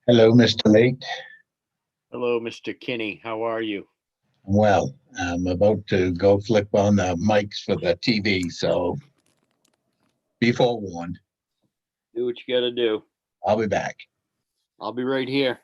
Hello, Mr. Late. Hello, Mr. Kinney. How are you? Well, I'm about to go flip on the mics for the TV, so be forewarned. Do what you got to do. I'll be back. I'll be right here.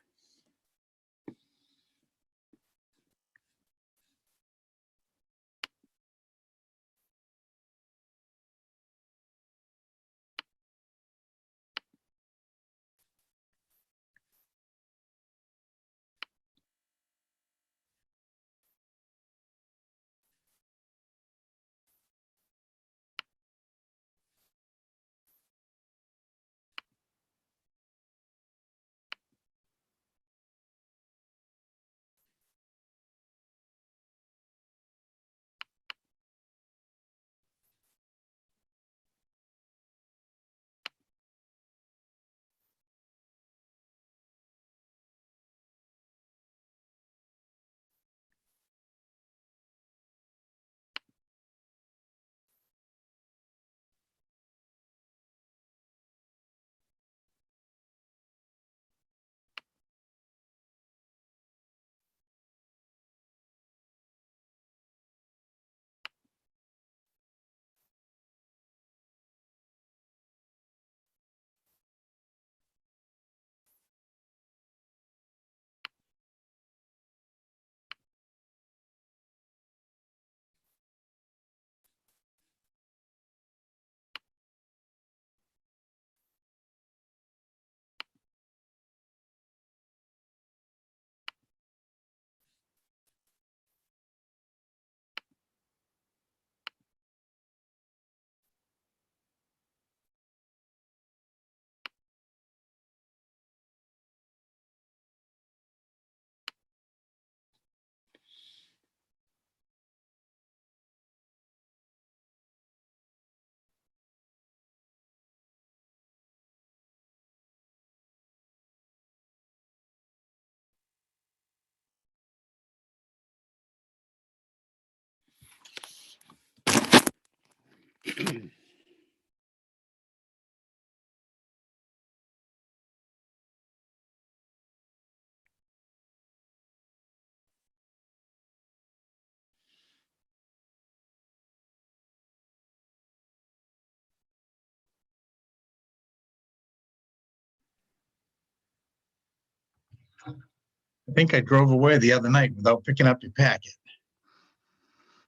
I think I drove away the other night without picking up your packet.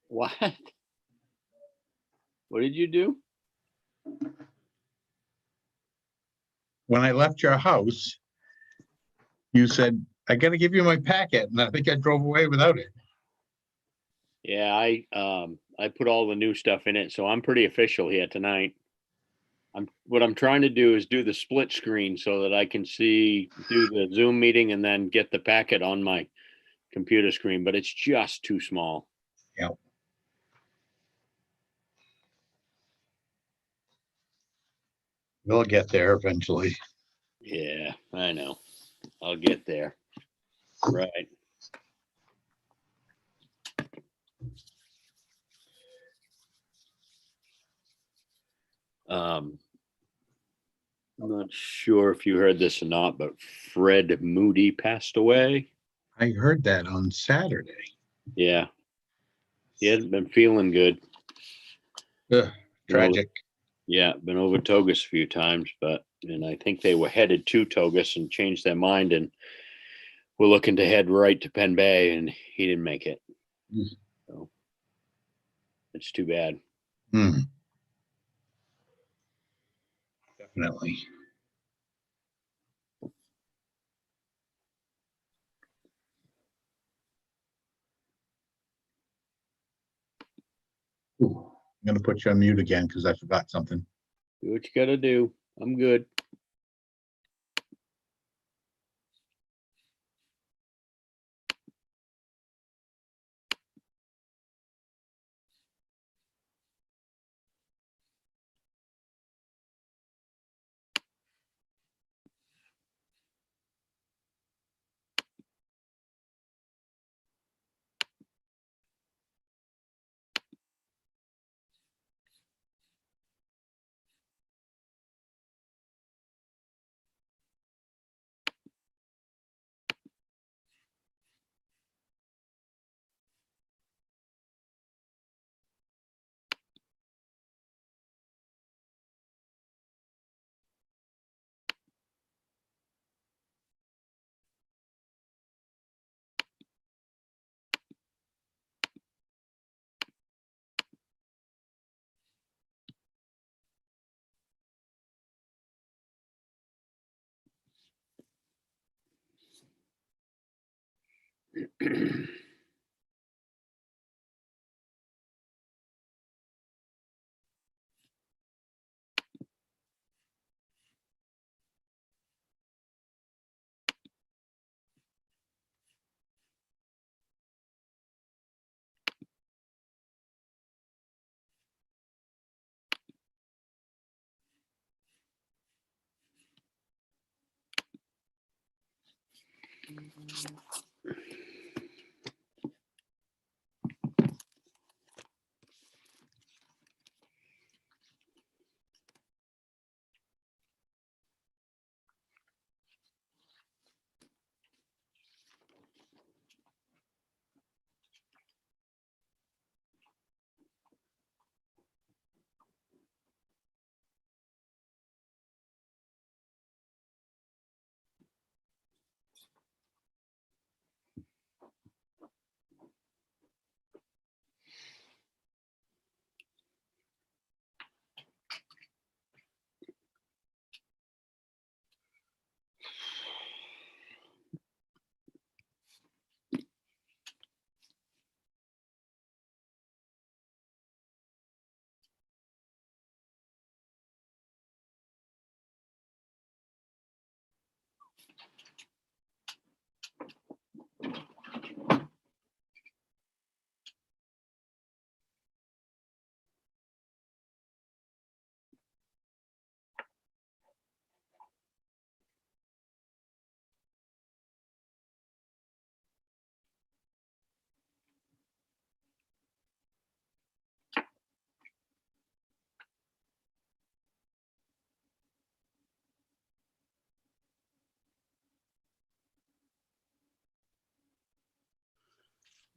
What? What did you do? When I left your house, you said, I got to give you my packet, and I think I drove away without it. Yeah, I put all the new stuff in it, so I'm pretty official here tonight. What I'm trying to do is do the split screen so that I can do the Zoom meeting and then get the packet on my computer screen, but it's just too small. Yep. We'll get there eventually. Yeah, I know. I'll get there. Right. I'm not sure if you heard this or not, but Fred Moody passed away. I heard that on Saturday. Yeah. He hadn't been feeling good. Ugh, tragic. Yeah, been over Togus a few times, and I think they were headed to Togus and changed their mind and were looking to head right to Penn Bay, and he didn't make it. So it's too bad. Definitely. Ooh, I'm going to put you on mute again because I forgot something. Do what you got to do. I'm good.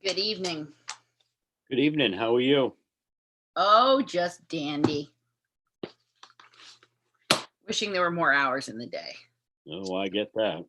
Good evening. Good evening. How are you? Oh, just dandy. Wishing there were more hours in the day. Oh, I get that.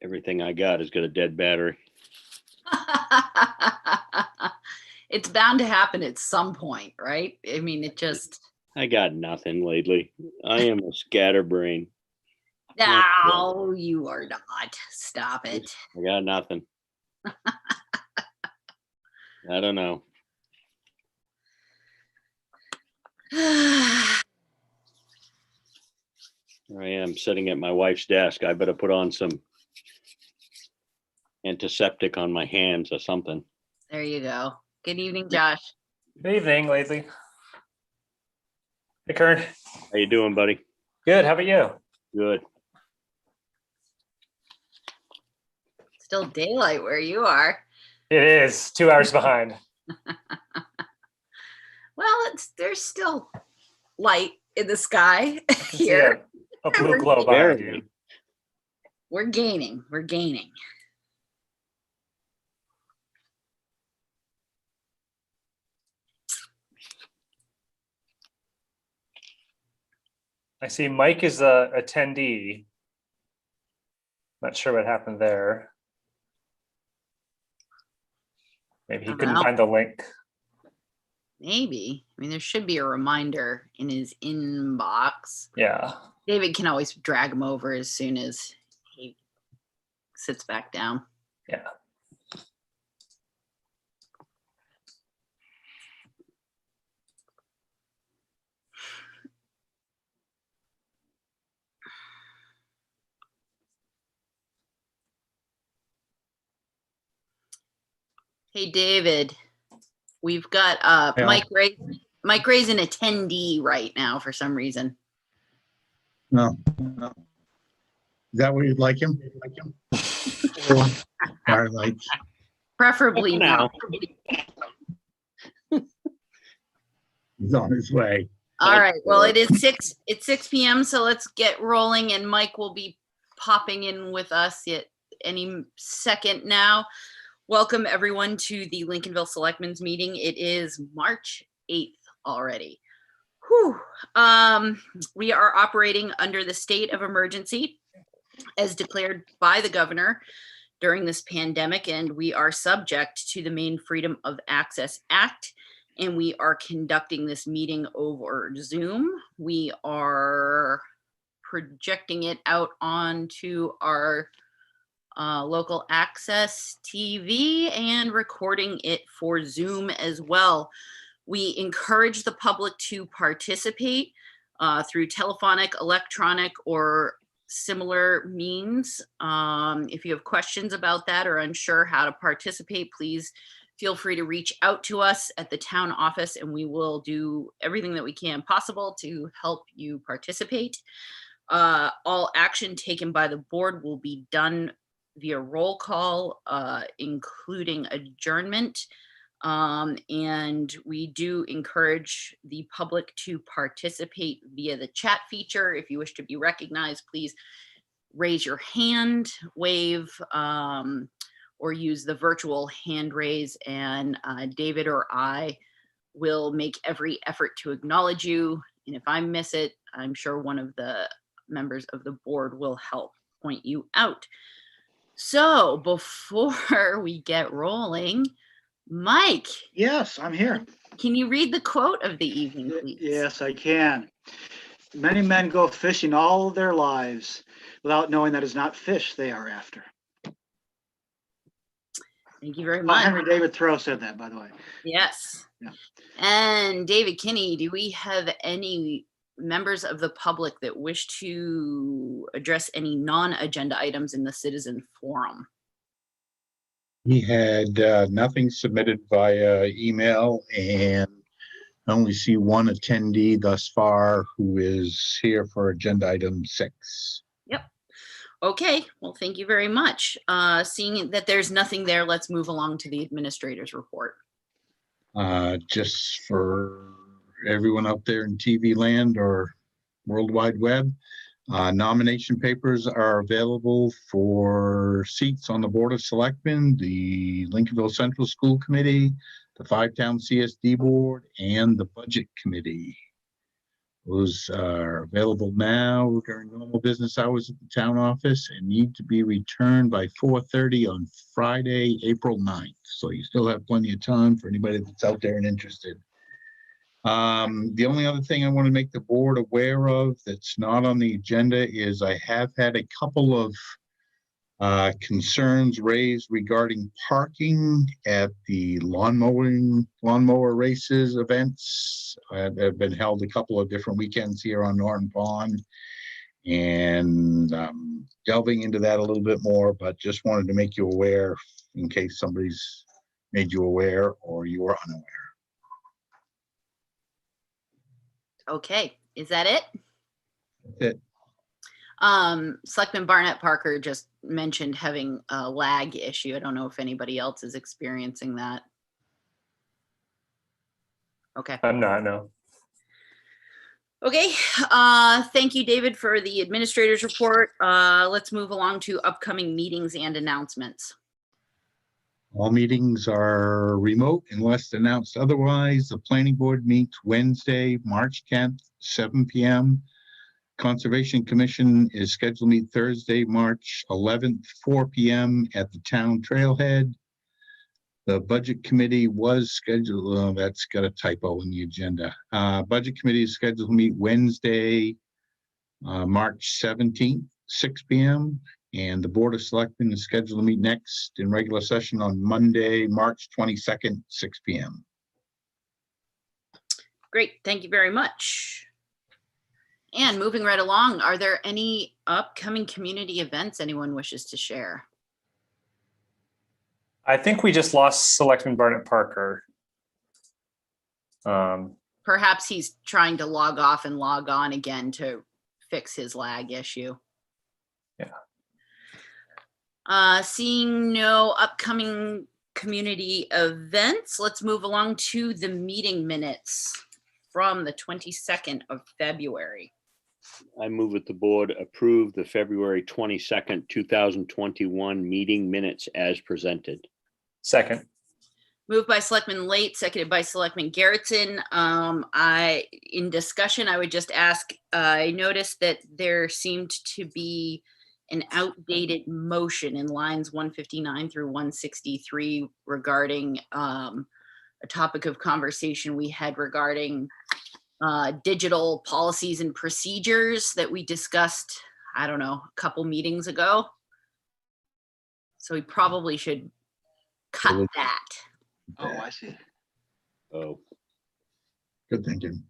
Everything I got has got a dead battery. It's bound to happen at some point, right? I mean, it just. I got nothing lately. I am a scatterbrain. No, you are not. Stop it. I got nothing. I don't know. I am sitting at my wife's desk. I better put on some antiseptic on my hands or something. There you go. Good evening, Josh. Good evening, Lately. Hey, Kern. How you doing, buddy? Good. How about you? Good. Still daylight where you are. It is 2 hours behind. Well, there's still light in the sky I can see here. a blue glow behind you. Barely. We're gaining. We're gaining. I see Mike is a attendee. Not sure what happened there. Maybe he couldn't Well. find the link. Maybe. I mean, there should be a reminder in his inbox. Yeah. David can always drag him over as soon as he sits back down. Yeah. Hey, David, we've got Yeah. Mike Ray's an attendee right now for some reason. No. Is that where you'd like him? All right. Preferably Now. not. He's on his way. All right. Well, it's 6 p.m. So let's get rolling, and Mike will be popping in with us at any second now. Welcome everyone to the Lincolnville Selectmen's meeting. It is March 8th already. Whew. We are operating under the state of emergency as declared by the governor during this pandemic, and we are subject to the Maine Freedom of Access Act, and we are conducting this meeting over Zoom. We are projecting it out onto our local access TV and recording it for Zoom as well. We encourage the public to participate through telephonic, electronic, or similar means. If you have questions about that or unsure how to participate, please feel free to reach out to us at the town office, and we will do everything that we can possible to help you participate. All action taken by the board will be done via roll call, including adjournment. And we do encourage the public to participate via the chat feature. If you wish to be recognized, please raise your hand, wave, or use the virtual hand raise, and David or I will make every effort to acknowledge you. And if I miss it, I'm sure one of the members of the board will help point you out. So before we get rolling, Mike. Yes, I'm here. Can you read the quote of the evening, please? Yes, I can. Many men go fishing all their lives without knowing that it's not fish they are after. Thank you very Well, much. Henry David Thoreau said that, by the way. Yes. Yeah. And David Kinney, do we have any members of the public that wish to address any non-agenda items in the citizen forum? He had nothing submitted via email, and I only see one attendee thus far who is here for agenda item 6. Yep. Okay. Well, thank you very much. Seeing that there's nothing there, let's move along to the administrator's report. Just for everyone out there in TV land or World Wide Web, nomination papers are available for seats on the Board of Selectmen, the Lincolnville Central School Committee, the 5-Town CSD Board, and the Budget Committee. Those are available now during normal business hours at the town office and need to be returned by 4:30 on Friday, April 9th. So you still have plenty of time for anybody that's out there and interested. The only other thing I want to make the board aware of that's not on the agenda is I have had a couple of concerns raised regarding parking at the lawnmower races events that have been held a couple of different weekends here on Norton Pond, and delving into that a little bit more, but just wanted to make you aware in case somebody's made you aware or you were unaware. Okay, is that it? It, Selectman Barnett Parker just mentioned having a lag issue. I don't know if anybody else is experiencing that. Okay. I'm not, no. Okay, thank you, David, for the administrator's report. Let's move along to upcoming meetings and announcements. all meetings are remote unless announced otherwise. The planning board meets Wednesday, March 10th, 7 p.m. Conservation Commission is scheduled to meet Thursday, March 11th, 4 p.m. at the town trailhead. The Budget Committee was scheduled, that's got a typo in the agenda. Budget Committee is scheduled to meet Wednesday, March 17th, 6 p.m. And the Board of Selectmen is scheduled to meet next in regular session on Monday, March 22nd, 6 p.m. Great, thank you very much. And moving right along, are there any upcoming community events anyone wishes to share? I think we just lost Selectman Barnett Parker. Perhaps he's trying to log off and log on again to fix his lag issue. Yeah. Seeing no upcoming community events, let's move along to the meeting minutes from the 22nd of February. I move that the board approve the February 22nd, 2021 meeting minutes as presented. Second. Moved by Selectman Late, seconded by Selectman Garrettson. In discussion, I would just ask, I noticed that there seemed to be an outdated motion in lines 159 through 163 regarding a topic of conversation we had regarding digital policies and procedures that we discussed, I don't know, a couple meetings ago. So we probably should cut that. Oh, I see. Oh, Good thinking.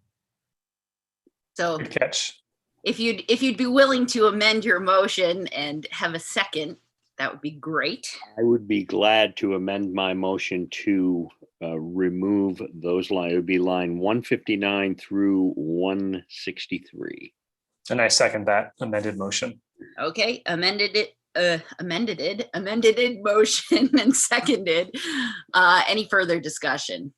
So Good catch. if you'd be willing to amend your motion and have a second, that would be great. I would be glad to amend my motion to remove those lines. It would be line 159 through 163. And I second that amended motion. Okay, amended motion and seconded. Any further discussion?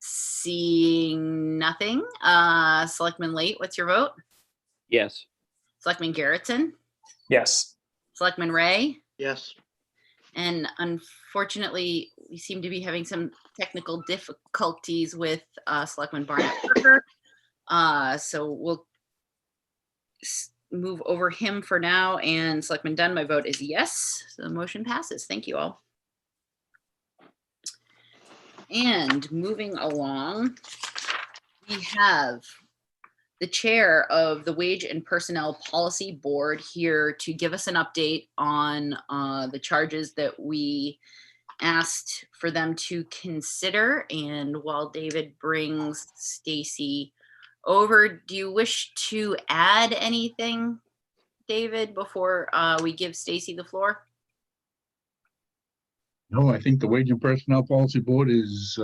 Seeing nothing. Selectman Late, what's your vote? Yes. Selectman Garrettson? Yes. Selectman Ray? Yes. And unfortunately, we seem to be having some technical difficulties with Selectman Barnett Parker. So we'll move over him for now. And Selectman Dunn, my vote is yes. So the motion passes. Thank you all. And moving along, we have the chair of the Wage and Personnel Policy Board here to give us an update on the charges that we asked for them to consider. And while David brings Stacy over, do you wish to add anything, David, before we give Stacy the floor? No, I think the Wage and Personnel Policy Board is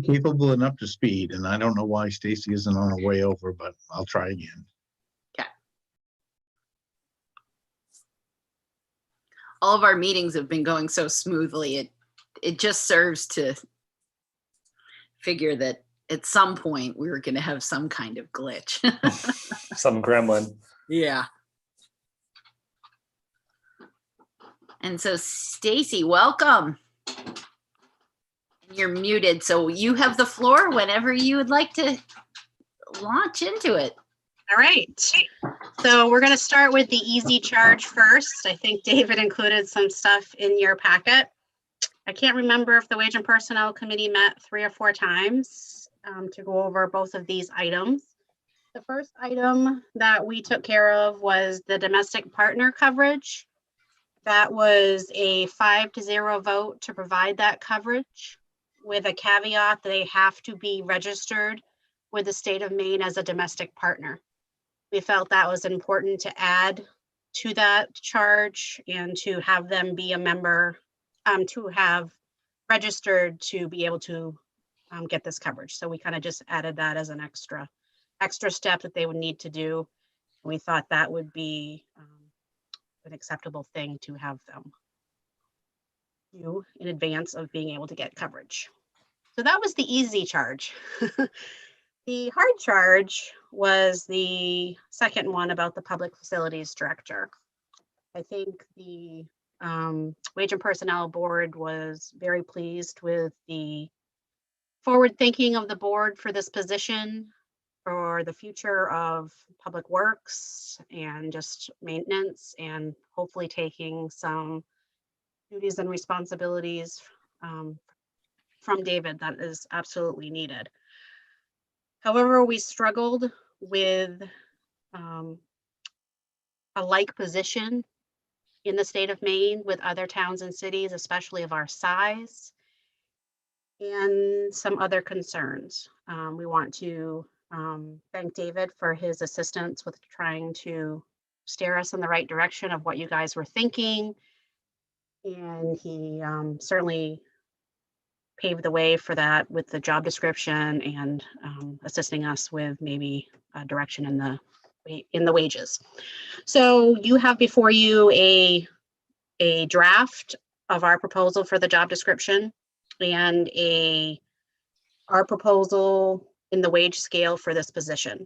capable and up to speed, and I don't know why Stacy isn't on her way over, but I'll try again. Okay. All of our meetings have been going so smoothly. It just serves to figure that at some point we were going to have some kind of glitch. Some gremlin. Yeah. And so Stacy, welcome. You're muted, so you have the floor whenever you would like to launch into it. All right. So we're going to start with the easy charge first. I think David included some stuff in your packet. I can't remember if the Wage and Personnel Committee met 3 or 4 times to go over both of these items. The first item that we took care of was the domestic partner coverage. That was a 5-0 vote to provide that coverage, with a caveat that they have to be registered with the state of Maine as a domestic partner. We felt that was important to add to that charge and to have them be a member, to have registered to be able to get this coverage. So we kind of just added that as an extra step that they would need to do. We thought that would be an acceptable thing to have them do in advance of being able to get coverage. So that was the easy charge. The hard charge was the second one about the public facilities director. I think the Wage and Personnel Board was very pleased with the forward thinking of the board for this position for the future of public works and just maintenance, and hopefully taking some duties and responsibilities from David that is absolutely needed. However, we struggled with a like position in the state of Maine with other towns and cities, especially of our size, and some other concerns. We want to thank David for his assistance with trying to steer us in the right direction of what you guys were thinking. And he certainly paved the way for that with the job description and assisting us with maybe a direction in the wages. So you have before you a draft of our proposal for the job description and our proposal in the wage scale for this position.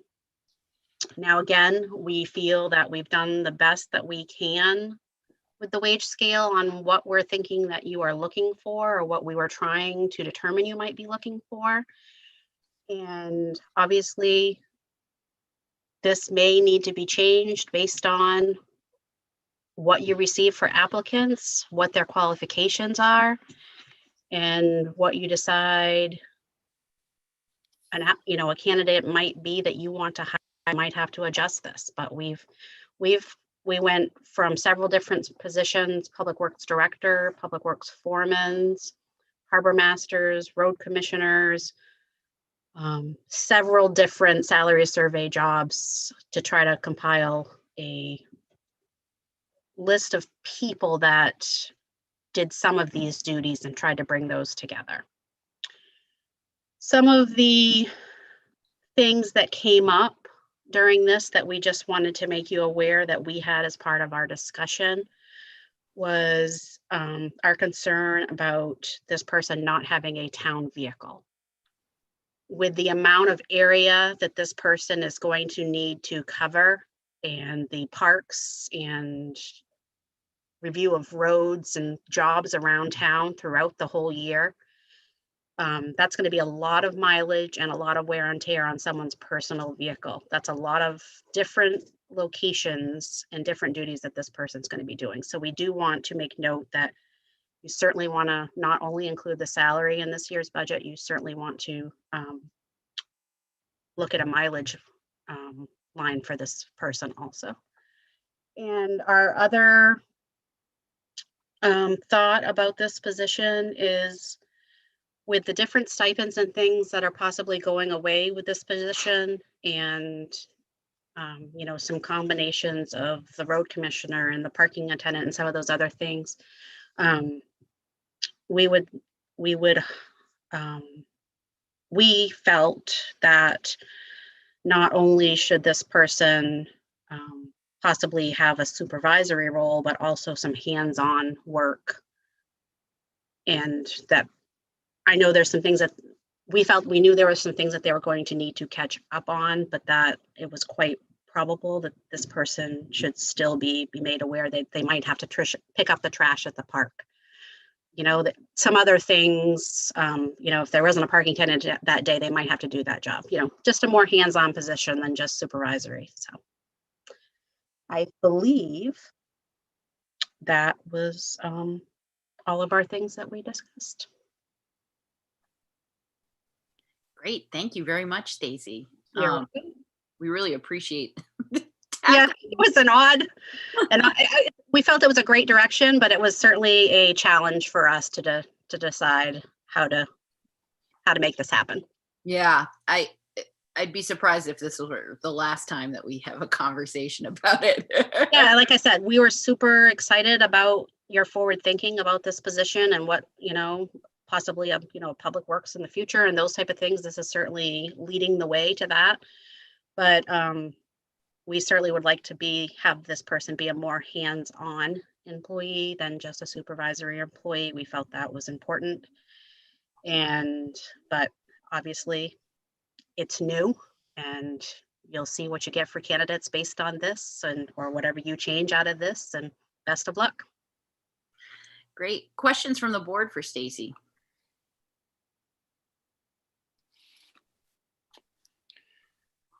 Now, again, we feel that we've done the best that we can with the wage scale on what we're thinking that you are looking for, or what we were trying to determine you might be looking for. And obviously, this may need to be changed based on what you receive for applicants, what their qualifications are, and what you decide a candidate might be that you want to hire. I might have to adjust this, but we went from several different positions: public works director, public works foremen, harbor masters, road commissioners, several different salary survey jobs to try to compile a list of people that did some of these duties and tried to bring those together. Some of the things that came up during this that we just wanted to make you aware that we had as part of our discussion was our concern about this person not having a town vehicle. With the amount of area that this person is going to need to cover, and the parks and review of roads and jobs around town throughout the whole year, that's going to be a lot of mileage and a lot of wear and tear on someone's personal vehicle. That's a lot of different locations and different duties that this person's going to be doing. So we do want to make note that you certainly want to not only include the salary in this year's budget, you certainly want to look at a mileage line for this person also. And our other thought about this position is, with the different stipends and things that are possibly going away with this position, and some combinations of the road commissioner and the parking attendant and some of those other things, we felt that not only should this person possibly have a supervisory role, but also some hands-on work. And that I know there's some things that we knew there were some things that they were going to need to catch up on, but that it was quite probable that this person should still be made aware that they might have to pick up the trash at the park. That some other things, if there wasn't a parking attendant that day, they might have to do that job, just a more hands-on position than just supervisory. So I believe that was all of our things that we discussed. Great. Thank you very much, Stacy. You're welcome. We really appreciate Yeah, it was an odd, and we felt it was a great direction, but it was certainly a challenge for us to decide how to make this happen. Yeah, I'd be surprised if this was the last time that we have a conversation about it. Yeah, like I said, we were super excited about your forward thinking about this position and what, possibly a, public works in the future and those type of things. This is certainly leading the way to that. But we certainly would like to have this person be a more hands-on employee than just a supervisory employee. We felt that was important. But obviously it's new, and you'll see what you get for candidates based on this or whatever you change out of this, and best of luck. Great. Questions from the board for Stacy?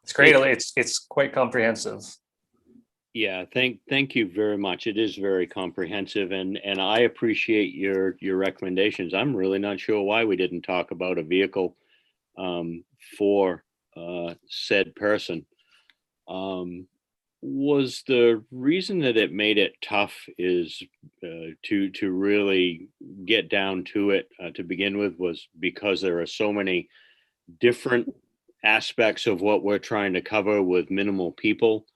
It's great. It's quite comprehensive. Yeah, thank you very much. It is very comprehensive, and I appreciate your recommendations. I'm really not sure why we didn't talk about a vehicle for said person. Was the reason that it made it tough is to really get down to it to begin with was because there are so many different aspects of what we're trying to cover with minimal people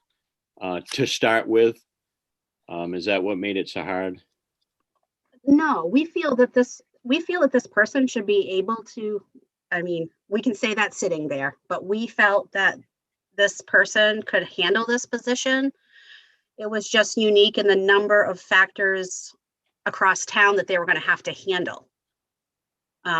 to start with? Is that what made it so hard? No, we feel that this person should be able to, we can say that sitting there, but we felt that this person could handle this position. It was just unique in the number of factors across town that they were going to have to handle.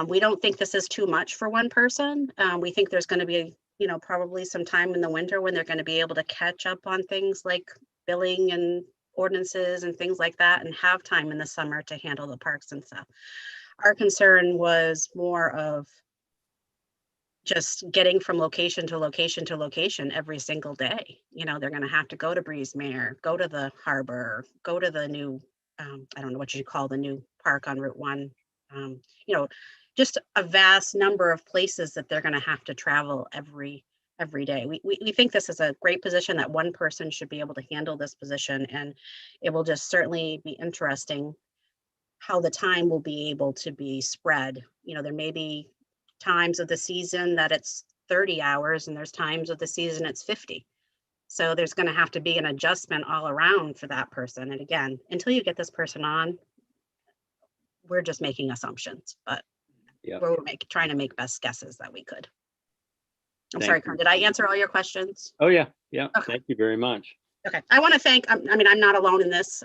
We don't think this is too much for one person. We think there's going to be, probably some time in the winter when they're going to be able to catch up on things like billing and ordinances and things like that, and have time in the summer to handle the parks and stuff. Our concern was more of just getting from location to location to location every single day. They're going to have to go to Breezemere, go to the harbor, go to the new, I don't know what you call the new park on Route 1. Just a vast number of places that they're going to have to travel every day. We think this is a great position, that one person should be able to handle this position, and it will just certainly be interesting how the time will be able to be spread. There may be times of the season that it's 30 hours and there's times of the season it's 50. So there's going to have to be an adjustment all around for that person. And again, until you get this person on, we're just making assumptions, but yeah, we're trying to make best guesses that we could. I'm Thank sorry, you. Karen, did I answer all your questions? Oh yeah. Okay. Thank you very much. Okay, I want to thank, I'm not alone in this.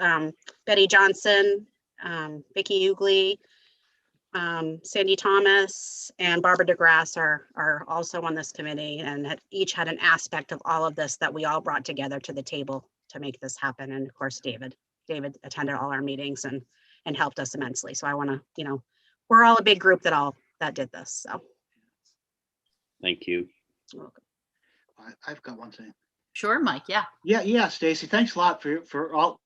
Betty Johnson, Vicki Ugly, Sandy Thomas, and Barbara DeGrasse are also on this committee, and each had an aspect of all of this that we all brought together to the table to make this happen. And of course, David attended all our meetings and helped us immensely. So I want to, we're all a big group that did this. So Thank you. you're welcome. I've got one thing. Sure, Mike. Yeah. Yeah, Stacy, thanks a lot for all.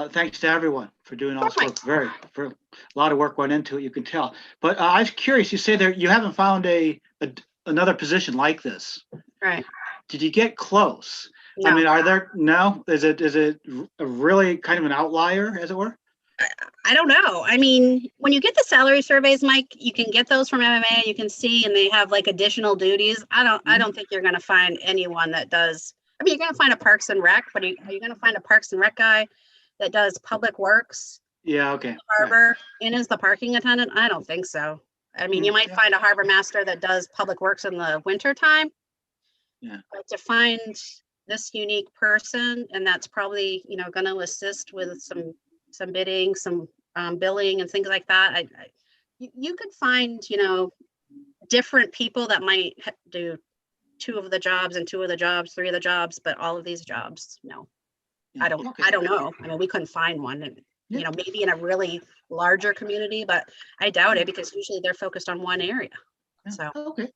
Thanks to everyone for doing all this work. For a lot of work went into it, you can tell. But I was curious. You say there you haven't found another position like this, Right. Did you get close? No. I mean, are there? No. Is it a really kind of an outlier, as it were? I don't know. I mean, when you get the salary surveys, Mike, you can get those from MMA. You can see, and they have like additional duties. I don't think you're going to find anyone that does. I mean, you're going to find a Parks and Rec, but are you going to find a Parks and Rec guy that does public works? Yeah. Okay. Harbor and is the parking attendant? I don't think so. I mean, you might find a harbor master that does public works in the winter time. Yeah. But to find this unique person, and that's probably going to assist with some bidding, some billing and things like that. You could find, different people that might do 2 of the jobs and 2 of the jobs, 3 of the jobs, but all of these jobs, no. Yeah, I don't know. I mean, we couldn't find one, and maybe in a really larger community, but I doubt it, because usually they're focused on one area. Yeah. So Okay.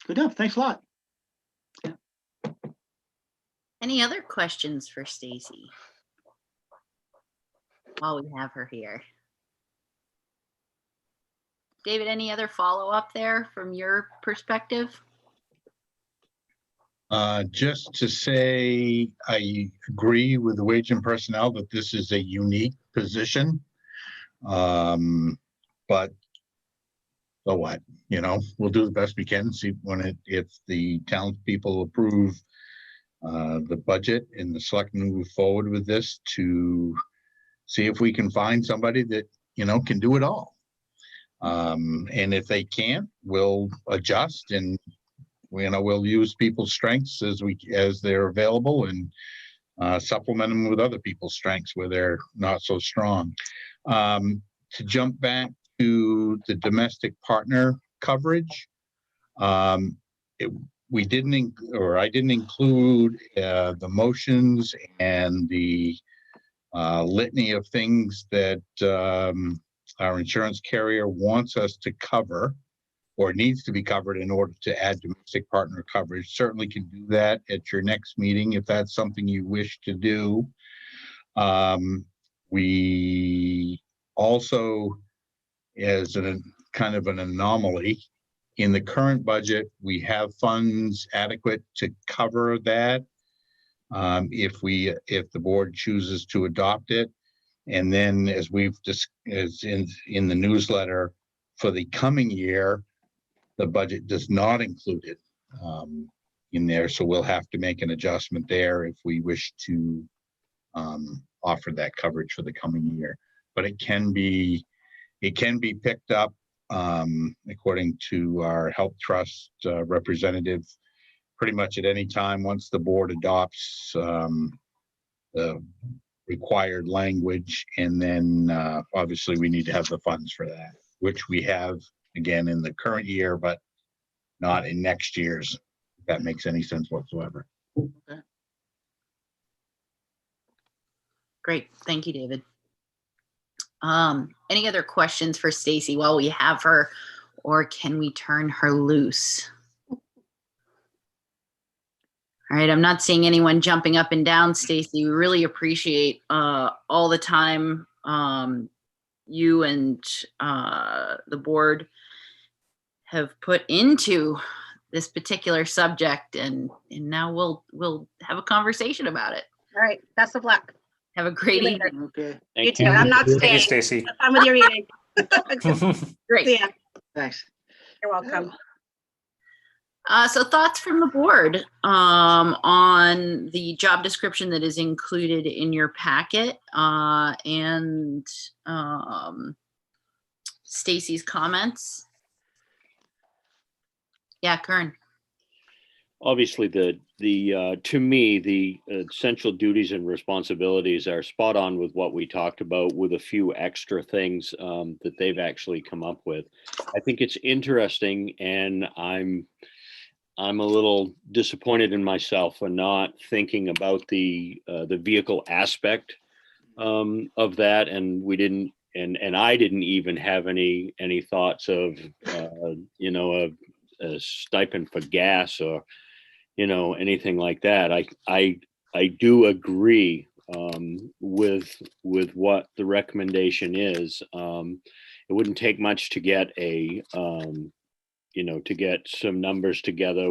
Good enough. Thanks a lot. Any other questions for Stacy while we have her here? David, any other follow-up there from your perspective? Just to say, I agree with the wage and personnel that this is a unique position. But so what, we'll do the best we can, see if the townspeople approve the budget and the selectmen move forward with this, to see if we can find somebody that, can do it all. And if they can't, we'll adjust and we'll use people's strengths as they're available and supplement them with other people's strengths where they're not so strong. To jump back to the domestic partner coverage, we didn't, or I didn't include the motions and the litany of things that our insurance carrier wants us to cover or needs to be covered in order to add domestic partner coverage. Certainly can do that at your next meeting if that's something you wish to do. We also, as a kind of an anomaly, in the current budget, we have funds adequate to cover that if the board chooses to adopt it. And then, as we've as in the newsletter for the coming year, the budget does not include it in there, so we'll have to make an adjustment there if we wish to offer that coverage for the coming year. But it can be picked up according to our health trust representative pretty much at any time once the board adopts the required language, and then obviously we need to have the funds for that, which we have again in the current year, but not in next year's, if that makes any sense whatsoever. Okay. Great, thank you, David. Any other questions for Stacy while we have her, or can we turn her loose? All right, I'm not seeing anyone jumping up and down, Stacy. We really appreciate all the time you and the board have put into this particular subject, and now we'll have a conversation about it. All right, best of luck. Have a great See you later. evening. Okay, You Thank too. you. I'm not Thank you, staying. Stacy. Have fun with your meeting. Great. See ya. thanks. You're welcome. So thoughts from the board on the job description that is included in your packet and Stacy's comments. Yeah, Kern. Obviously, to me, the essential duties and responsibilities are spot on with what we talked about, with a few extra things that they've actually come up with. I think it's interesting, and I'm a little disappointed in myself for not thinking about the vehicle aspect of that, and we didn't, and I didn't even have any thoughts of a stipend for gas or anything like that. I do agree with what the recommendation is. It wouldn't take much to get to get some numbers together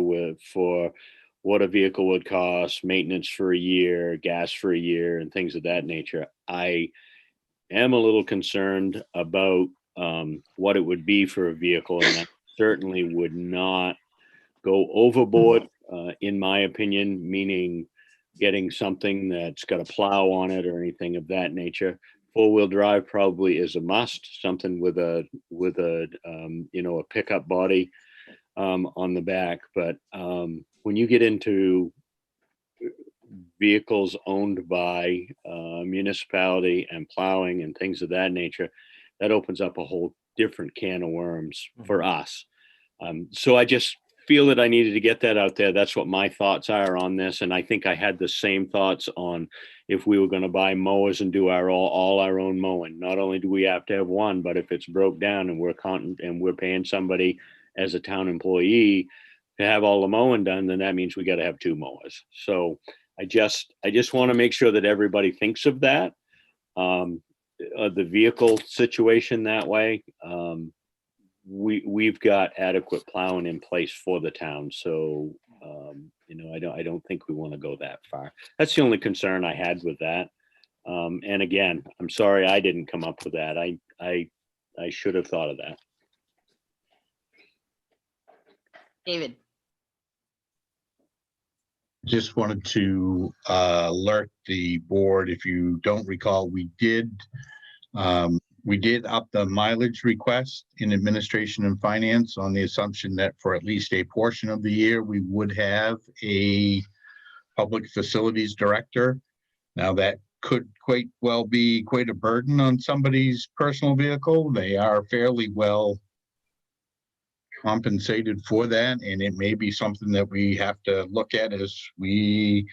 for what a vehicle would cost, maintenance for a year, gas for a year, and things of that nature. I am a little concerned about what it would be for a vehicle, and that certainly would not go overboard, in my opinion, meaning getting something that's got a plow on it or anything of that nature. Four-wheel drive probably is a must, something with a pickup body on the back. But when you get into vehicles owned by municipality and plowing and things of that nature, that opens up a whole different can of worms for us. So I just feel that I needed to get that out there. That's what my thoughts are on this. And I think I had the same thoughts on if we were going to buy mowers and do all our own mowing. Not only do we have to have one, but if it's broke down and we're paying somebody as a town employee to have all the mowing done, then that means we got to have two mowers. So I just want to make sure that everybody thinks of that, the vehicle situation that way. We've got adequate plowing in place for the town, so I don't think we want to go that far. That's the only concern I had with that. And again, I'm sorry I didn't come up with that. I should have thought of that. David. Just wanted to alert the board, if you don't recall, we did We did up the mileage request in administration and finance on the assumption that for at least a portion of the year, we would have a public facilities director. Now that could quite well be quite a burden on somebody's personal vehicle. They are fairly well compensated for that, and it may be something that we have to look at as we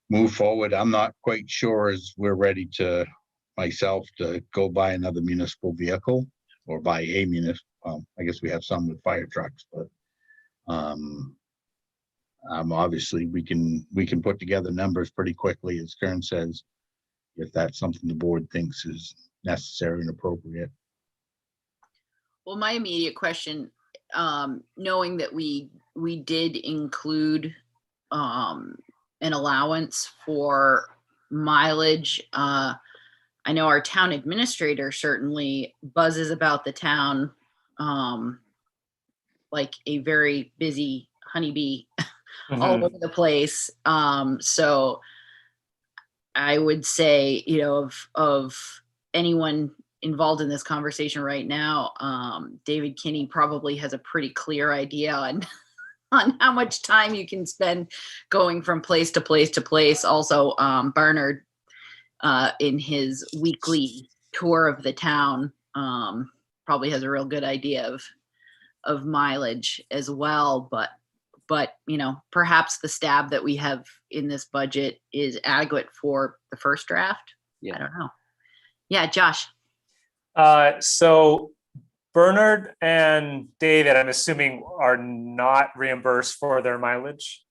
move forward. I'm not quite sure as we're ready to myself to go buy another municipal vehicle or buy a municipal. I guess we have some with fire trucks, but obviously we can put together numbers pretty quickly, as Kern says, if that's something the board thinks is necessary and appropriate. Well, my immediate question, knowing that we did include an allowance for mileage, I know our town administrator certainly buzzes about the town like a very busy honeybee all over the place. So I would say, of anyone involved in this conversation right now, David Kinney probably has a pretty clear idea on how much time you can spend going from place to place to place. Also, Bernard, in his weekly tour of the town, probably has a real good idea of mileage as well. But perhaps the stab that we have in this budget is adequate for the first draft. Yeah. I don't know. Yeah, Josh. So Bernard and David, I'm assuming, are not reimbursed for their mileage.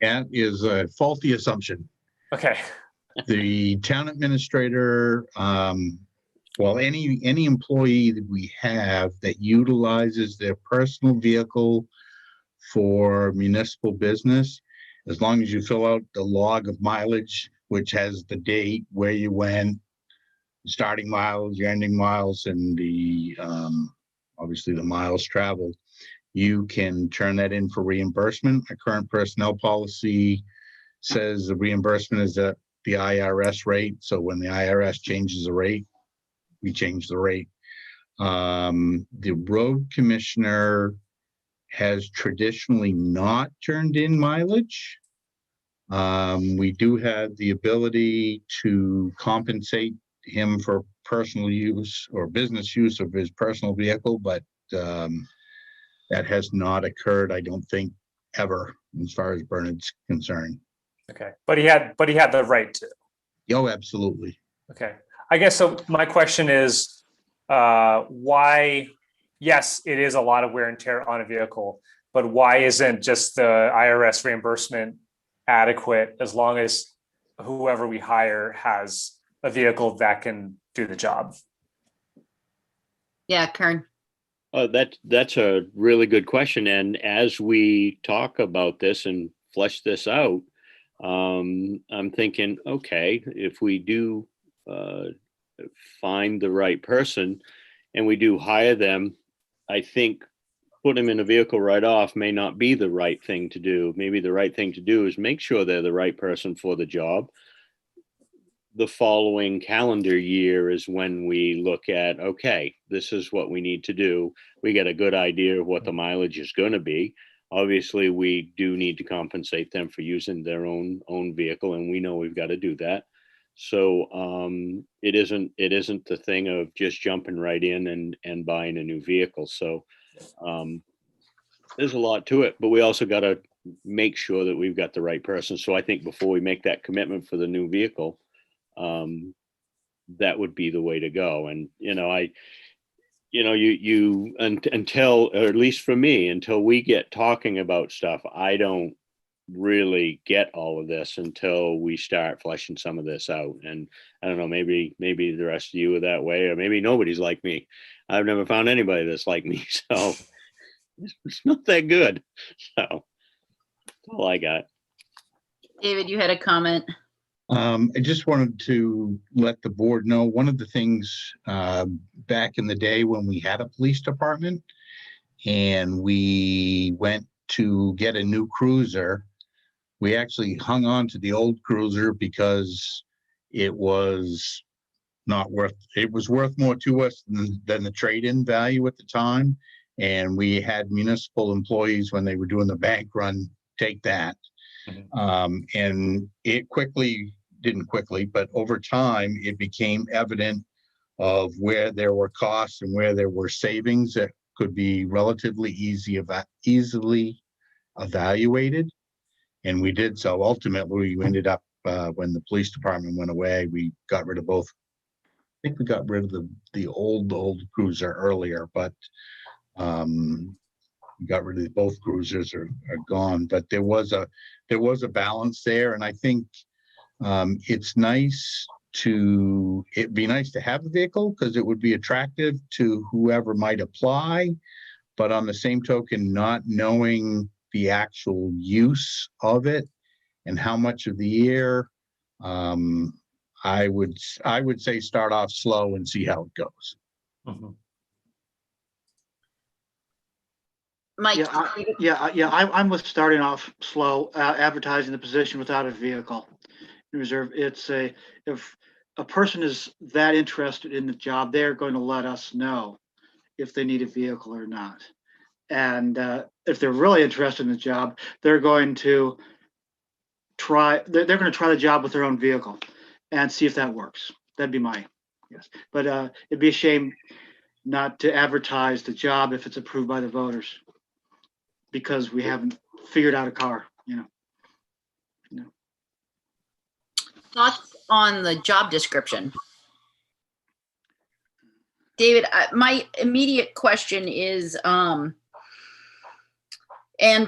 That is a faulty assumption. Okay. The town administrator, well, any employee that we have that utilizes their personal vehicle for municipal business, as long as you fill out the log of mileage, which has the date, where you went, starting miles, your ending miles, and the obviously the miles traveled, you can turn that in for reimbursement. Our current personnel policy says the reimbursement is at the IRS rate. So when the IRS changes the rate, we change the rate. The road commissioner has traditionally not turned in mileage. We do have the ability to compensate him for personal use or business use of his personal vehicle, but that has not occurred, I don't think, ever, as far as Bernard's concerned. Okay. But he had the right to. Oh, absolutely. Okay. I guess so. My question is, why? Yes, it is a lot of wear and tear on a vehicle, but why isn't just the IRS reimbursement adequate as long as whoever we hire has a vehicle that can do the job? Yeah, Kern. That's a really good question. And as we talk about this and flesh this out, I'm thinking, okay, if we do find the right person and we do hire them, I think put them in a vehicle right off may not be the right thing to do. Maybe the right thing to do is make sure they're the right person for the job. The following calendar year is when we look at, okay, this is what we need to do. We get a good idea of what the mileage is going to be. Obviously, we do need to compensate them for using their own vehicle, and we know we've got to do that. So it isn't the thing of just jumping right in and buying a new vehicle. So there's a lot to it, but we also got to make sure that we've got the right person. So I think before we make that commitment for the new vehicle, that would be the way to go. And until, or at least for me, until we get talking about stuff, I don't really get all of this until we start fleshing some of this out. And I don't know, maybe the rest of you are that way, or maybe nobody's like me. I've never found anybody that's like me, so it's not that good. So that's all I got. David, you had a comment. I just wanted to let the board know, one of the things back in the day when we had a police department and we went to get a new cruiser, we actually hung on to the old cruiser because it was not worth, it was worth more to us than the trade-in value at the time. And we had municipal employees, when they were doing the bank run, take that. And it didn't quickly, but over time, it became evident of where there were costs and where there were savings that could be relatively easily evaluated. And we did so. Ultimately, we ended up, when the police department went away, we got rid of both. I think we got rid of the old cruiser earlier, but we got rid of both cruisers are gone. But there was a balance there, and I think it'd be nice to have a vehicle because it would be attractive to whoever might apply. But on the same token, not knowing the actual use of it and how much of the year, I would say start off slow and see how it goes. Mike, I'm with starting off slow, advertising the position without a vehicle in reserve. If a person is that interested in the job, they're going to let us know if they need a vehicle or not. And if they're really interested in the job, they're going to try the job with their own vehicle and see if that works. That'd be my guess. But it'd be a shame not to advertise the job if it's approved by the voters, because we haven't figured out a car, thoughts on the job description? David, my immediate question is, and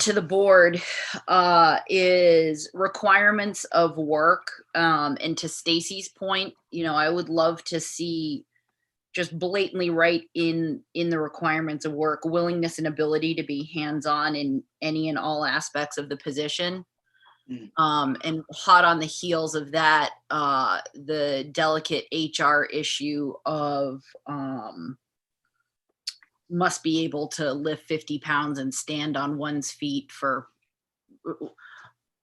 to the board, is requirements of work. And to Stacy's point, I would love to see just blatantly write in the requirements of work, willingness and ability to be hands-on in any and all aspects of the position. And hot on the heels of that, the delicate HR issue of must be able to lift 50 pounds and stand on one's feet for,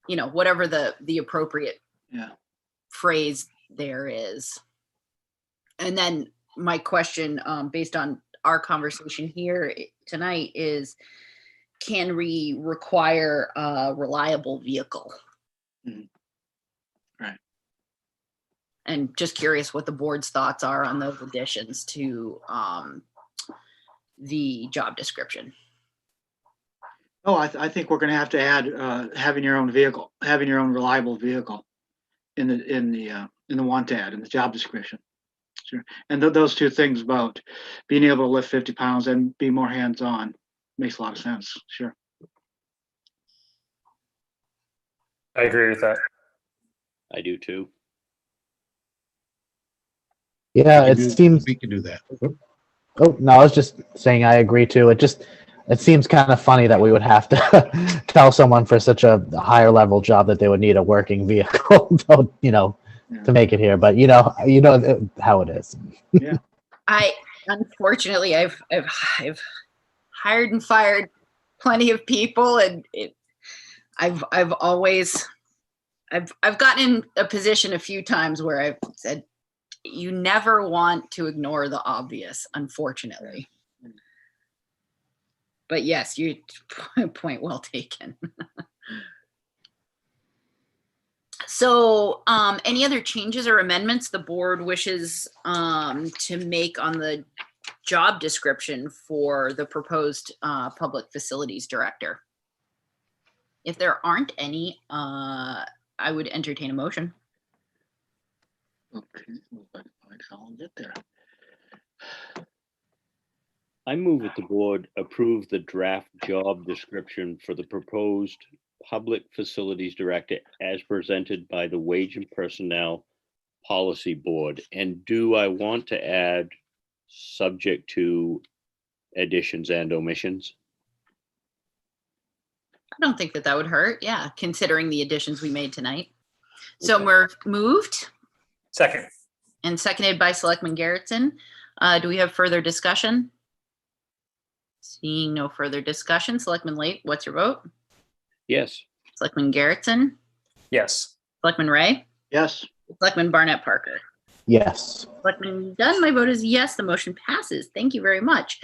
whatever the appropriate phrase there is. And then my question, based on our conversation here tonight, is can we require a reliable vehicle? Right. And just curious what the board's thoughts are on those additions to the job description. Oh, I think we're going to have to add having your own vehicle, having your own reliable vehicle in the want ad, in the job description. Sure. And those two things about being able to lift 50 pounds and be more hands-on makes a lot of sense. Sure. I agree with that. I do too. Yeah, it seems. We can do that. Oh, no, I was just saying I agree too. It seems kind of funny that we would have to tell someone for such a higher level job that they would need a working vehicle, to make it here. But you know how it is. Yeah. Unfortunately, I've hired and fired plenty of people, and I've gotten in a position a few times where I've said, you never want to ignore the obvious, unfortunately. But yes, you point well taken. So any other changes or amendments the board wishes to make on the job description for the proposed public facilities director? If there aren't any, I would entertain a motion. Okay, I'll get there. I move that the board approve the draft job description for the proposed public facilities director as presented by the Wage and Personnel Policy Board. And do I want to add subject to additions and omissions? I don't think that would hurt. Yeah, considering the additions we made tonight. So Okay. we're moved Second. and seconded by Selectman Garrettson. Do we have further discussion? Seeing no further discussion, Selectman Late, what's your vote? Yes. Selectman Garrettson, Yes. Selectman Ray, Yes. Selectman Barnett Parker. Yes. Selectman Dunn, my vote is yes, the motion passes. Thank you very much.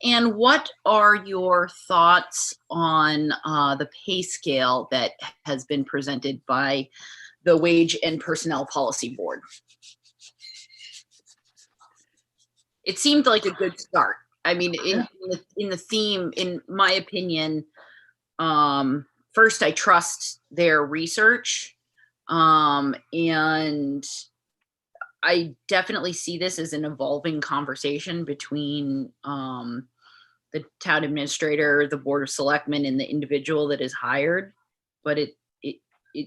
And what are your thoughts on the pay scale that has been presented by the Wage and Personnel Policy Board? It seemed like a good start. I mean, in the theme, in my opinion, first, I trust their research, and I definitely see this as an evolving conversation between the town administrator, the board of selectmen, and the individual that is hired. But it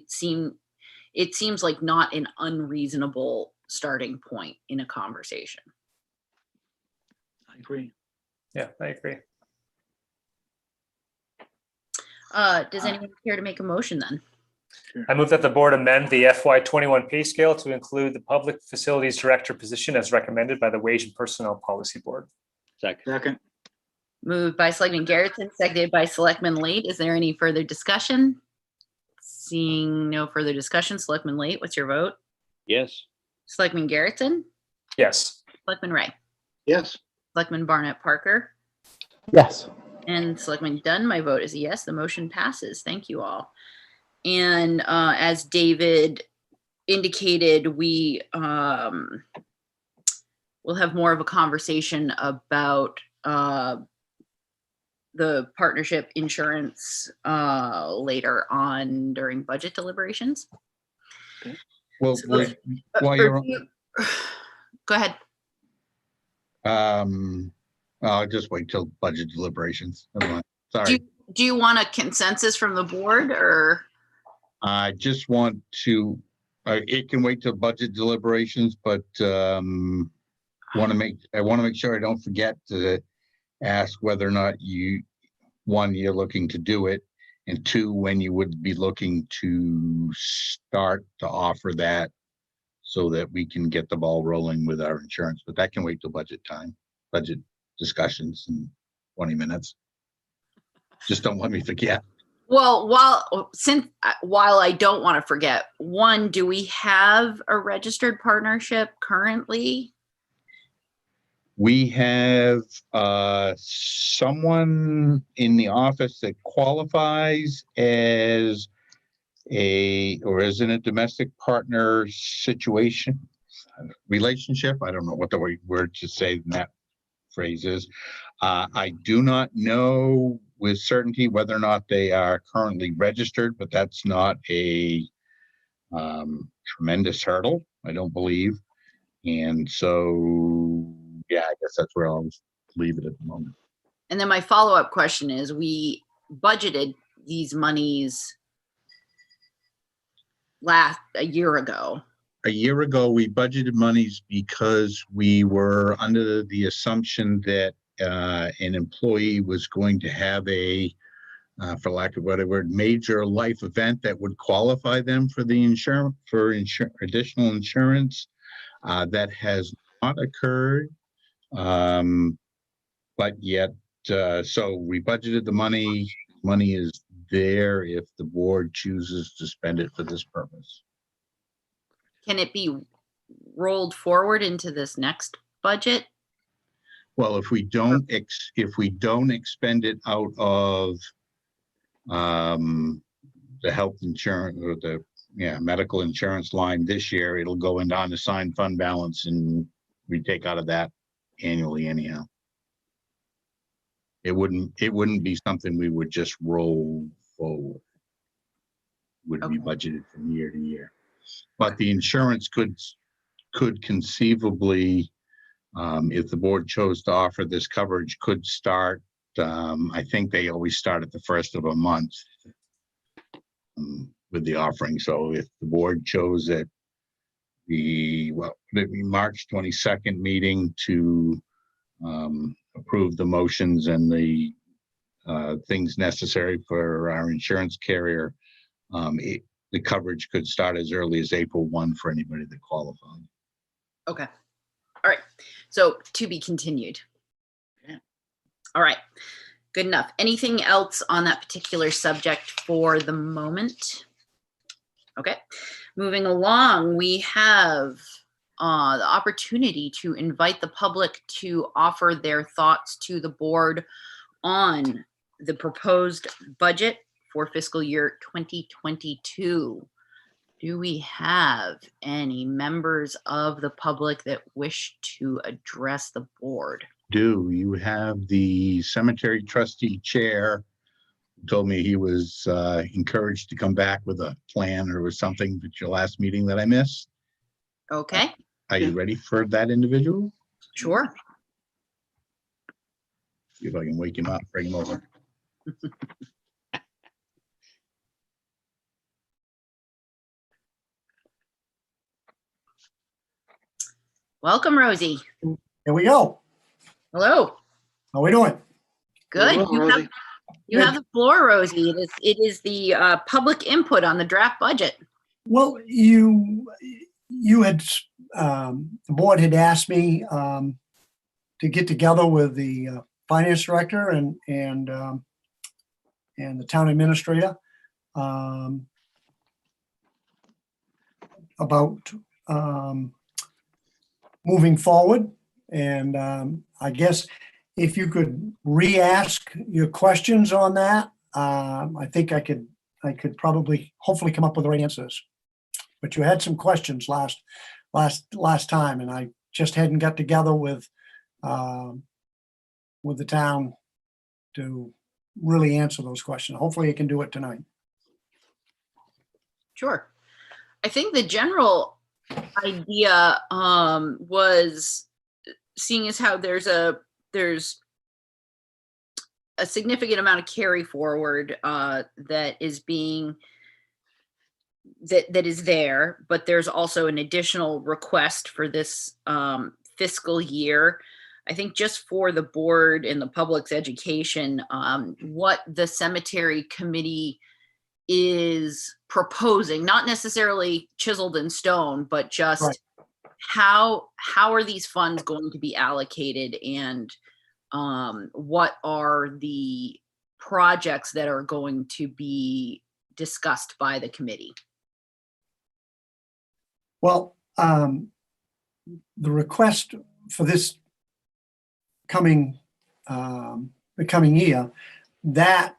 seems like not an unreasonable starting point in a conversation. I agree. Yeah, I agree. Does anyone care to make a motion then? I move that the board amend the FY21 pay scale to include the public facilities director position as recommended by the Wage and Personnel Policy Board. Second. Second. Moved by Selectman Garrettson, seconded by Selectman Late. Is there any further discussion? Seeing no further discussion, Selectman Late, what's your vote? Yes. Selectman Garrettson, Yes. Selectman Ray, Yes. Selectman Barnett Parker, Yes. and Selectman Dunn. My vote is a yes. The motion passes. Thank you all. And as David indicated, we will have more of a conversation about the partnership insurance later on during budget deliberations. Well, So let's- while you're, Go ahead. I'll just wait till budget deliberations. Never mind. Sorry. Do you want a consensus from the board, or? I just want to, it can wait till budget deliberations, but I want to make sure I don't forget to ask whether or not one, you're looking to do it, and two, when you would be looking to start to offer that so that we can get the ball rolling with our insurance, but that can wait till budget time, budget discussions in 20 minutes. Just don't let me forget. Well, while I don't want to forget, one, do we have a registered partnership currently? We have someone in the office that qualifies as is in a domestic partner relationship. I don't know what the word to say in that phrase is. I do not know with certainty whether or not they are currently registered, but that's not a tremendous hurdle, I don't believe. And so, yeah, I guess that's where I'll leave it at the moment. And then my follow-up question is, we budgeted these monies a year ago. A year ago, we budgeted monies because we were under the assumption that an employee was going to have a, for lack of a better word, major life event that would qualify them for the additional insurance. That has not occurred, but yet, so we budgeted the money. Money is there if the board chooses to spend it for this purpose. Can it be rolled forward into this next budget? Well, if we don't expend it out of the health insurance or the medical insurance line this year, it'll go into unassigned fund balance, and we take out of that annually anyhow. It wouldn't be something we would just roll forward. Would be budgeted from year to year. But the insurance could conceivably, if the board chose to offer this coverage, could start, I think they always start at the first of a month with the offering. So if the board chose at the March 22nd meeting to approve the motions and the things necessary for our insurance carrier, the coverage could start as early as April 1 for anybody that qualified. Okay. All right. So to be continued. Yeah. All right. Good enough. Anything else on that particular subject for the moment? Okay. Moving along, we have the opportunity to invite the public to offer their thoughts to the board on the proposed budget for fiscal year 2022. Do we have any members of the public that wish to address the board? Do you have the cemetery trustee chair who told me he was encouraged to come back with a plan or was something at your last meeting that I missed? Okay, Are you ready for that individual? sure. See if I can wake him up, bring him over. Welcome, Rosie. Here we go. Hello. How we doing? Good. Well, You have, Rosie. you have the floor, Rosie. It is the public input on the draft budget. Well, you had, the board had asked me to get together with the finance director and the town administrator about moving forward. And I guess if you could re-ask your questions on that, I think I could probably hopefully come up with the right answers. But you had some questions last time, and I just hadn't got together with the town to really answer those questions. Hopefully I can do it tonight. Sure. I think the general idea was seeing as how there's a significant amount of carry forward that is being that is there, but there's also an additional request for this fiscal year. I think just for the board and the public's education, what the cemetery committee is proposing, not necessarily chiseled in stone, but just Right. how are these funds going to be allocated, and what are the projects that are going to be discussed by the committee? Well, the request for this coming year, that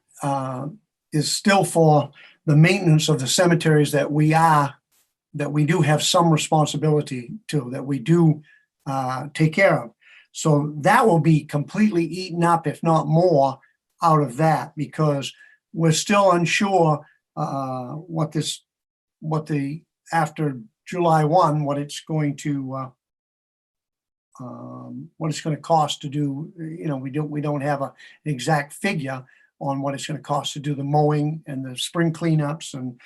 is still for the maintenance of the cemeteries that we do have some responsibility to, that we do take care of. So that will be completely eaten up, if not more, out of that, because we're still unsure after July 1, what it's going to cost to do. We don't have an exact figure on what it's going to cost to do the mowing and the spring cleanups and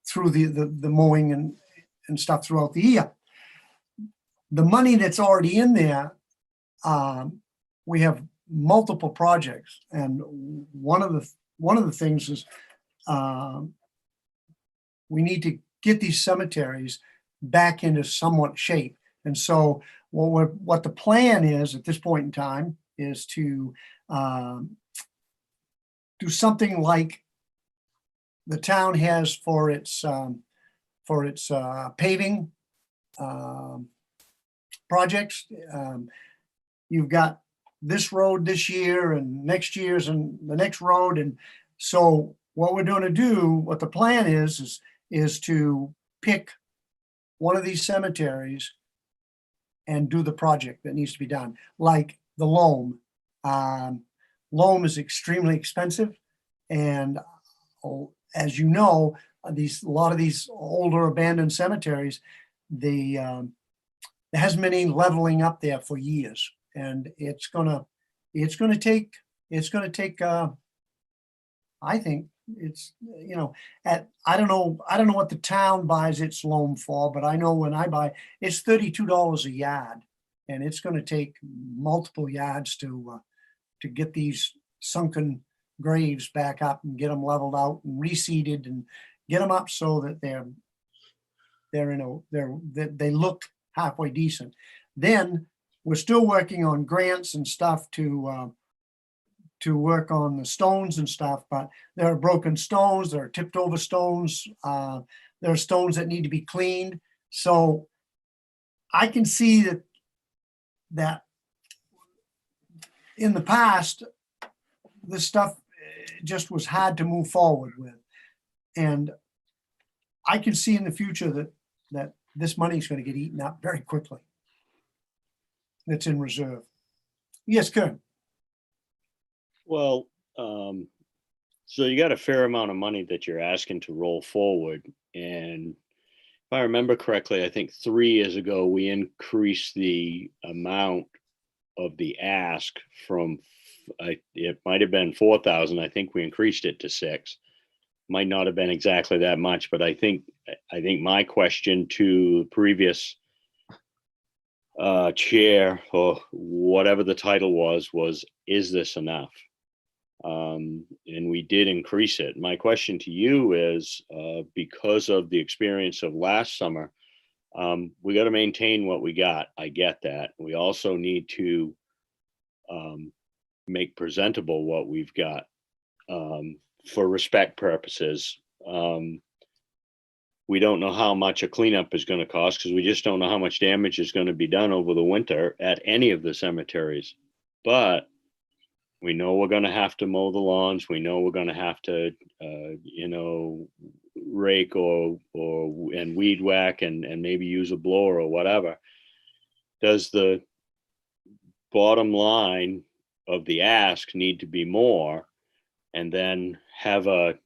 through the mowing and stuff throughout the year. The money that's already in there, we have multiple projects, and one of the things is we need to get these cemeteries back into somewhat shape. And so what the plan is at this point in time is to do something like the town has for its paving projects. You've got this road this year and next year's and the next road. And so what we're going to do, what the plan is to pick one of these cemeteries and do the project that needs to be done, like the loam. Loam is extremely expensive, and as you know, a lot of these older abandoned cemeteries, there hasn't been any leveling up there for years, and it's gonna take. I think it's, I don't know what the town buys its loam for, but I know when I buy, it's $32 a yard, and it's going to take multiple yards to get these sunken graves back up and get them leveled out and reseeded and get them up so that they look halfway decent. Then we're still working on grants and stuff to work on the stones and stuff, but there are broken stones, there are tipped over stones, there are stones that need to be cleaned. So I can see that in the past, this stuff just was hard to move forward with. And I can see in the future that this money is going to get eaten up very quickly. That's in reserve. Yes, Kern. Well, so you got a fair amount of money that you're asking to roll forward. And if I remember correctly, I think 3 years ago, we increased the amount of the ask from, it might have been 4,000. I think we increased it to 6. Might not have been exactly that much, but I think my question to the previous chair, or whatever the title was, is this enough? And we did increase it. My question to you is, because of the experience of last summer, we got to maintain what we got. I get that. We also need to make presentable what we've got, for respect purposes. We don't know how much a cleanup is going to cost, because we just don't know how much damage is going to be done over the winter at any of the cemeteries. But we know we're going to have to mow the lawns. We know we're going to have to, rake and weed whack and maybe use a blower or whatever. Does the bottom line of the ask need to be more, and then have a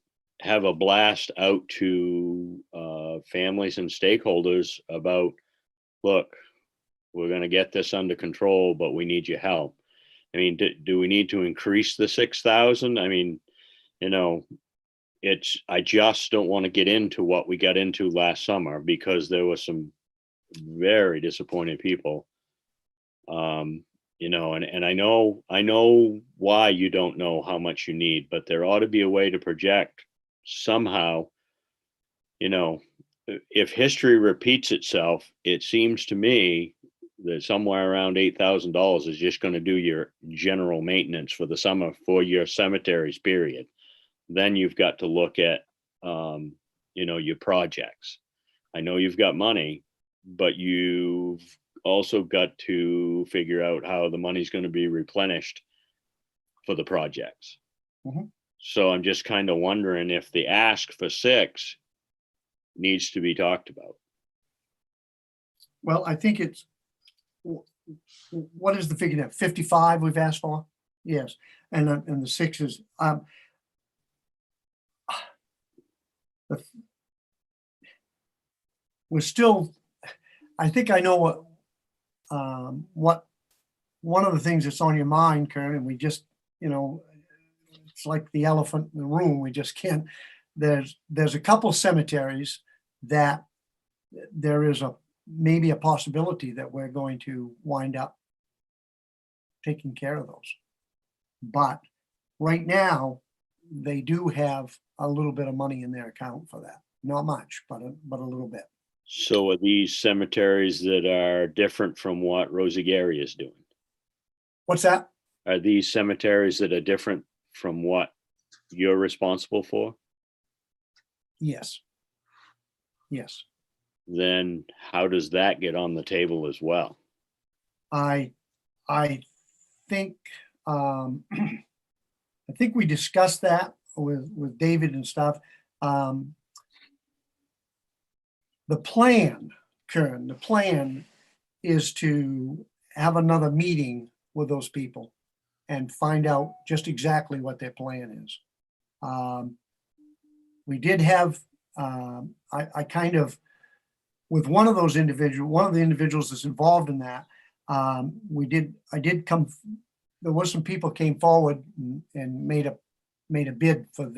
blast out to families and stakeholders about, look, we're going to get this under control, but we need your help? I mean, do we need to increase the 6,000? I mean, I just don't want to get into what we got into last summer, because there were some very disappointed people. And I know why you don't know how much you need, but there ought to be a way to project somehow. If history repeats itself, it seems to me that somewhere around $8,000 is just going to do your general maintenance for the summer for your cemeteries, period. Then you've got to look at, your projects. I know you've got money, but you've also got to figure out how the money's going to be replenished for the projects. Mm-hmm. So I'm just kind of wondering if the ask for 6 needs to be talked about. Well, I think it's, what is the figure now? 55 we've asked for? Yes. And the 6 is, we're still, I think I know what one of the things that's on your mind, Karen, and we just, it's like the elephant in the room. We just can't, there's a couple cemeteries that there is maybe a possibility that we're going to wind up taking care of those. But right now, they do have a little bit of money in their account for that. Not much, but a little bit. So are these cemeteries that are different from what Rosie Gary is doing? What's that? Are these cemeteries that are different from what you're responsible for? Yes. Yes. Then how does that get on the table as well? I think I think we discussed that with David and stuff. The plan, Karen, the plan is to have another meeting with those people and find out just exactly what their plan is. We did have, I kind of, with one of the individuals that's involved in that, there was some people came forward and made a bid for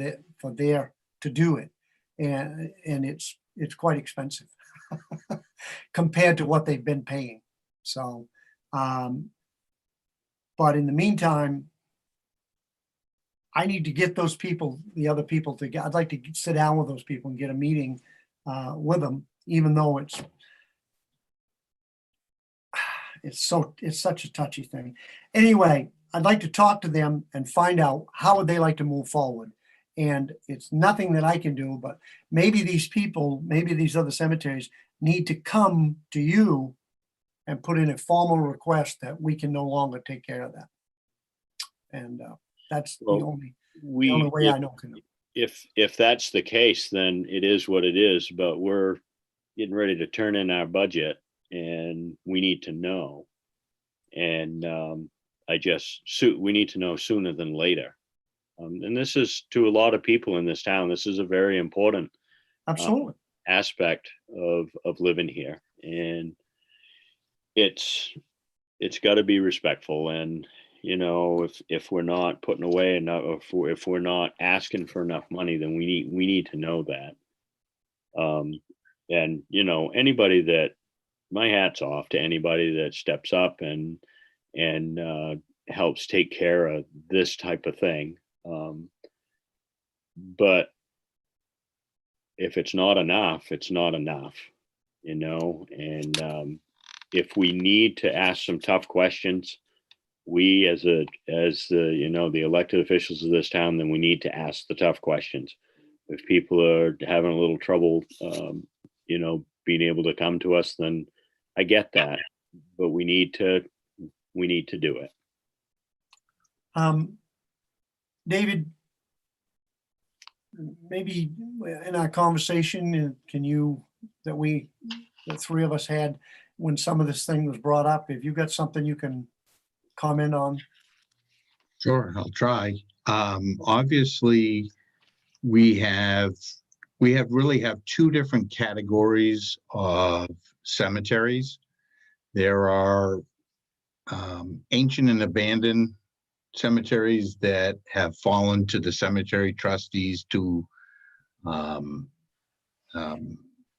their to do it. And it's quite expensive compared to what they've been paying. So, but in the meantime, I need to get those people, the other people together. I'd like to sit down with those people and get a meeting with them, even though it's such a touchy thing. Anyway, I'd like to talk to them and find out how would they like to move forward. And it's nothing that I can do, but maybe these people, maybe these other cemeteries need to come to you and put in a formal request that we can no longer take care of that. And that's the Well, only we, way I know. if that's the case, then it is what it is, but we're getting ready to turn in our budget and we need to know. And we need to know sooner than later. And this is, to a lot of people in this town, this is a very important Absolutely. aspect of living here. And it's got to be respectful. And, you know, if we're not putting away enough, if we're not asking for enough money, then we need to know that. And, you know, anybody that, my hat's off to anybody that steps up and helps take care of this type of thing. But if it's not enough, it's not enough, you know. And if we need to ask some tough questions, we as the you know, the elected officials of this town, then we need to ask the tough questions. If people are having a little trouble, you know, being able to come to us, then I get that, but we need to do it. David, maybe in our conversation, the three of us had when some of this thing was brought up, if you've got something you can comment on? Sure, I'll try. Obviously, we really have two different categories of cemeteries. There are ancient and abandoned cemeteries that have fallen to the cemetery trustees to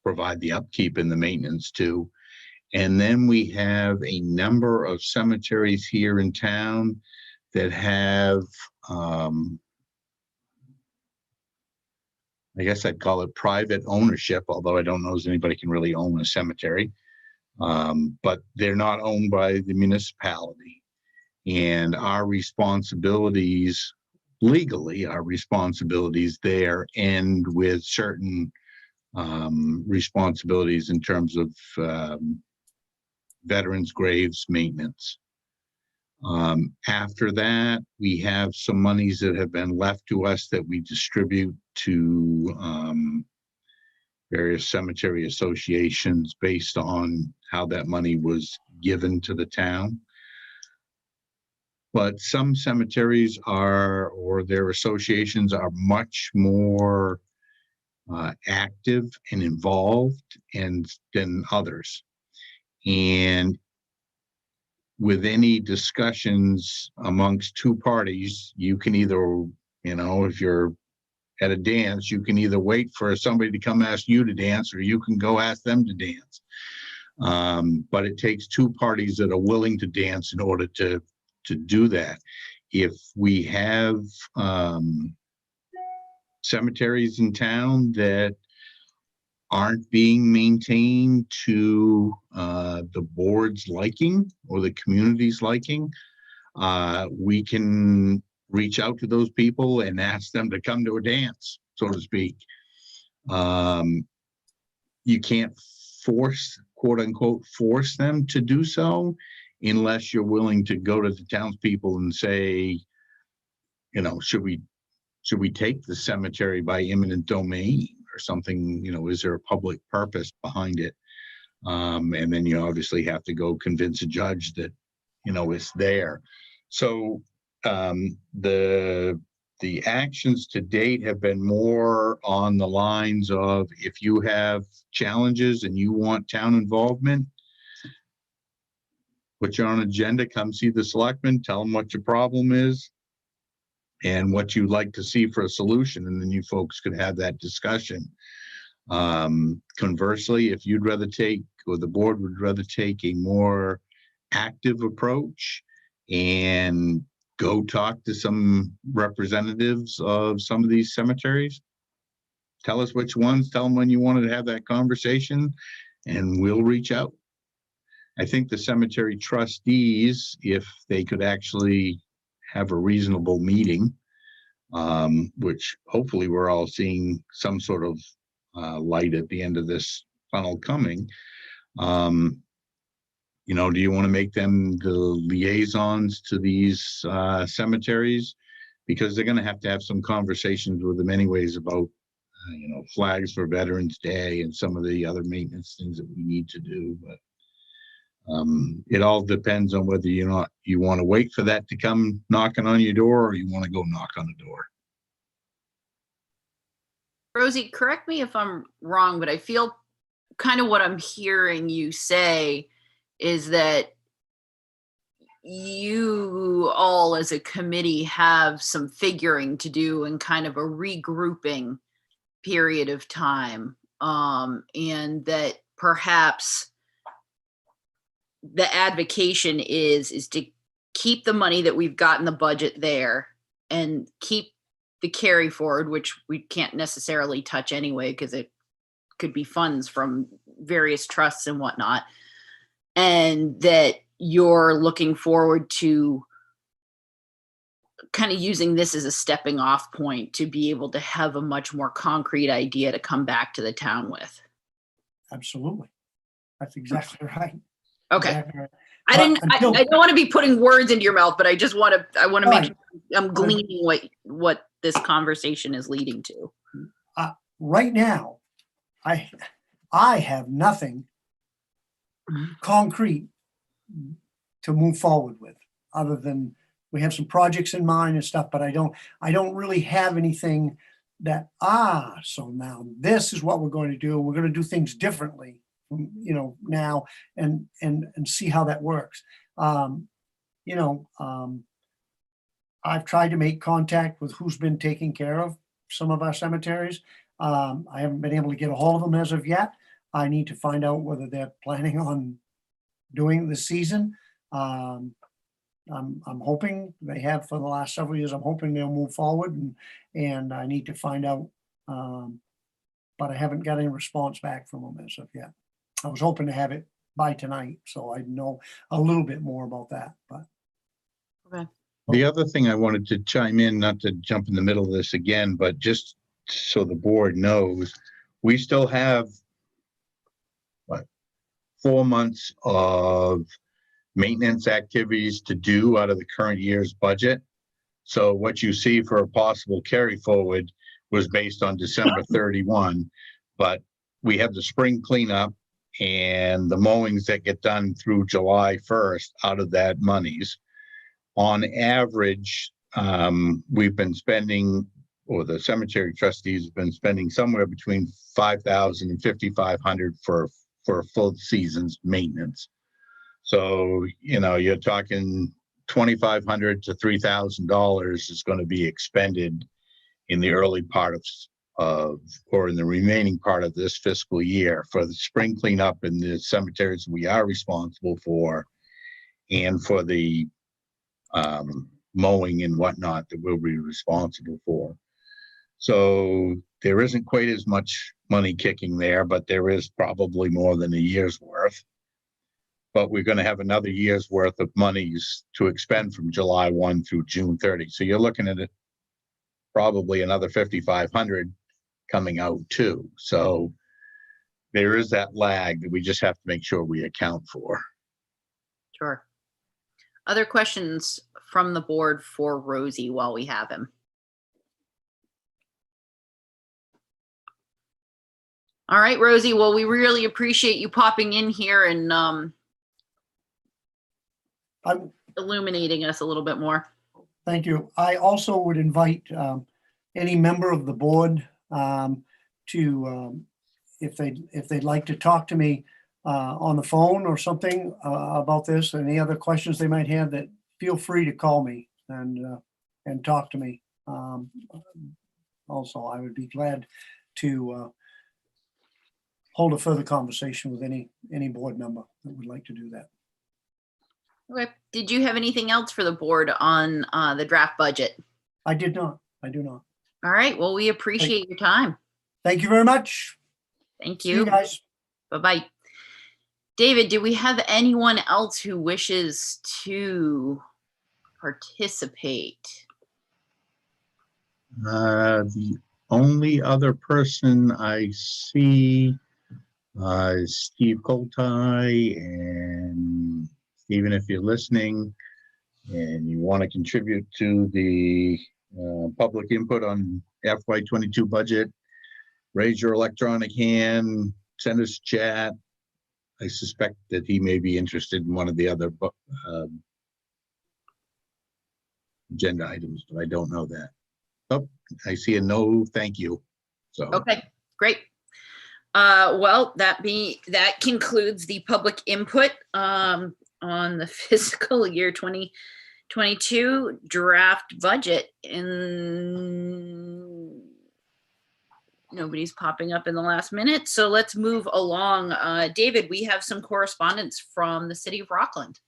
provide the upkeep and the maintenance to. And then we have a number of cemeteries here in town that have, I guess I'd call it private ownership, although I don't know if anybody can really own a cemetery. But they're not owned by the municipality. And our responsibilities, legally, our responsibilities there end with certain responsibilities in terms of veterans' graves maintenance. After that, we have some monies that have been left to us that we distribute to various cemetery associations based on how that money was given to the town. But some cemeteries or their associations are much more active and involved than others. And with any discussions amongst two parties, you can either, you know, if you're at a dance, you can either wait for somebody to come ask you to dance, or you can go ask them to dance. But it takes two parties that are willing to dance in order to do that. If we have cemeteries in town that aren't being maintained to the board's liking or the community's liking, we can reach out to those people and ask them to come to a dance, so to speak. You can't force, quote unquote, force them to do so unless you're willing to go to the townspeople and say, you know, should we take the cemetery by eminent domain or something? You know, is there a public purpose behind it? And then you obviously have to go convince a judge that, you know, it's there. So the actions to date have been more on the lines of, if you have challenges and you want town involvement, put you on an agenda, come see the selectmen, tell them what your problem is and what you'd like to see for a solution, and then you folks could have that discussion. Conversely, if you'd rather take, or the board would rather take, a more active approach and go talk to some representatives of some of these cemeteries, tell us which ones, tell them when you wanted to have that conversation, and we'll reach out. I think the cemetery trustees, if they could actually have a reasonable meeting, which hopefully we're all seeing some sort of light at the end of this funnel coming, You know, do you want to make them the liaisons to these cemeteries? Because they're going to have some conversations with them anyways about, you know, flags for Veterans Day and some of the other maintenance things that we need to do. But it all depends on whether you want to wait for that to come knocking on your door, or you want to go knock on the door. Rosie, correct me if I'm wrong, but I feel kind of what I'm hearing you say is that you all as a committee have some figuring to do and kind of a regrouping period of time. And that perhaps the advocation is to keep the money that we've got in the budget there and keep the carry forward, which we can't necessarily touch anyway, because it could be funds from various trusts and whatnot. And that you're looking forward to kind of using this as a stepping off point to be able to have a much more concrete idea to come back to the town with. Absolutely. That's exactly right. Okay. Exactly right. I Until- don't want to be putting words into your mouth, but I want to make Right. sure I'm gleaning what this conversation is leading to. Right now, I have nothing concrete to move forward with, other than we have some projects in mind and stuff, but I don't really have anything that, so now this is what we're going to do. We're going to do things differently, you know, now and see how that works. I've tried to make contact with who's been taking care of some of our cemeteries. I haven't been able to get a hold of them as of yet. I need to find out whether they're planning on doing the season. I'm hoping they have for the last several years. I'm hoping they'll move forward, and I need to find out. But I haven't got any response back from them as of yet. I was hoping to have it by tonight, so I know a little bit more about that. But Okay. The other thing I wanted to chime in, not to jump in the middle of this again, but just so the board knows, we still have 4 months of maintenance activities to do out of the current year's budget. So what you see for a possible carry forward was based on December 31, but we have the spring cleanup and the mowings that get done through July 1st out of that monies. On average, we've been spending, or the cemetery trustees have been spending somewhere between $5,000 and $5,500 for a full season's maintenance. So, you know, you're talking $2,500 to $3,000 is going to be expended in the early part of or in the remaining part of this fiscal year for the spring cleanup in the cemeteries we are responsible for, and for the mowing and whatnot that we'll be responsible for. So there isn't quite as much money kicking there, but there is probably more than a year's worth. But we're going to have another year's worth of monies to expend from July 1 through June 30. So you're looking at it, probably another $5,500 coming out too. So there is that lag that we just have to make sure we account for. Sure. Other questions from the board for Rosie while we have him? All right, Rosie. Well, we really appreciate you popping in here and illuminating us a little bit more. thank you. I also would invite any member of the board to, if they'd like to talk to me on the phone or something about this, any other questions they might have, that feel free to call me and talk to me. Also, I would be glad to hold a further conversation with any board member that would like to do that. Okay. Did you have anything else for the board on the draft budget? I did not. I do not. All right. Well, we appreciate your time. Thank you very much. Thank See you you. guys. Bye-bye. David, do we have anyone else who wishes to participate? The only other person I see Steve Coltai, and Stephen, if you're listening and you want to contribute to the public input on FY22 budget, raise your electronic hand, send us a chat. I suspect that he may be interested in one of the other agenda items, but I don't know that. Oh, I see a no, thank you. So Okay, great. Well, that concludes the public input on the fiscal year 2022 draft budget. And nobody's popping up in the last minute, so let's move along. David, we have some correspondence from the city of Rockland.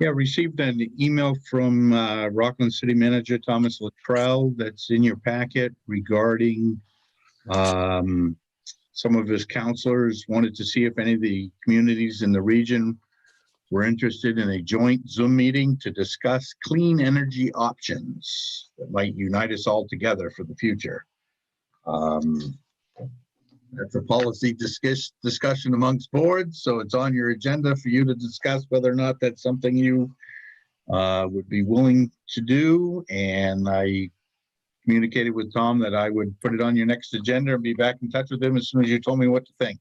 yeah, received an email from Rockland City Manager Thomas Luttrell that's in your packet regarding some of his counselors wanted to see if any of the communities in the region were interested in a joint Zoom meeting to discuss clean energy options that might unite us all together for the future. That's a policy discussion amongst boards, so it's on your agenda for you to discuss whether or not that's something you would be willing to do. And I communicated with Tom that I would put it on your next agenda and be back in touch with him as soon as you told me what to think.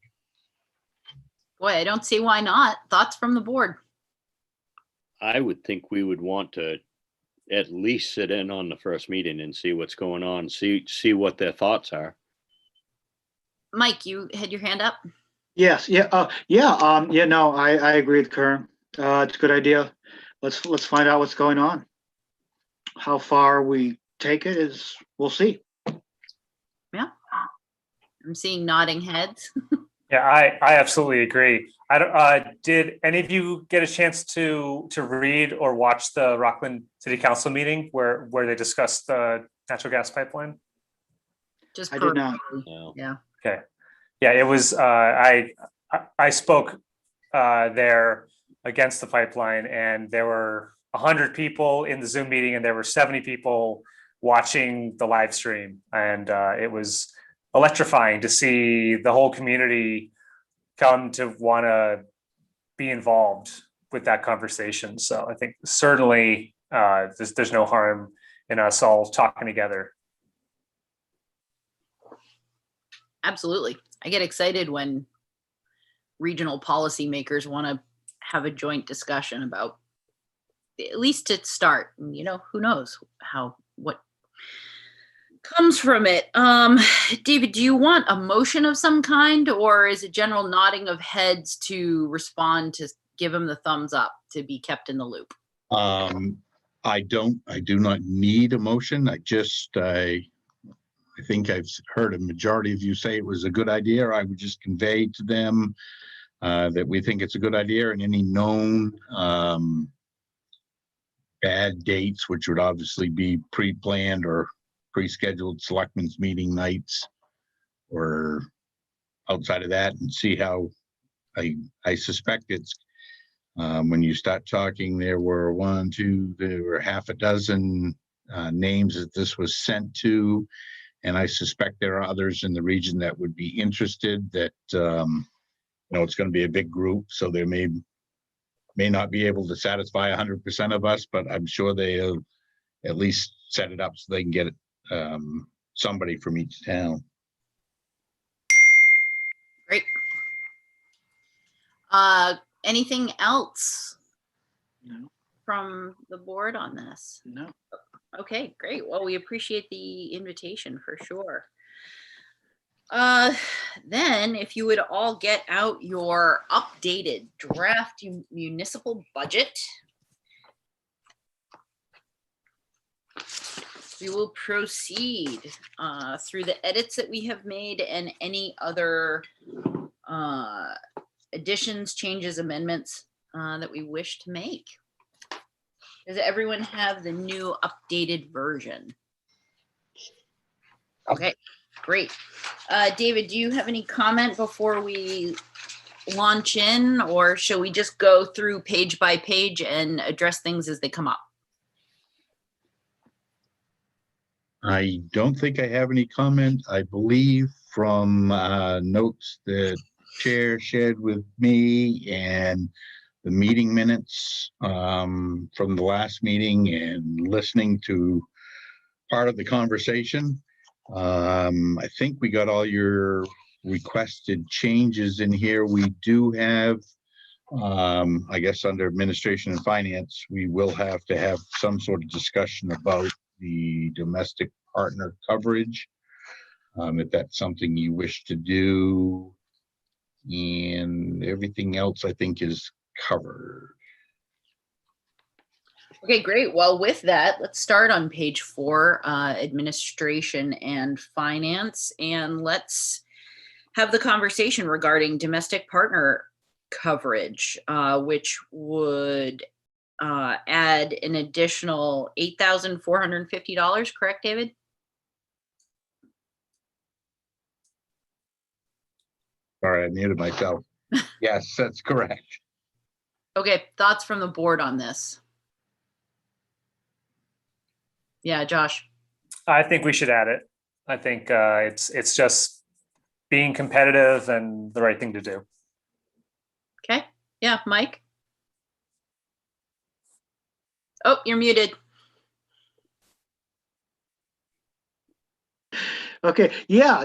Boy, I don't see why not. Thoughts from the board? I would think we would want to at least sit in on the first meeting and see what's going on, see what their thoughts are. Mike, you had your hand up? Yes, yeah, no, I agree with Kern. It's a good idea. Let's find out what's going on. How far we take it is, we'll see. Yeah. I'm seeing nodding heads. Yeah, I absolutely agree. I don't, did any of you get a chance to read or watch the Rockland City Council meeting where they discussed the natural gas pipeline? Just I did not. No. Yeah. Okay. Yeah, it was, I spoke there against the pipeline, and there were 100 people in the Zoom meeting and there were 70 people watching the live stream. And it was electrifying to see the whole community come to want to be involved with that conversation. So I think certainly there's no harm in us all talking together. Absolutely. I get excited when regional policymakers want to have a joint discussion about, at least to start, you know, who knows what comes from it. David, do you want a motion of some kind, or is it general nodding of heads to respond, to give him the thumbs up, to be kept in the loop? I do not need a motion. I think I've heard a majority of you say it was a good idea. I would just convey to them that we think it's a good idea, and any known bad dates, which would obviously be pre-planned or pre-scheduled selectmen's meeting nights or outside of that, and see how I suspect it's when you start talking, there were half a dozen names that this was sent to. And I suspect there are others in the region that would be interested, that, it's going to be a big group. So they may not be able to satisfy 100% of us, but I'm sure they'll at least set it up so they can get somebody from each town. Great. Anything else? No. From the board on this? No. Okay, great. Well, we appreciate the invitation for sure. Then if you would all get out your updated draft municipal budget, we will proceed through the edits that we have made and any other additions, changes, amendments that we wish to make. Does everyone have the new updated version? Okay, great. David, do you have any comment before we launch in, or shall we just go through page by page and address things as they come up? I don't think I have any comment. I believe from notes that Chair shared with me and the meeting minutes from the last meeting and listening to part of the conversation. I think we got all your requested changes in here. We do have, I guess under administration and finance, we will have to have some sort of discussion about the domestic partner coverage. If that's something you wish to do, and everything else I think is covered. Okay, great. Well, with that, let's start on page 4, administration and finance, and let's have the conversation regarding domestic partner coverage, which would add an additional $8,450, correct, David? Sorry, I muted myself. Yes, that's correct. Okay, thoughts from the board on this? Yeah, Josh. I think we should add it. I think it's just being competitive and the right thing to do. Okay. Yeah, Mike. Oh, you're muted. Okay, yeah.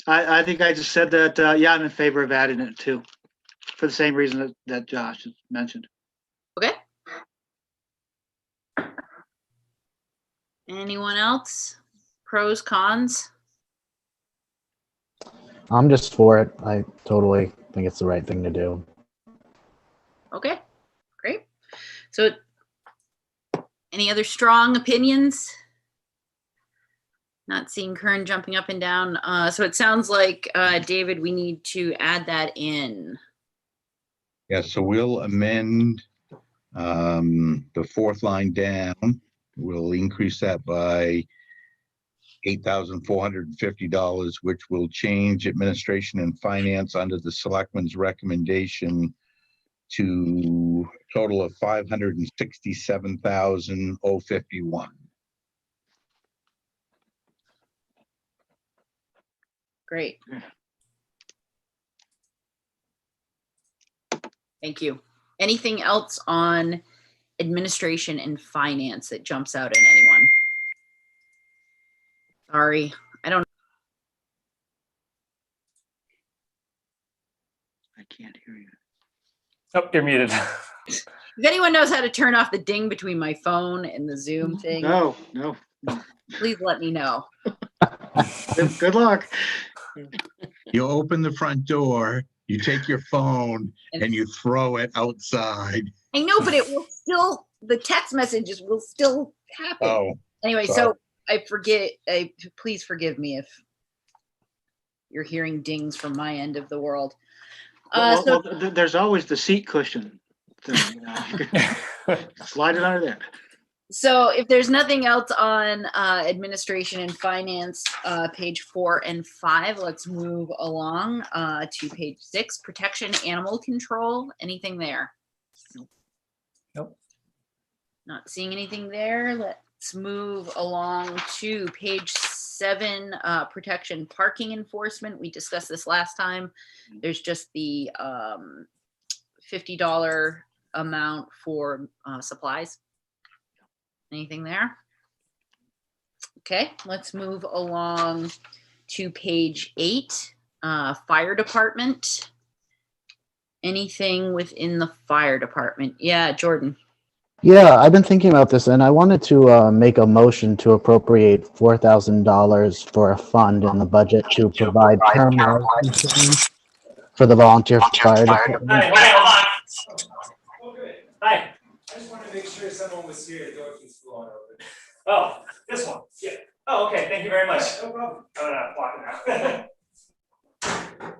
I think I just said that, yeah, I'm in favor of adding it too, for the same reason that Josh mentioned. Okay. Anyone else? Pros, cons? I'm just for it. I totally think it's the right thing to do. Okay, great. So any other strong opinions? Not seeing Kern jumping up and down. So it sounds like, David, we need to add that in. Yeah, so we'll amend the fourth line down. We'll increase that by $8,450, which will change administration and finance under the selectmen's recommendation to a total of $567,051. Great. Thank you. Anything else on administration and finance that jumps out at anyone? Sorry, I don't. I can't hear you. Oh, you're muted. If anyone knows how to turn off the ding between my phone and the Zoom thing, No. please let me know. Good luck. You open the front door, you take your phone and you throw it outside. I know, but it will still, the text messages will still happen. Oh, Anyway, sorry. so I forget, please forgive me if you're hearing dings from my end of the world. Well, there's always the seat cushion thing. Slide it under there. So if there's nothing else on administration and finance, page 4 and 5, let's move along to page 6, protection animal control. Anything there? Nope. Not seeing anything there. Let's move along to page 7, protection parking enforcement. We discussed this last time. There's just the $50 amount for supplies. Anything there? Okay, let's move along to page 8, fire department. Anything within the fire department? Yeah, Jordan. Yeah, I've been thinking about this, and I wanted to make a motion to appropriate $4,000 for a fund in the budget to provide term life insurance for the volunteer fire department. Hi, I just wanted to make sure someone was here. The door keeps blowing open. Oh, this one. Yeah. Oh, okay. Thank you very much. No problem. I'm gonna block it now.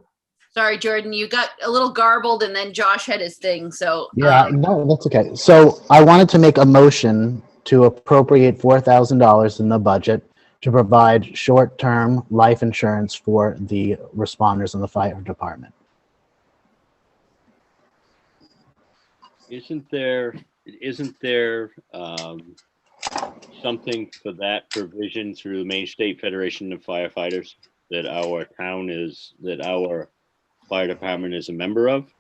Sorry, Jordan, you got a little garbled and then Josh had his thing, so. Yeah, no, that's okay. So I wanted to make a motion to appropriate $4,000 in the budget to provide short-term life insurance for the responders in the fire department. Isn't there something for that provision through the Maine State Federation of Firefighters? that our fire department is a member of?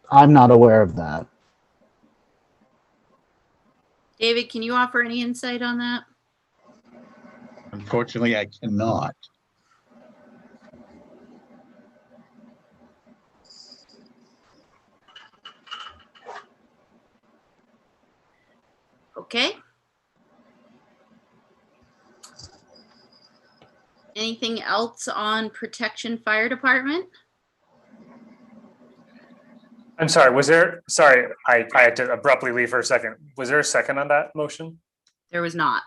I'm not aware of that. David, can you offer any insight on that? Unfortunately, I cannot. Okay. Anything else on protection fire department? I'm sorry, I had to abruptly leave for a second. Was there a second on that motion? There was not.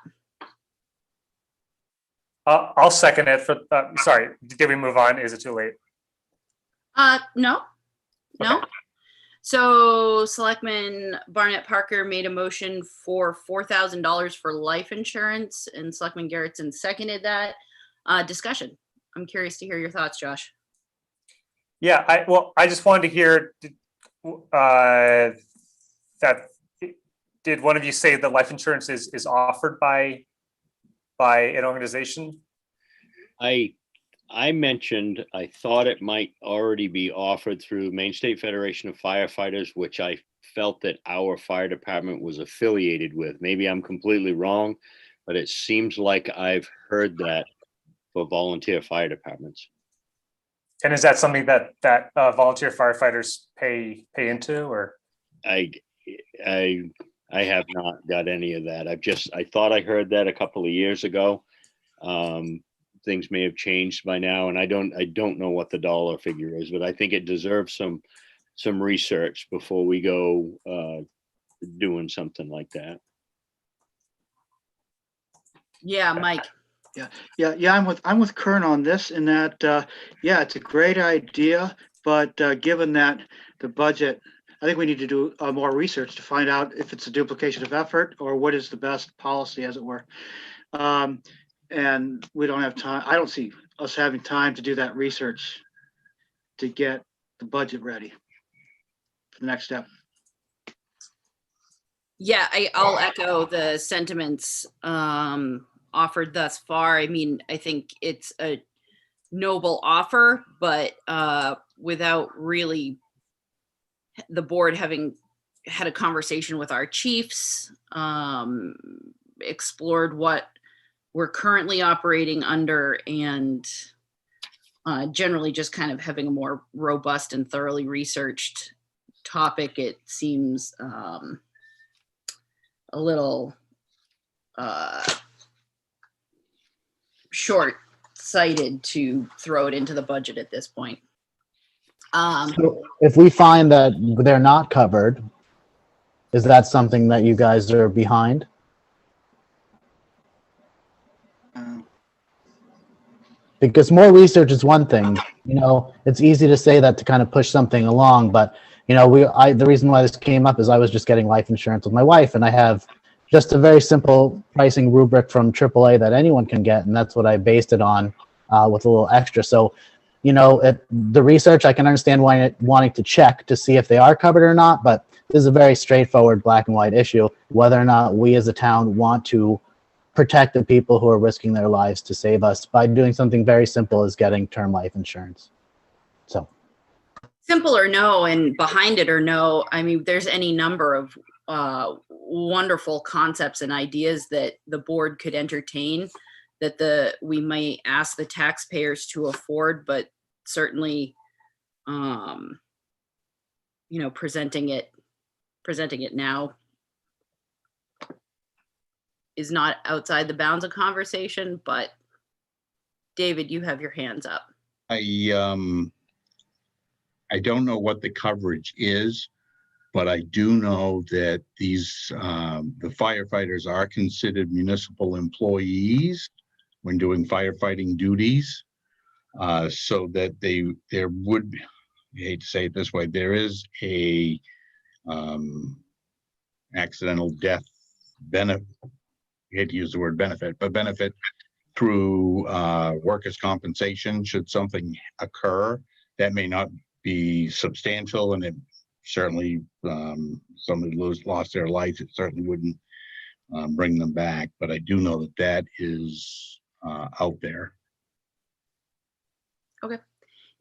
I'll second it for, sorry, did we move on? Is it too late? No. Okay. So Selectman Barnett Parker made a motion for $4,000 for life insurance, and Selectman Garrettson seconded that. Discussion. I'm curious to hear your thoughts, Josh. Yeah, I just wanted to hear, that, did one of you say that life insurance is offered by an organization? I mentioned, I thought it might already be offered through Maine State Federation of Firefighters, which I felt that our fire department was affiliated with. Maybe I'm completely wrong, but it seems like I've heard that for volunteer fire departments. And is that something that volunteer firefighters pay into, or? I have not got any of that. I thought I heard that a couple of years ago. Things may have changed by now, and I don't know what the dollar figure is, but I think it deserves some research before we go doing something like that. Yeah, Mike. Yeah, I'm with Kern on this in that, yeah, it's a great idea, but given that the budget, I think we need to do more research to find out if it's a duplication of effort or what is the best policy, as it were. And we don't have time. I don't see us having time to do that research to get the budget ready for the next step. Yeah, I'll echo the sentiments offered thus far. I mean, I think it's a noble offer, but without really the board having had a conversation with our chiefs, explored what we're currently operating under, and generally just kind of having a more robust and thoroughly researched topic, it seems a little short-sighted to throw it into the budget at this point. So if we find that they're not covered, is that something that you guys are behind? Because more research is one thing, it's easy to say that to kind of push something along, but the reason why this came up is I was just getting life insurance with my wife, and I have just a very simple pricing rubric from AAA that anyone can get, and that's what I based it on with a little extra. So, the research, I can understand why wanting to check to see if they are covered or not, but this is a very straightforward black and white issue, whether or not we as a town want to protect the people who are risking their lives to save us by doing something very simple as getting term life insurance. So simple or no, and behind it or no, I mean, there's any number of wonderful concepts and ideas that the board could entertain that we might ask the taxpayers to afford, but certainly, presenting it now is not outside the bounds of conversation. But David, you have your hands up. I don't know what the coverage is, but I do know that these the firefighters are considered municipal employees when doing firefighting duties, so that there would, I hate to say it this way, there is a accidental death benefit. I hate to use the word benefit, but benefit through workers' compensation should something occur. That may not be substantial, and it certainly somebody lost their life, it certainly wouldn't bring them back, but I do know that that is out there.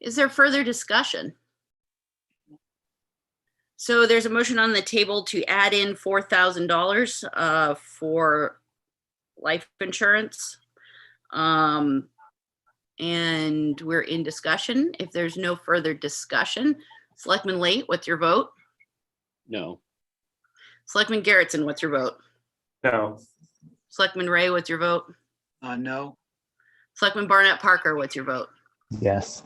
Is there further discussion? So there's a motion on the table to add in $4,000 for life insurance. And we're in discussion. If there's no further discussion, Selectman Late, what's your vote? No. Selectman Garrettson, what's your vote? No. Selectman Ray, what's your vote? No. Selectman Barnett Parker, what's your vote? Yes.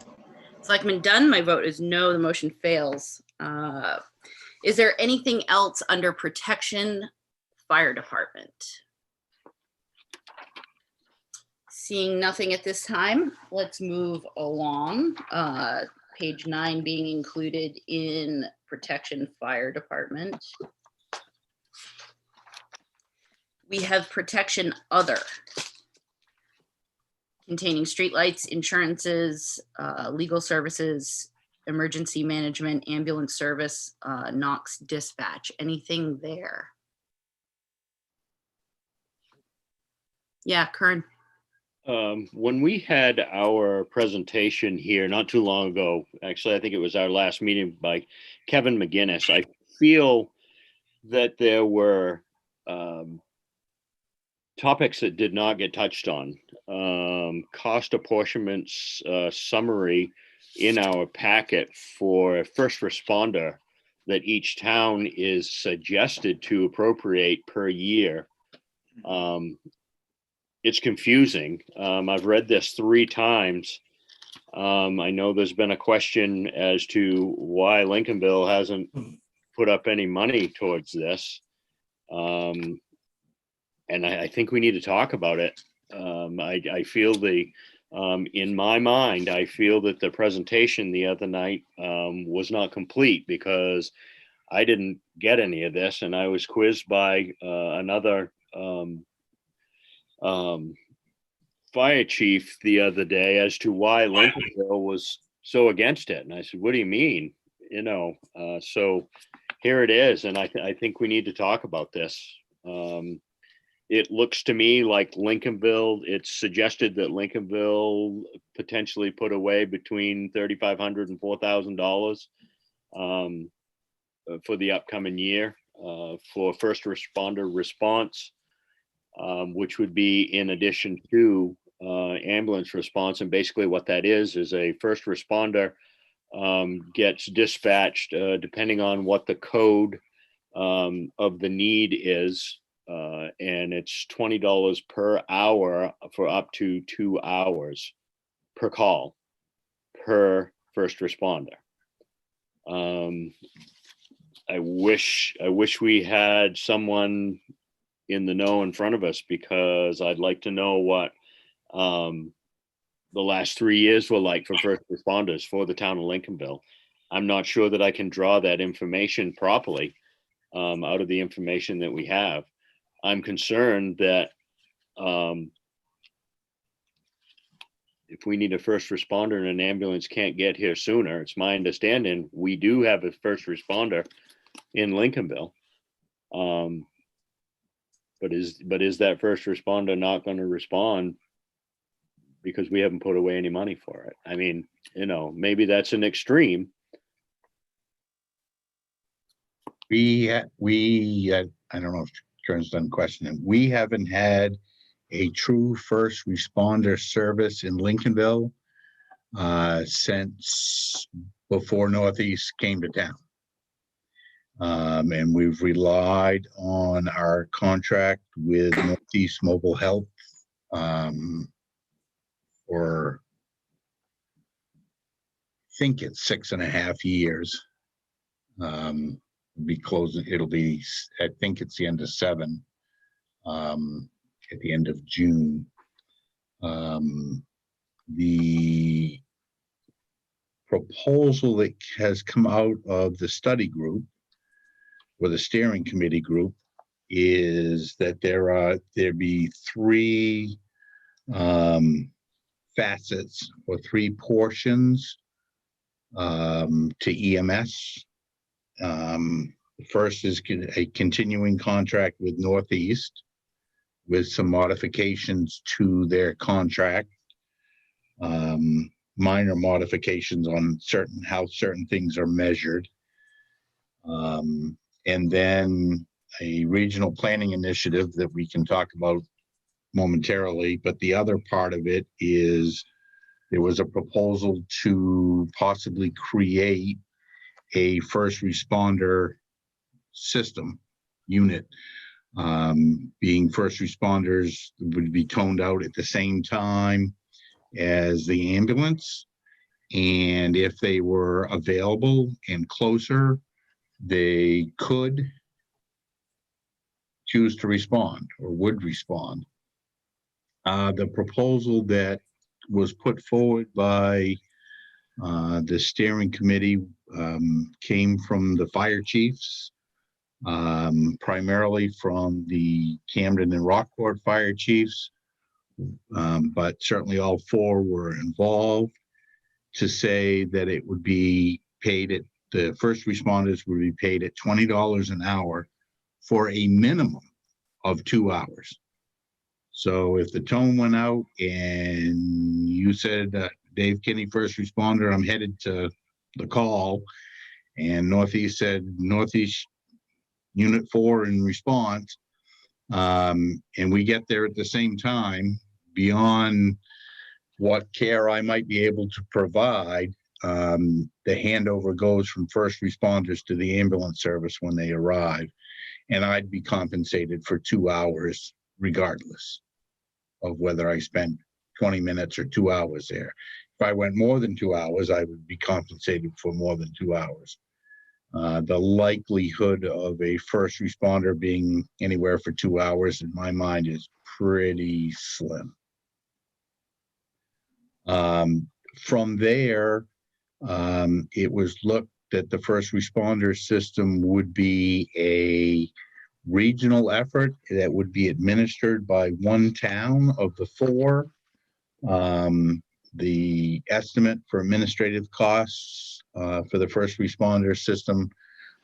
Selectman Dunn, my vote is no, the motion fails. Is there anything else under protection, fire department? Seeing nothing at this time, let's move along. Page 9 being included in protection, fire department. We have protection other, containing streetlights, insurances, legal services, emergency management, ambulance service, Knox dispatch. Anything there? Yeah, Kern. When we had our presentation here not too long ago, actually, I think it was our last meeting by Kevin McGinnis, I feel that there were topics that did not get touched on. Cost apportionments summary in our packet for first responder that each town is suggested to appropriate per year. It's confusing. I've read this 3 times. I know there's been a question as to why Lincolnville hasn't put up any money towards this. And I think we need to talk about it. I feel in my mind, I feel that the presentation the other night was not complete because I didn't get any of this, and I was quizzed by another fire chief the other day as to why Lincolnville was so against it. And I said, what do you mean? So here it is. And I think we need to talk about this. It looks to me like Lincolnville, it's suggested that Lincolnville potentially put away between $3,500 and $4,000 for the upcoming year for first responder response, which would be in addition to ambulance response. And basically what that is a first responder gets dispatched depending on what the code of the need is. And it's $20 per hour for up to 2 hours per call per first responder. I wish we had someone in the know in front of us, because I'd like to know what the last 3 years were like for first responders for the town of Lincolnville. I'm not sure that I can draw that information properly out of the information that we have. I'm concerned that if we need a first responder and an ambulance can't get here sooner, it's my understanding we do have a first responder in Lincolnville. But is that first responder not going to respond because we haven't put away any money for it? I mean, maybe that's an extreme. I don't know if Kern's done questioning. We haven't had a true first responder service in Lincolnville since before Northeast came to town. And we've relied on our contract with Northeast Mobile Health for, I think it's 6.5 years. Be closing, it'll be, I think it's the end of 7 at the end of June. The proposal that has come out of the study group or the steering committee group is that there be 3 facets or 3 portions to EMS. The first is a continuing contract with Northeast, with some modifications to their contract. Minor modifications on how certain things are measured. And then a regional planning initiative that we can talk about momentarily, but the other part of it is there was a proposal to possibly create a first responder system unit. Being first responders would be toned out at the same time as the ambulance. And if they were available and closer, they could choose to respond or would respond. The proposal that was put forward by the steering committee came from the fire chiefs, primarily from the Camden and Rockport fire chiefs, but certainly all four were involved, to say that it would be paid at, the first responders would be paid at $20 an hour for a minimum of 2 hours. So if the tone went out and you said, Dave Kinney, first responder, I'm headed to the call, and Northeast said, Northeast Unit 4 in response, and we get there at the same time, beyond what care I might be able to provide, the handover goes from first responders to the ambulance service when they arrive, and I'd be compensated for 2 hours regardless of whether I spent 20 minutes or 2 hours there. If I went more than 2 hours, I would be compensated for more than 2 hours. The likelihood of a first responder being anywhere for 2 hours, in my mind, is pretty slim. From there, it was looked that the first responder system would be a regional effort that would be administered by one town of the four. The estimate for administrative costs for the first responder system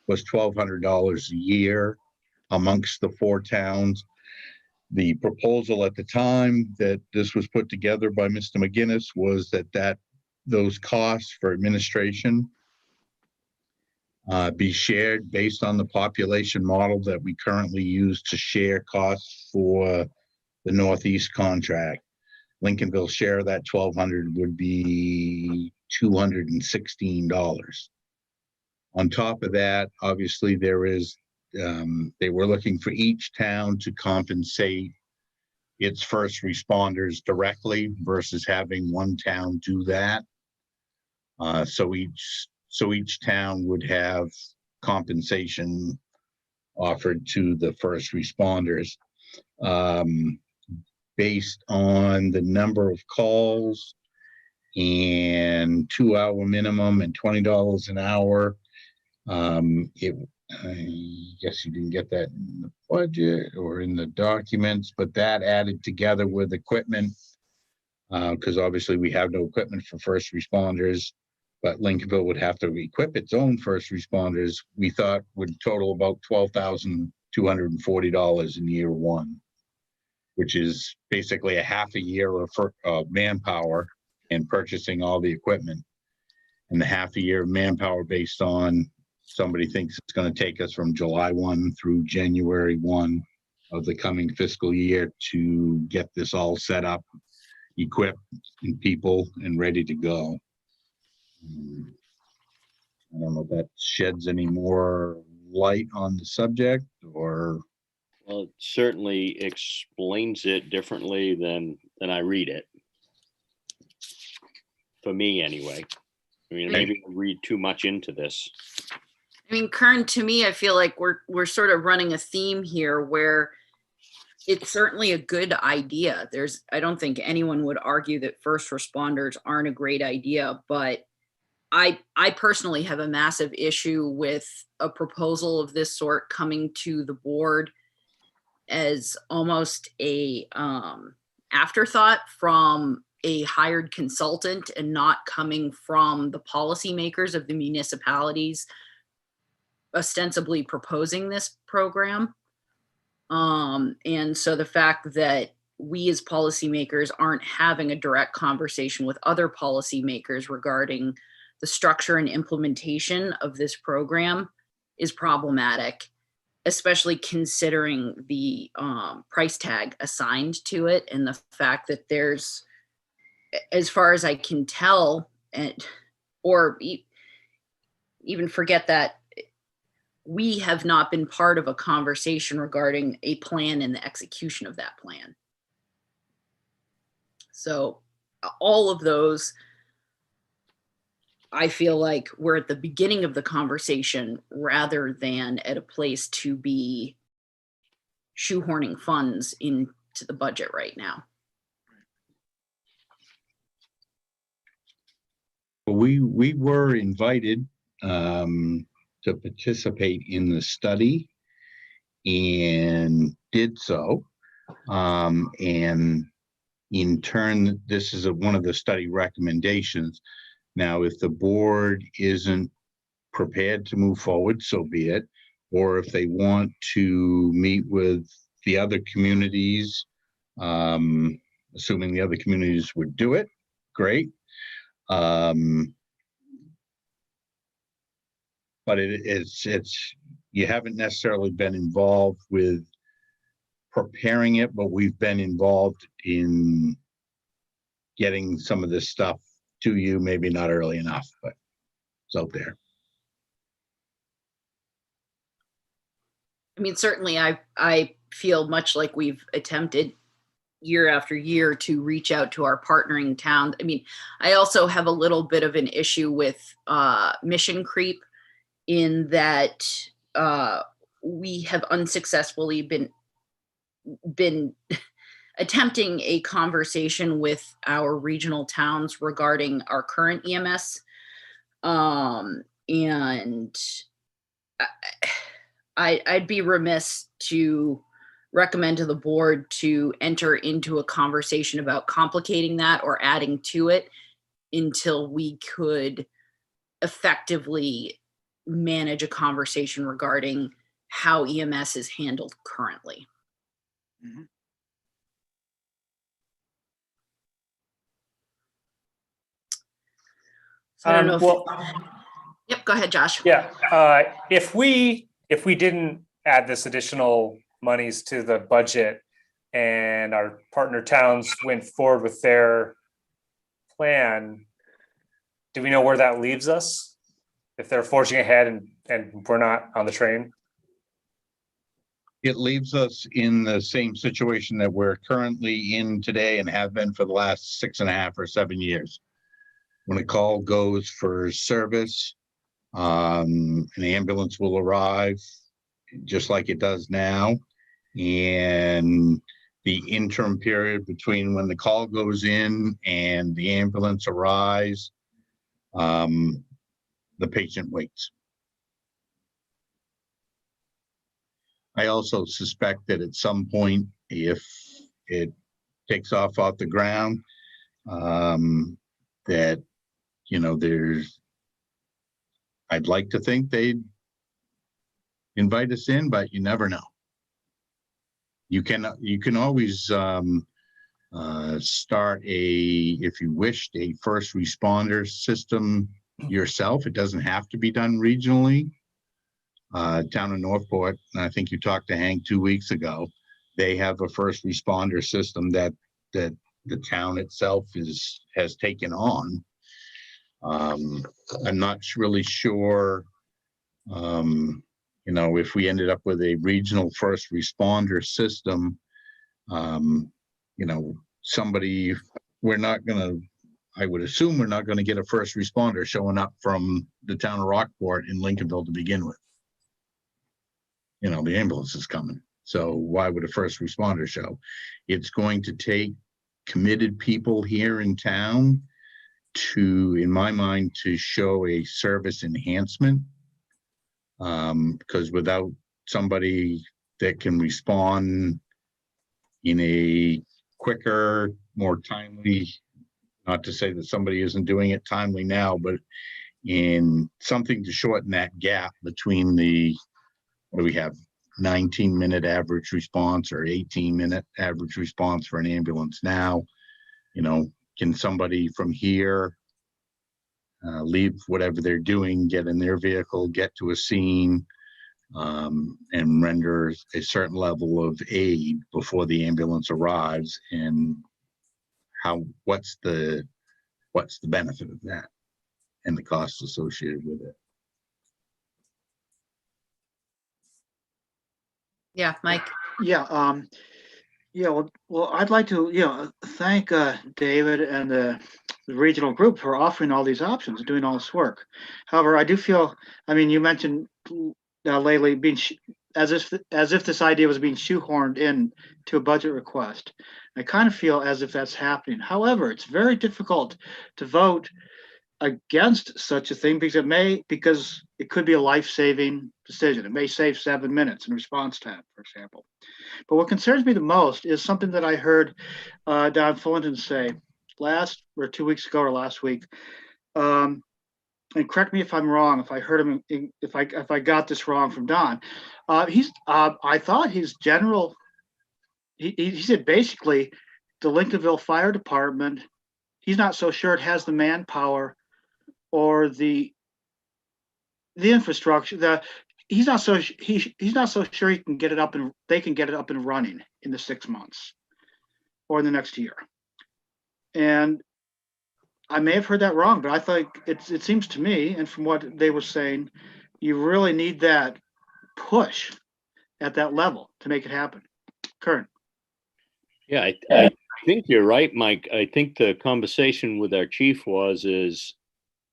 was $1,200 a year amongst the four towns. The proposal at the time that this was put together by Mr. McGinnis was that those costs for administration be shared based on the population model that we currently use to share costs for the Northeast contract. Lincolnville's share of that $1,200 would be $216. On top of that, obviously there is, they were looking for each town to compensate its first responders directly versus having one town do that. So each town would have compensation offered to the first responders based on the number of calls and 2 hour minimum and $20 an hour. I guess you didn't get that in the budget or in the documents, but that added together with equipment, because obviously we have no equipment for first responders, but Lincolnville would have to equip its own first responders, we thought would total about $12,240 in year one, which is basically a half a year of manpower and purchasing all the equipment, and the half a year of manpower based on somebody thinks it's going to take us from July 1 through January 1 of the coming fiscal year to get this all set up, equipped, and people, and ready to go. I don't know if that sheds any more light on the subject, or... Well, it certainly explains it differently than I read it. For me, anyway. I mean, maybe I read too much into this. I mean, Kern, to me, I feel like we're sort of running a theme here where it's certainly a good idea. I don't think anyone would argue that first responders aren't a great idea, but I personally have a massive issue with a proposal of this sort coming to the board as almost a afterthought from a hired consultant and not coming from the policymakers of the municipalities ostensibly proposing this program. And so the fact that we as policymakers aren't having a direct conversation with other policymakers regarding the structure and implementation of this program is problematic, especially considering the price tag assigned to it and the fact that there's, as far as I can tell, even forget that, we have not been part of a conversation regarding a plan and the execution of that plan. So all of those, I feel like we're at the beginning of the conversation rather than at a place to be shoehorning funds into the budget right now. We were invited to participate in the study and did so. And in turn, this is one of the study recommendations. Now, if the board isn't prepared to move forward, so be it. Or if they want to meet with the other communities, assuming the other communities would do it, great. But it's you haven't necessarily been involved with preparing it, but we've been involved in getting some of this stuff to you, maybe not early enough, but it's out there. I mean, certainly I feel much like we've attempted year after year to reach out to our partnering towns. I mean, I also have a little bit of an issue with mission creep in that we have unsuccessfully been attempting a conversation with our regional towns regarding our current EMS. And I'd be remiss to recommend to the board to enter into a conversation about complicating that or adding to it until we could effectively manage a conversation regarding how EMS is handled currently. Mhm. So I don't know if, Well, yep, go ahead, Josh. yeah, if we didn't add this additional monies to the budget and our partner towns went forward with their plan, do we know where that leaves us? If they're forging ahead and we're not on the train? It leaves us in the same situation that we're currently in today and have been for the last 6.5 or 7 years. When a call goes for service, an ambulance will arrive just like it does now. And the interim period between when the call goes in and the ambulance arrives, the patient waits. I also suspect that at some point, if it takes off the ground, that, you know, I'd like to think they'd invite us in, but you never know. You can always start if you wished, a first responder system yourself. It doesn't have to be done regionally. Town of Northport, and I think you talked to Hank 2 weeks ago, they have a first responder system that the town itself has taken on. I'm not really sure, you know, if we ended up with a regional first responder system, you know, I would assume we're not going to get a first responder showing up from the town of Rockport in Lincolnville to begin with. You know, the ambulance is coming. So why would a first responder show? It's going to take committed people here in town to, in my mind, to show a service enhancement. Because without somebody that can respond in a quicker, more timely, not to say that somebody isn't doing it timely now, but in something to shorten that gap between what do we have, 19-minute average response or 18-minute average response for an ambulance now. You know, can somebody from here leave whatever they're doing, get in their vehicle, get to a scene, and render a certain level of aid before the ambulance arrives? And what's the benefit of that and the costs associated with it? Yeah, Mike. Yeah, well, I'd like to, thank David and the regional group for offering all these options and doing all this work. However, I do feel, I mean, you mentioned lately being as if this idea was being shoehorned in to a budget request. I kind of feel as if that's happening. However, it's very difficult to vote against such a thing because it could be a life-saving decision. It may save 7 minutes in response time, for example. But what concerns me the most is something that I heard Don Fullerton say last 2 weeks ago or last week. And correct me if I'm wrong, if I heard him, if I got this wrong from Don. I thought his general, he said basically the Lincolnville Fire Department, he's not so sure it has the manpower or the infrastructure. He's not so sure he can get it up and they can get it up and running in the 6 months or in the next year. And I may have heard that wrong, but I thought it seems to me, and from what they were saying, you really need that push at that level to make it happen. Kern. Yeah, I think you're right, Mike. I think the conversation with our chief is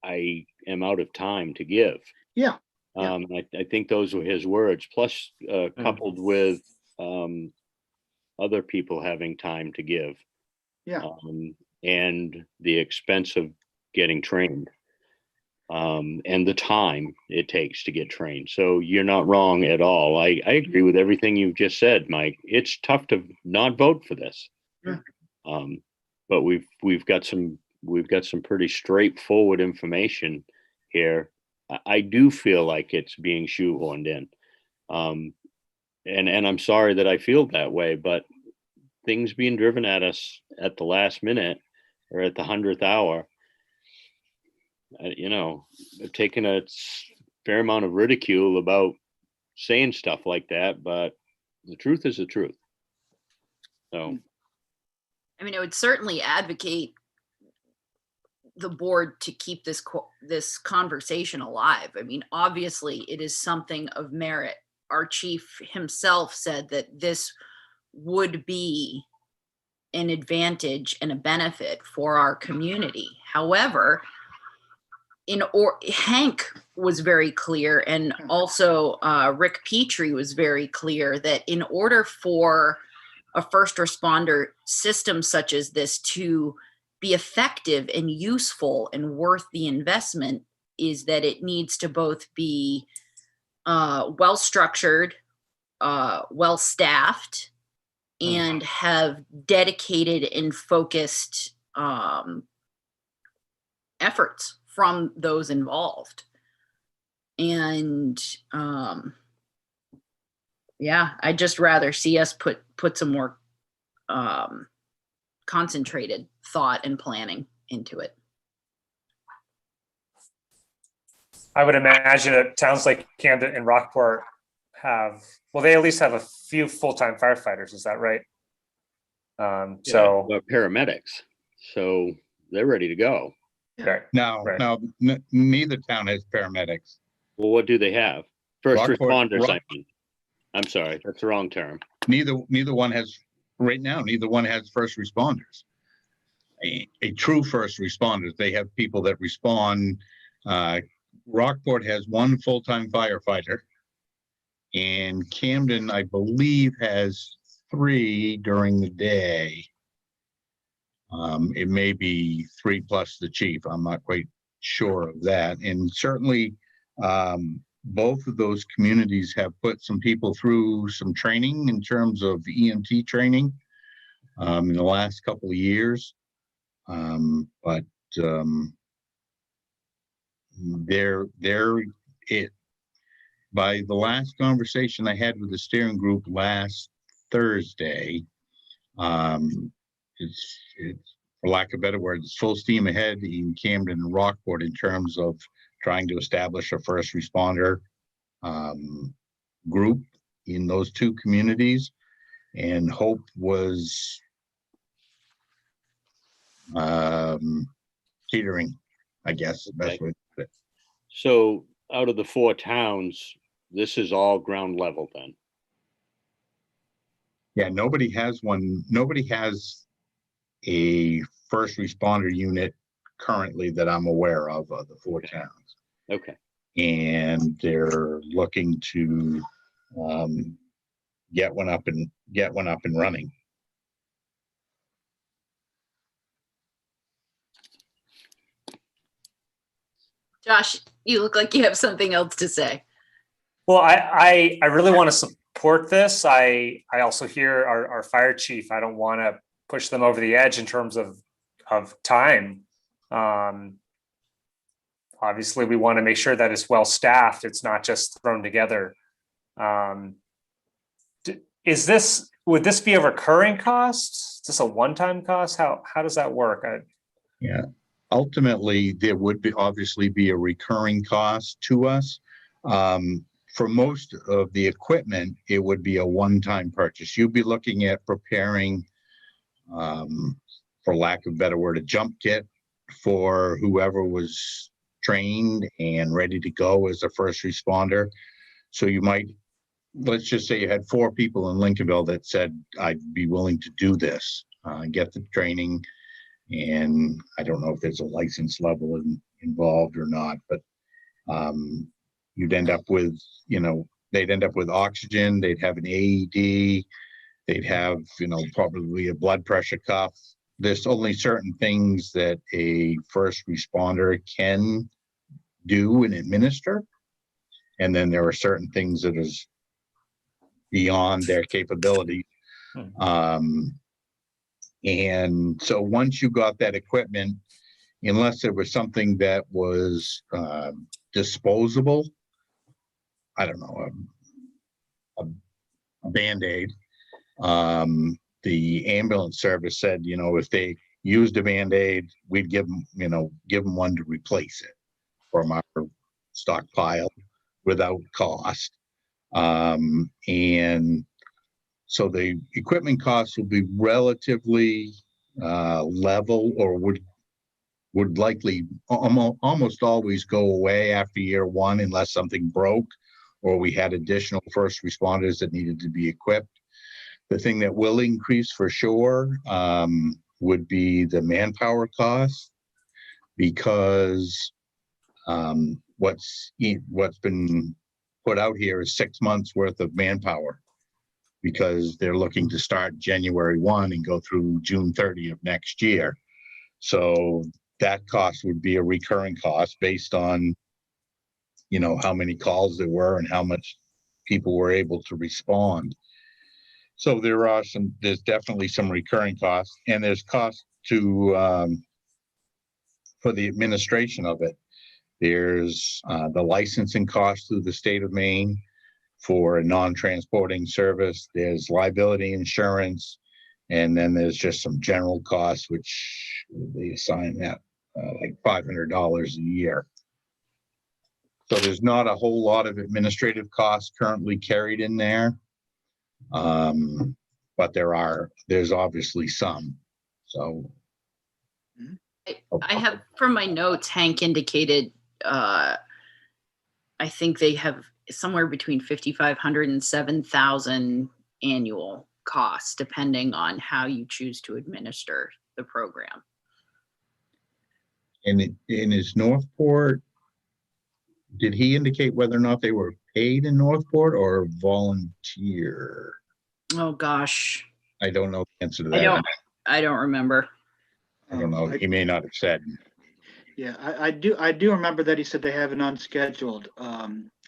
I am out of time to give. Yeah. I think those were his words, plus coupled with other people having time to give. Yeah. And the expense of getting trained, and the time it takes to get trained. So you're not wrong at all. I agree with everything you've just said, Mike. It's tough to not vote for this. Yeah. But we've got some pretty straightforward information here. I do feel like it's being shoehorned in. And I'm sorry that I feel that way, but things being driven at us at the last minute or at the 100th hour, taking a fair amount of ridicule about saying stuff like that, but the truth is the truth. So, I mean, I would certainly advocate the board to keep this conversation alive. I mean, obviously it is something of merit. Our chief himself said that this would be an advantage and a benefit for our community. However, Hank was very clear, and also Rick Petrie was very clear that in order for a first responder system such as this to be effective and useful and worth the investment, is that it needs to both be well structured, well staffed, and have dedicated and focused efforts from those involved. And I'd just rather see us put some more concentrated thought and planning into it. I would imagine that towns like Camden and Rockport they at least have a few full-time firefighters. Is that right? So paramedics, so they're ready to go. Right. No, neither town has paramedics. Well, what do they have? First Rockport, responders. I mean, I'm sorry, that's the wrong term. Neither one has right now. Neither one has first responders. A true first responders. They have people that respond. Rockport has one full-time firefighter, and Camden, I believe, has 3 during the day. It may be 3 plus the chief. I'm not quite sure of that. And certainly, both of those communities have put some people through some training in terms of EMT training in the last couple of years. But by the last conversation I had with the steering group last Thursday, it's for lack of better words, it's full steam ahead in Camden and Rockport in terms of trying to establish a first responder group in those two communities. And Hope was teetering, I guess, the best way to put it. So out of the 4 towns, this is all ground level then? Yeah, nobody has a first responder unit currently that I'm aware of the 4 towns. Okay. And they're looking to get one up and running. Josh, you look like you have something else to say. Well, I really want to support this. I also hear our fire chief. I don't want to push them over the edge in terms of time. Obviously, we want to make sure that it's well staffed. It's not just thrown together. Would this be a recurring cost? Is this a one-time cost? How does that work? Yeah, ultimately, there would obviously be a recurring cost to us. For most of the equipment, it would be a one-time purchase. You'd be looking at preparing, for lack of a better word, a jump kit for whoever was trained and ready to go as a first responder. So you might, let's just say you had 4 people in Lincolnville that said, I'd be willing to do this, get the training. And I don't know if there's a license level involved or not, but you'd end up with, they'd end up with oxygen, they'd have an AED, they'd have, probably a blood pressure cuff. There's only certain things that a first responder can do and administer. And then there are certain things that is beyond their capability. And so once you got that equipment, unless there was something that was disposable, I don't know, a Band-Aid, the ambulance service said, if they used a Band-Aid, we'd give them one to replace it from our stockpile without cost. And so the equipment costs will be relatively level, or would likely almost always go away after year 1 unless something broke or we had additional first responders that needed to be equipped. The thing that will increase for sure would be the manpower costs, because what's been put out here is 6 months worth of manpower, because they're looking to start January 1 and go through June 30 of next year. So that cost would be a recurring cost based on, how many calls there were and how much people were able to respond. So there's definitely some recurring costs, and there's costs for the administration of it. There's the licensing cost through the state of Maine for a non-transporting service. There's liability insurance, and then there's just some general costs, which they assign that like $500 a year. So there's not a whole lot of administrative costs currently carried in there, but there's obviously some. So I have, from my notes, Hank indicated, I think they have somewhere between 5,500 and 7,000 annual costs, depending on how you choose to administer the program. And is Northport, did he indicate whether or not they were paid in Northport or volunteer? Oh, gosh. I don't know the answer to that. I don't remember. I don't know. He may not have said. Yeah, I do remember that he said they have an unscheduled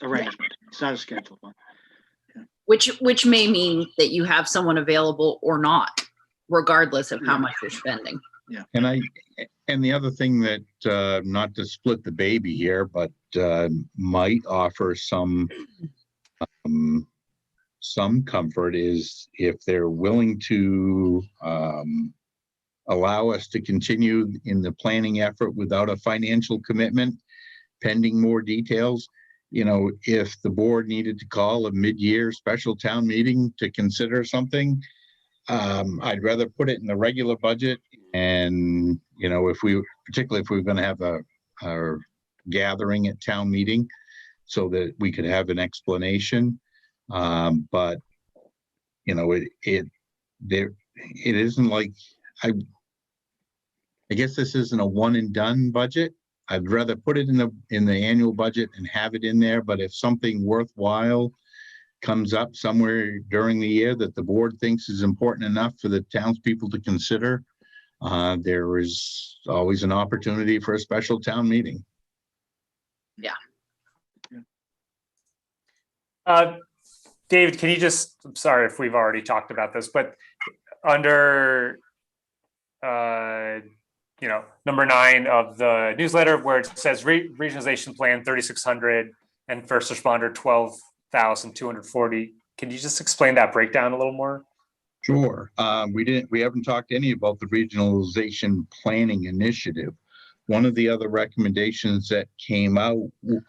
arrangement. It's not a scheduled one. Which may mean that you have someone available or not, regardless of how much you're spending. And the other thing that, not to split the baby here, but might offer some comfort is if they're willing to allow us to continue in the planning effort without a financial commitment, pending more details. You know, if the board needed to call a mid-year special town meeting to consider something, I'd rather put it in the regular budget. And, you know, particularly if we were going to have a gathering at town meeting so that we could have an explanation. But, you know, it isn't like, I guess this isn't a one and done budget. I'd rather put it in the annual budget and have it in there. But if something worthwhile comes up somewhere during the year that the board thinks is important enough for the townspeople to consider, there is always an opportunity for a special town meeting. David, can you just, I'm sorry if we've already talked about this, but under, you know, number 9 of the newsletter where it says regionalization plan 3,600 and first responder 12,240. Can you just explain that breakdown a little more? Sure. We haven't talked any about the regionalization planning initiative. One of the other recommendations that came out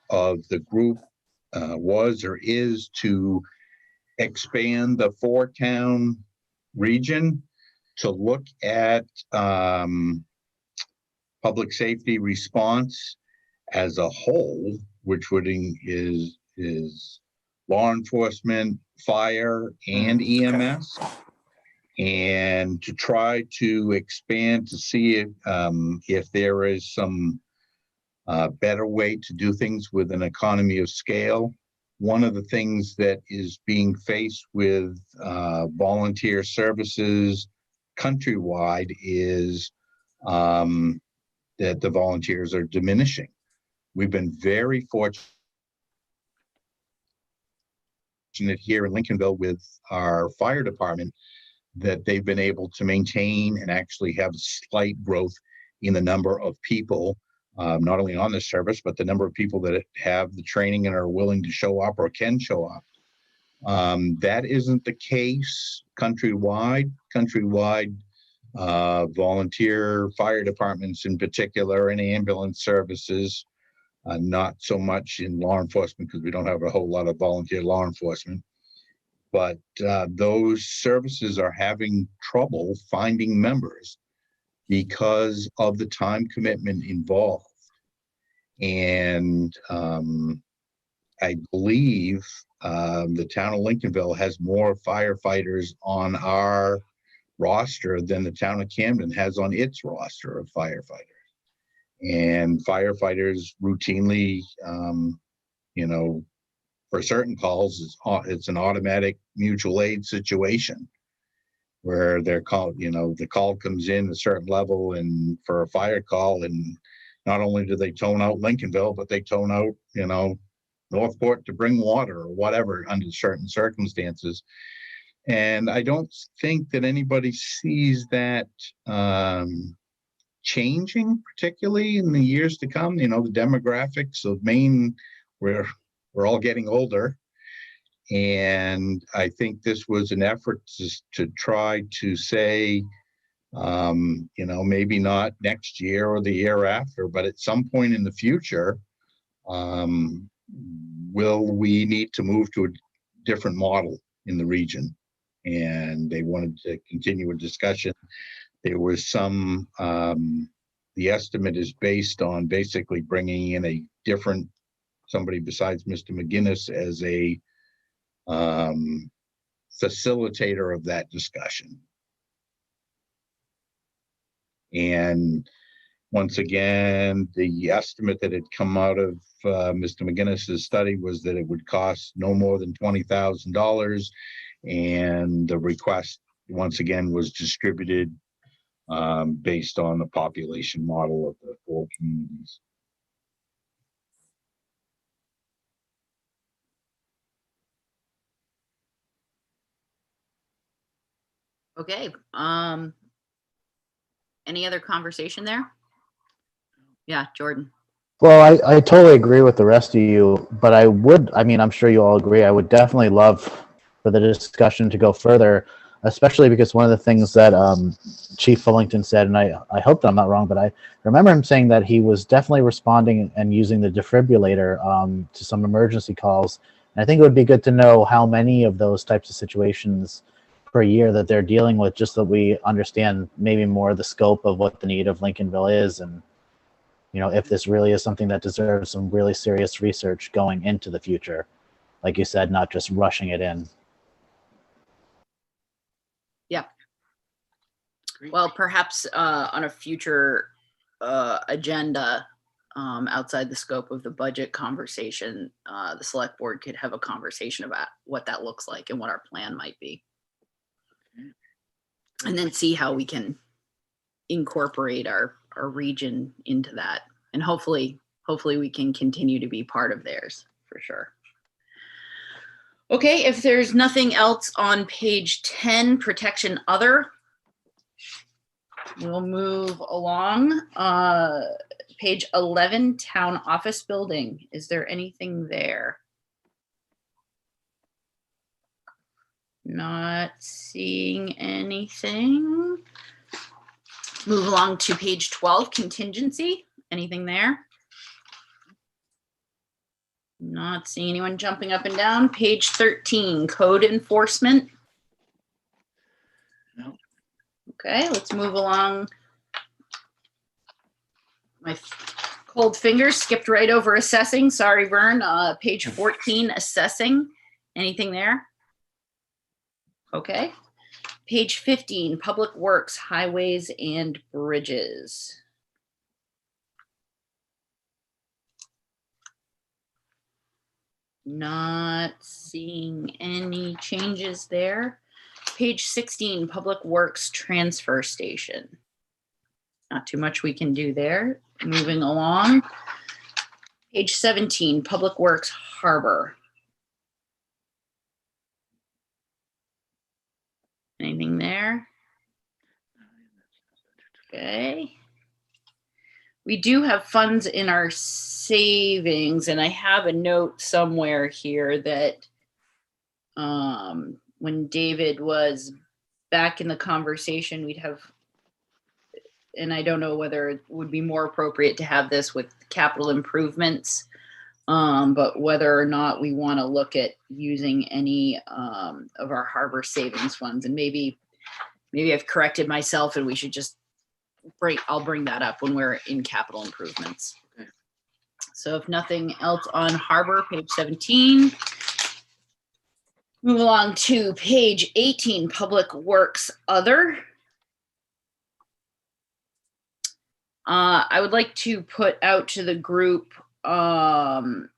of the group was or is to expand the 4-town region to look at public safety response as a whole, which is law enforcement, fire, and EMS, and to try to expand to see if there is some better way to do things with an economy of scale. One of the things that is being faced with volunteer services countrywide is that the volunteers are diminishing. We've been very fortunate here in Lincolnville with our fire department that they've been able to maintain and actually have slight growth in the number of people, not only on the service, but the number of people that have the training and are willing to show up or can show up. That isn't the case countrywide. Volunteer fire departments in particular and ambulance services, not so much in law enforcement because we don't have a whole lot of volunteer law enforcement, but those services are having trouble finding members because of the time commitment involved. And I believe the town of Lincolnville has more firefighters on our roster than the town of Camden has on its roster of firefighters. And firefighters routinely, you know, for certain calls, it's an automatic mutual aid situation where they're called, you know, the call comes in a certain level and for a fire call, and not only do they tone out Lincolnville, but they tone out, you know, Northport to bring water or whatever under certain circumstances. And I don't think that anybody sees that changing, particularly in the years to come. You know, the demographics of Maine, we're all getting older. And I think this was an effort to try to say, you know, maybe not next year or the year after, but at some point in the future, will we need to move to a different model in the region? And they wanted to continue a discussion. There was some, the estimate is based on basically bringing in a different, somebody besides Mr. McGinnis as a facilitator of that discussion. And once again, the estimate that had come out of Mr. McGinnis's study was that it would cost no more than $20,000. And the request, once again, was distributed based on the population model of the 4 communities. Okay. any other conversation there? Yeah, Jordan. Well, I totally agree with the rest of you, but I mean, I'm sure you all agree, I would definitely love for the discussion to go further, especially because one of the things that Chief Fullington said, and I hope that I'm not wrong, but I remember him saying that he was definitely responding and using the defibrillator to some emergency calls. And I think it would be good to know how many of those types of situations per year that they're dealing with, just so we understand maybe more the scope of what the need of Lincolnville is, and if this really is something that deserves some really serious research going into the future, like you said, not just rushing it in. Yeah. Well, perhaps on a future agenda, outside the scope of the budget conversation, the select board could have a conversation about what that looks like and what our plan might be. And then see how we can incorporate our region into that. And hopefully we can continue to be part of theirs, for sure. Okay, if there's nothing else on page 10, protection other, we'll move along. Page 11, town office building. Is there anything there? Not seeing anything. Move along to page 12, contingency. Anything there? Not seeing anyone jumping up and down. Page 13, code enforcement. No. Okay, let's move along. My cold fingers skipped right over assessing. Sorry, Vern. Page 14, assessing. Anything there? Okay. Page 15, public works, highways and bridges. Not seeing any changes there. Page 16, public works, transfer station. Not too much we can do there. Moving along. Page 17, public works, harbor. Anything there? Okay. We do have funds in our savings, and I have a note somewhere here that when David was back in the conversation, we'd have, and I don't know whether it would be more appropriate to have this with capital improvements, but whether or not we want to look at using any of our harbor savings funds. And maybe I've corrected myself and we should just I'll bring that up when we're in capital improvements. Okay. So if nothing else on harbor, page 17. Move along to page 18, public works other. I would like to put out to the group under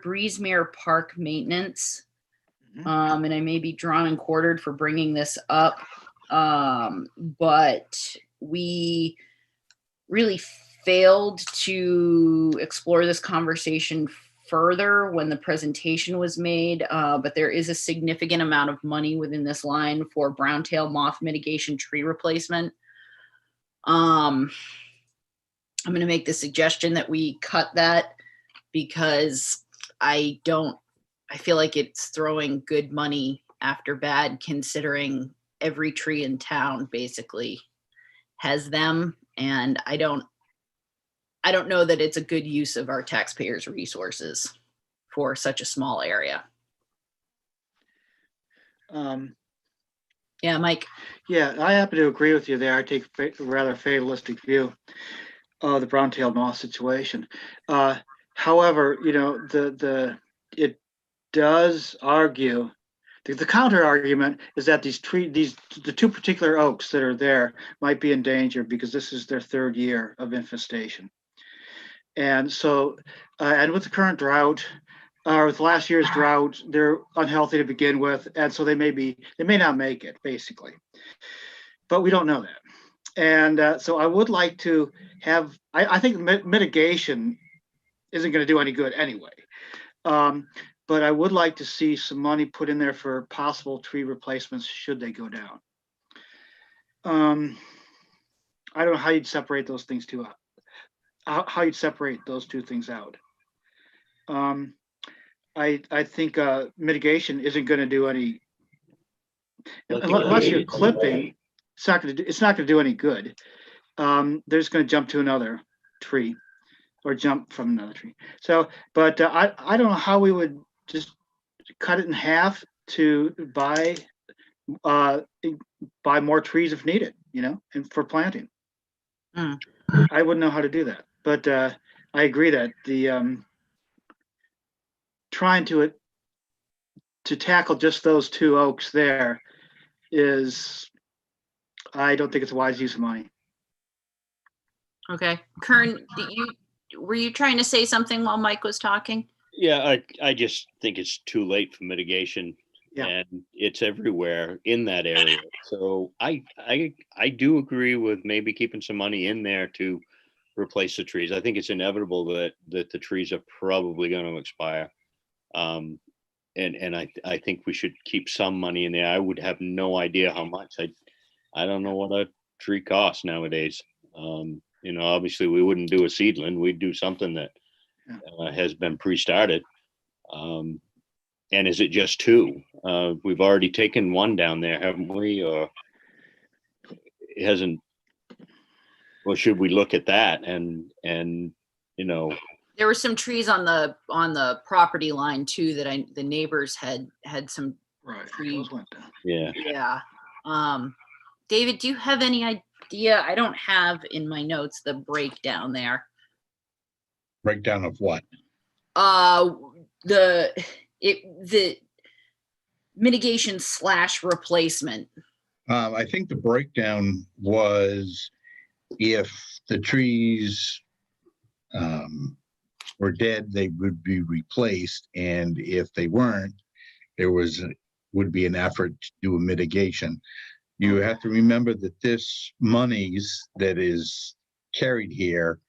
Breezemere Park maintenance, and I may be drawn and quartered for bringing this up, but we really failed to explore this conversation further when the presentation was made, but there is a significant amount of money within this line for brown-tail moth mitigation tree replacement. I'm going to make the suggestion that we cut that because I feel like it's throwing good money after bad, considering every tree in town basically has them. And I don't know that it's a good use of our taxpayers' resources for such a small area. Yeah, Mike. Yeah, I happen to agree with you there. I take a rather fatalistic view of the brown-tailed moth situation. However, it does argue, the counter argument is that the two particular oaks that are there might be in danger because this is their third year of infestation. And so, and with the current drought, or with last year's drought, they're unhealthy to begin with, and so they may not make it, basically. But we don't know that. And so I would like to have, I think mitigation isn't going to do any good anyway. But I would like to see some money put in there for possible tree replacements should they go down. I don't know how you'd separate those things two out. How you'd separate those two things out. I think mitigation isn't going to do any, unless you're clipping. It's not going to do any good. They're just going to jump to another tree, or jump from another tree. So, but I don't know how we would just cut it in half to buy more trees if needed, and for planting. I wouldn't know how to do that, but I agree that the trying to tackle just those two oaks there is, I don't think it's a wise use of money. Okay. Kern, were you trying to say something while Mike was talking? Yeah, I just think it's too late for mitigation. Yeah. And it's everywhere in that area. So I do agree with maybe keeping some money in there to replace the trees. I think it's inevitable that the trees are probably going to expire. And I think we should keep some money in there. I would have no idea how much. I don't know what a tree costs nowadays. Obviously we wouldn't do a seedling. We'd do something that has been pre-started. And is it just two? We've already taken one down there, haven't we? Or it hasn't? Or should we look at that and There were some trees on the property line too that the neighbors had some tree. Those went down. Yeah. Yeah. David, do you have any idea? I don't have in my notes the breakdown there. Breakdown of what? The mitigation / replacement. I think the breakdown was if the trees were dead, they would be replaced, and if they weren't, there would be an effort to do a mitigation. You have to remember that this monies that is carried here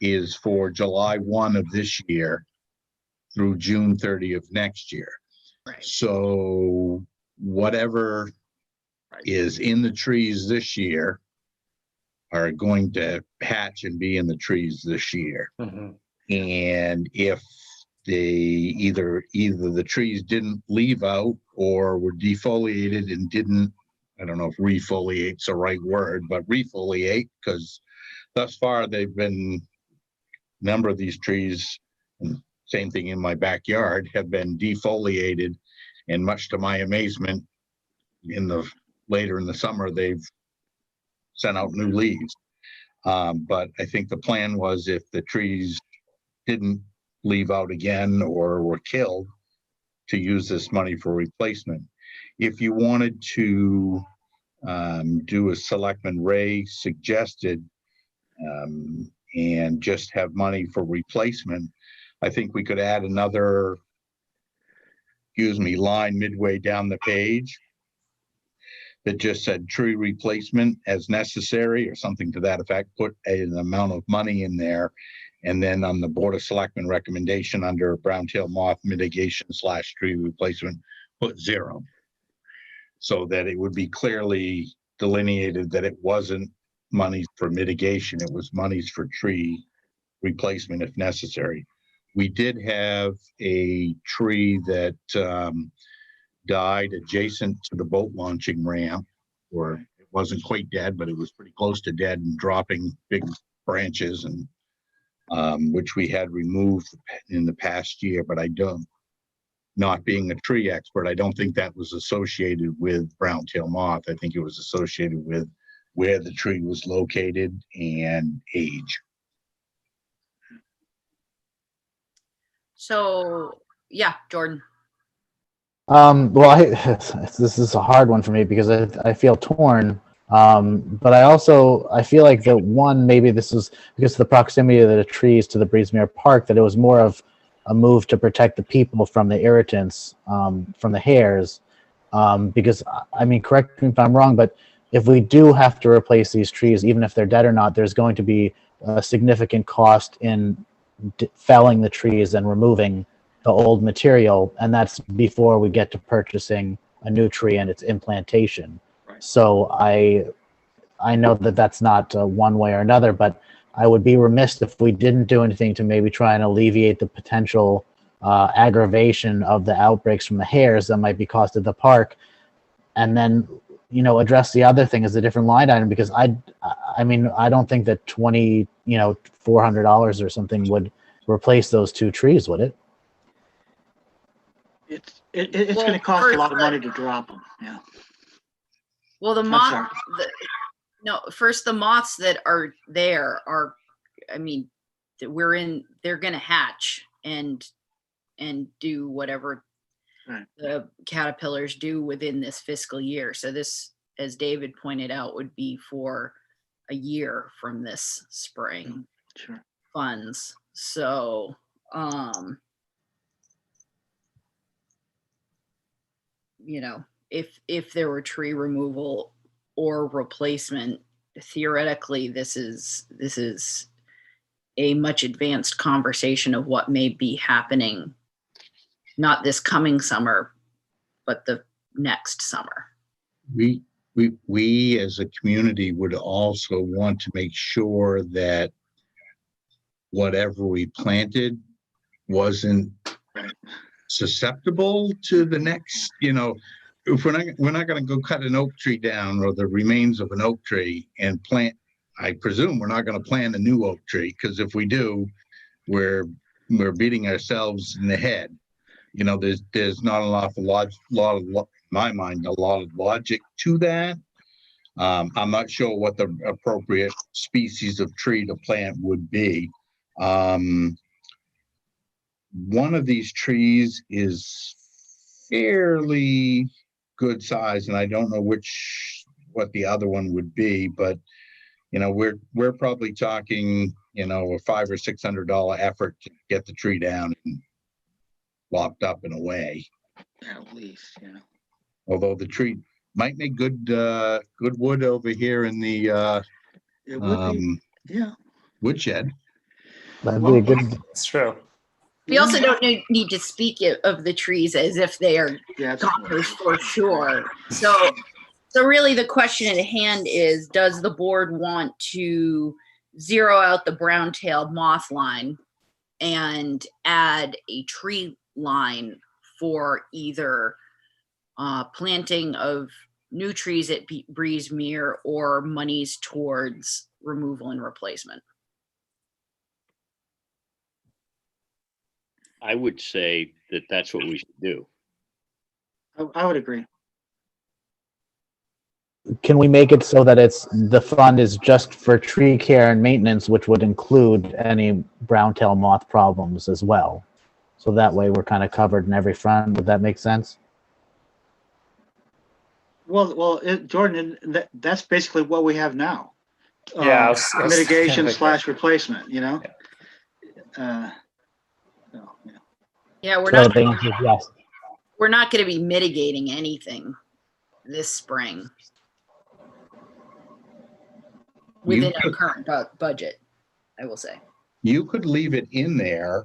is for July 1 of this year through June 30 of next year. Right. So whatever is in the trees this year are going to hatch and be in the trees this year. Mhm. And if they either the trees didn't leave out or were defoliated and didn't, I don't know if refoliate's the right word, but refoliate, because thus far they've been, a number of these trees, and same thing in my backyard, have been defoliated, and much to my amazement, later in the summer they've sent out new leaves. But I think the plan was if the trees didn't leave out again or were killed, to use this money for replacement. If you wanted to do a Selectman Ray suggested and just have money for replacement, I think we could add another, line midway down the page that just said tree replacement as necessary or something to that effect. Put an amount of money in there, and then on the Board of Selectmen recommendation under brown-tailed moth mitigation / tree replacement, put 0, so that it would be clearly delineated that it wasn't monies for mitigation, it was monies for tree replacement if necessary. We did have a tree that died adjacent to the boat launching ramp, or it wasn't quite dead, but it was pretty close to dead and dropping big branches, and which we had removed in the past year. But not being a tree expert, I don't think that was associated with brown-tailed moth. I think it was associated with where the tree was located and age. So yeah, Jordan. Well, this is a hard one for me because I feel torn. But I feel like that one, maybe this is because of the proximity of the trees to the Breesemere Park, that it was more of a move to protect the people from the irritants, from the hares. Because, I mean, correct me if I'm wrong, but if we do have to replace these trees, even if they're dead or not, there's going to be a significant cost in felling the trees and removing the old material, and that's before we get to purchasing a new tree and its implantation. Right. So I know that that's not one way or another, but I would be remiss if we didn't do anything to maybe try and alleviate the potential aggravation of the outbreaks from the hares that might be caused at the park, and then address the other thing as a different line item, because I mean I don't think that $400 or something would replace those 2 trees, would it? It's Well, going to cost a first, lot of money to drop them. Yeah. Well, the I'm moth, sorry. no, first the moths that are there are, I mean, they're gonna hatch and do whatever Right. the caterpillars do within this fiscal year. So this, as David pointed out, would be for a year from this spring Sure. funds. So, if there were tree removal or replacement, theoretically, this is a much advanced conversation of what may be happening, not this coming summer, but the next summer. We as a community would also want to make sure that whatever we planted wasn't susceptible to the next, if we're not going to go cut an oak tree down or the remains of an oak tree and plant, I presume we're not going to plant a new oak tree, because if we do, we're beating ourselves in the head. There's not an awful lot of my mind, a lot of logic to that. I'm not sure what the appropriate species of tree to plant would be. One of these trees is fairly good size, and I don't know what the other one would be, but we're probably talking a $500 or $600 effort to get the tree down and lopped up and away. At least, yeah. Although the tree might make good wood over here in the It would be, yeah. woodshed. That'd be a good. It's true. We also don't need to speak of the trees as if they are Yeah, goners for sure. So really the question at hand is, does the board want to zero out the brown-tailed moth line and add a tree line for either planting of new trees at Breezemere or monies towards removal and replacement? I would say that that's what we should do. I would agree. Can we make it so that the fund is just for tree care and maintenance, which would include any brown-tail moth problems as well? So that way we're kind of covered in every front. Would that make sense? Well, Jordan, that's basically what we have now. Yeah, Mitigation / replacement. Yeah, So the answer is yes. we're not going to be mitigating anything this spring within our current budget, I will say. You could leave it in there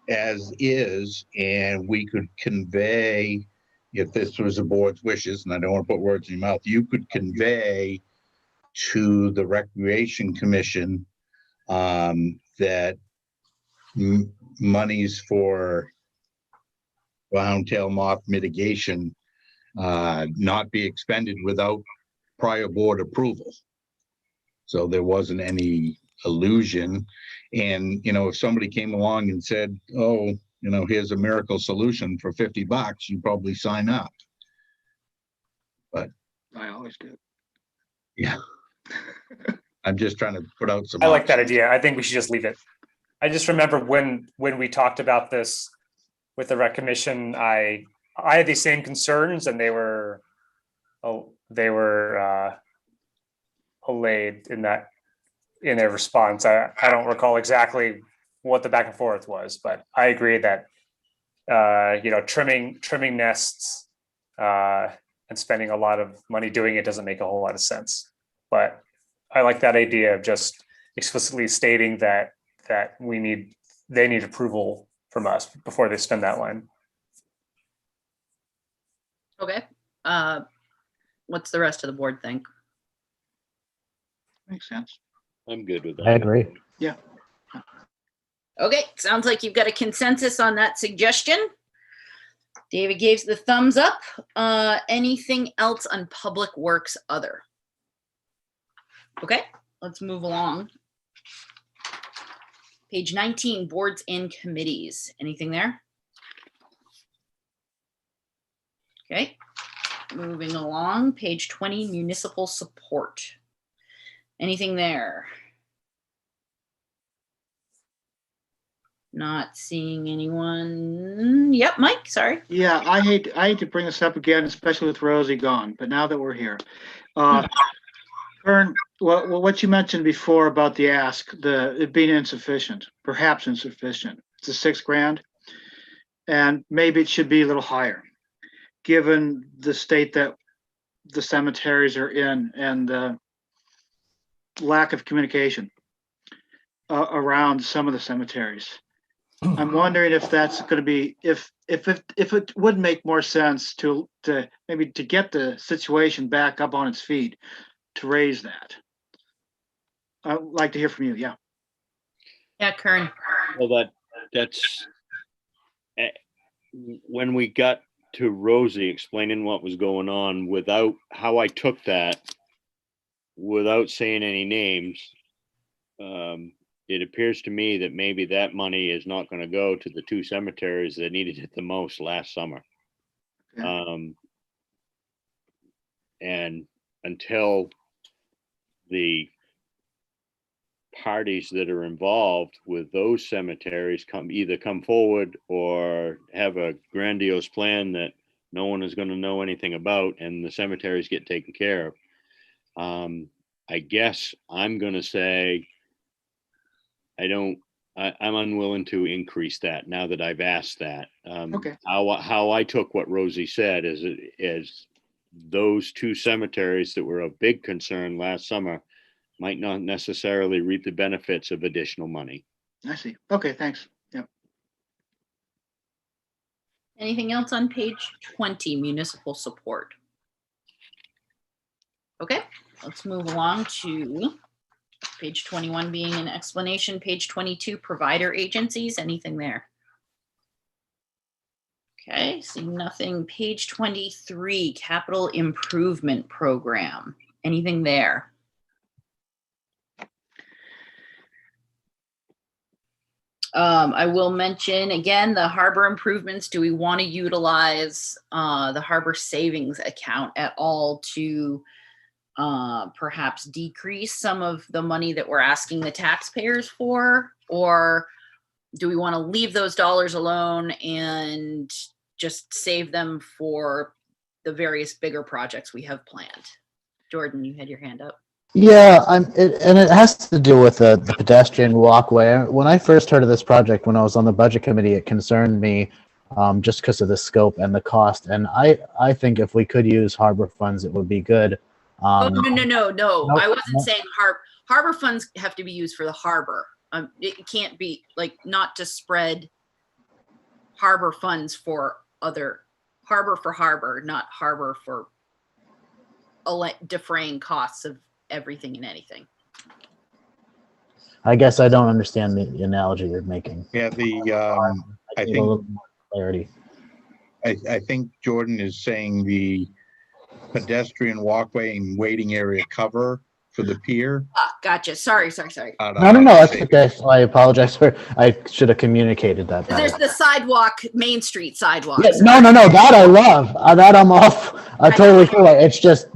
as is, and we could convey, if this was the board's wishes, and I don't want to put words in your mouth, you could convey to the Recreation Commission that monies for brown-tail moth mitigation not be expended without prior board approval. So there wasn't any illusion. And, if somebody came along and said, oh, here's a miracle solution for $50, you probably sign up. But I always do. yeah, I'm just trying to put out some. I like that options. idea. I think we should just leave it. I just remember when we talked about this with the rec commission, I had these same concerns, and they were allayed in their response. I don't recall exactly what the back and forth was, but I agree that trimming nests and spending a lot of money doing it doesn't make a whole lot of sense. But I like that idea of just explicitly stating that they need approval from us before they spend that line. Okay. What's the rest of the board think? Makes sense. I'm good with that. I agree. Okay, sounds like you've got a consensus on that suggestion. David gave the thumbs up. Anything else on Public Works other? Okay, let's move along. Page 19, boards and committees. Anything there? Okay, moving along. Page 20, municipal support. Anything there? Not seeing anyone. Yep, Mike, sorry. Yeah, I hate to bring this up again, especially with Rosie gone, but now that we're here. Vern, what you mentioned before about the ask, it being insufficient, perhaps insufficient. It's a $6,000. And maybe it should be a little higher, given the state that the cemeteries are in and the lack of communication around some of the cemeteries. I'm wondering if that's going to be, if it would make more sense to maybe to get the situation back up on its feet, to raise that. I'd like to hear from you. Yeah. Yeah, Kern. Well, that's when we got to Rosie explaining what was going on, without how I took that, without saying any names, it appears to me that maybe that money is not going to go to the two cemeteries that needed it the most last summer. Okay. And until the parties that are involved with those cemeteries either come forward or have a grandiose plan that no one is going to know anything about and the cemeteries get taken care of, I guess I'm going to say I'm unwilling to increase that now that I've asked that. Okay. How I took what Rosie said is those two cemeteries that were a big concern last summer might not necessarily reap the benefits of additional money. I see. Okay, thanks. Yep. Anything else on page 20, municipal support? Okay, let's move along to page 21 being an explanation. Page 22, provider agencies. Anything there? Okay, see nothing. Page 23, capital improvement program. Anything there? I will mention again the harbor improvements. Do we want to utilize the harbor savings account at all to perhaps decrease some of the money that we're asking the taxpayers for? Or do we want to leave those dollars alone and just save them for the various bigger projects we have planned? Jordan, you had your hand up. Yeah, and it has to do with the pedestrian walkway. When I first heard of this project, when I was on the budget committee, it concerned me just because of the scope and the cost. And I think if we could use harbor funds, it would be good. Oh, no. Nope, I wasn't nope. saying harbor funds have to be used for the harbor. It can't be like not to spread harbor funds for other harbor for harbor, not harbor for defraying costs of everything and anything. I guess I don't understand the analogy you're making. Yeah, I need a think little more clarity. I think Jordan is saying the pedestrian walkway and waiting area cover for the pier. Gotcha. Sorry. No, that's okay. I apologize I should have communicated that better. There's the sidewalk, Main Street sidewalk. Yeah, no, that I love. That I'm off. I totally feel it. It's just,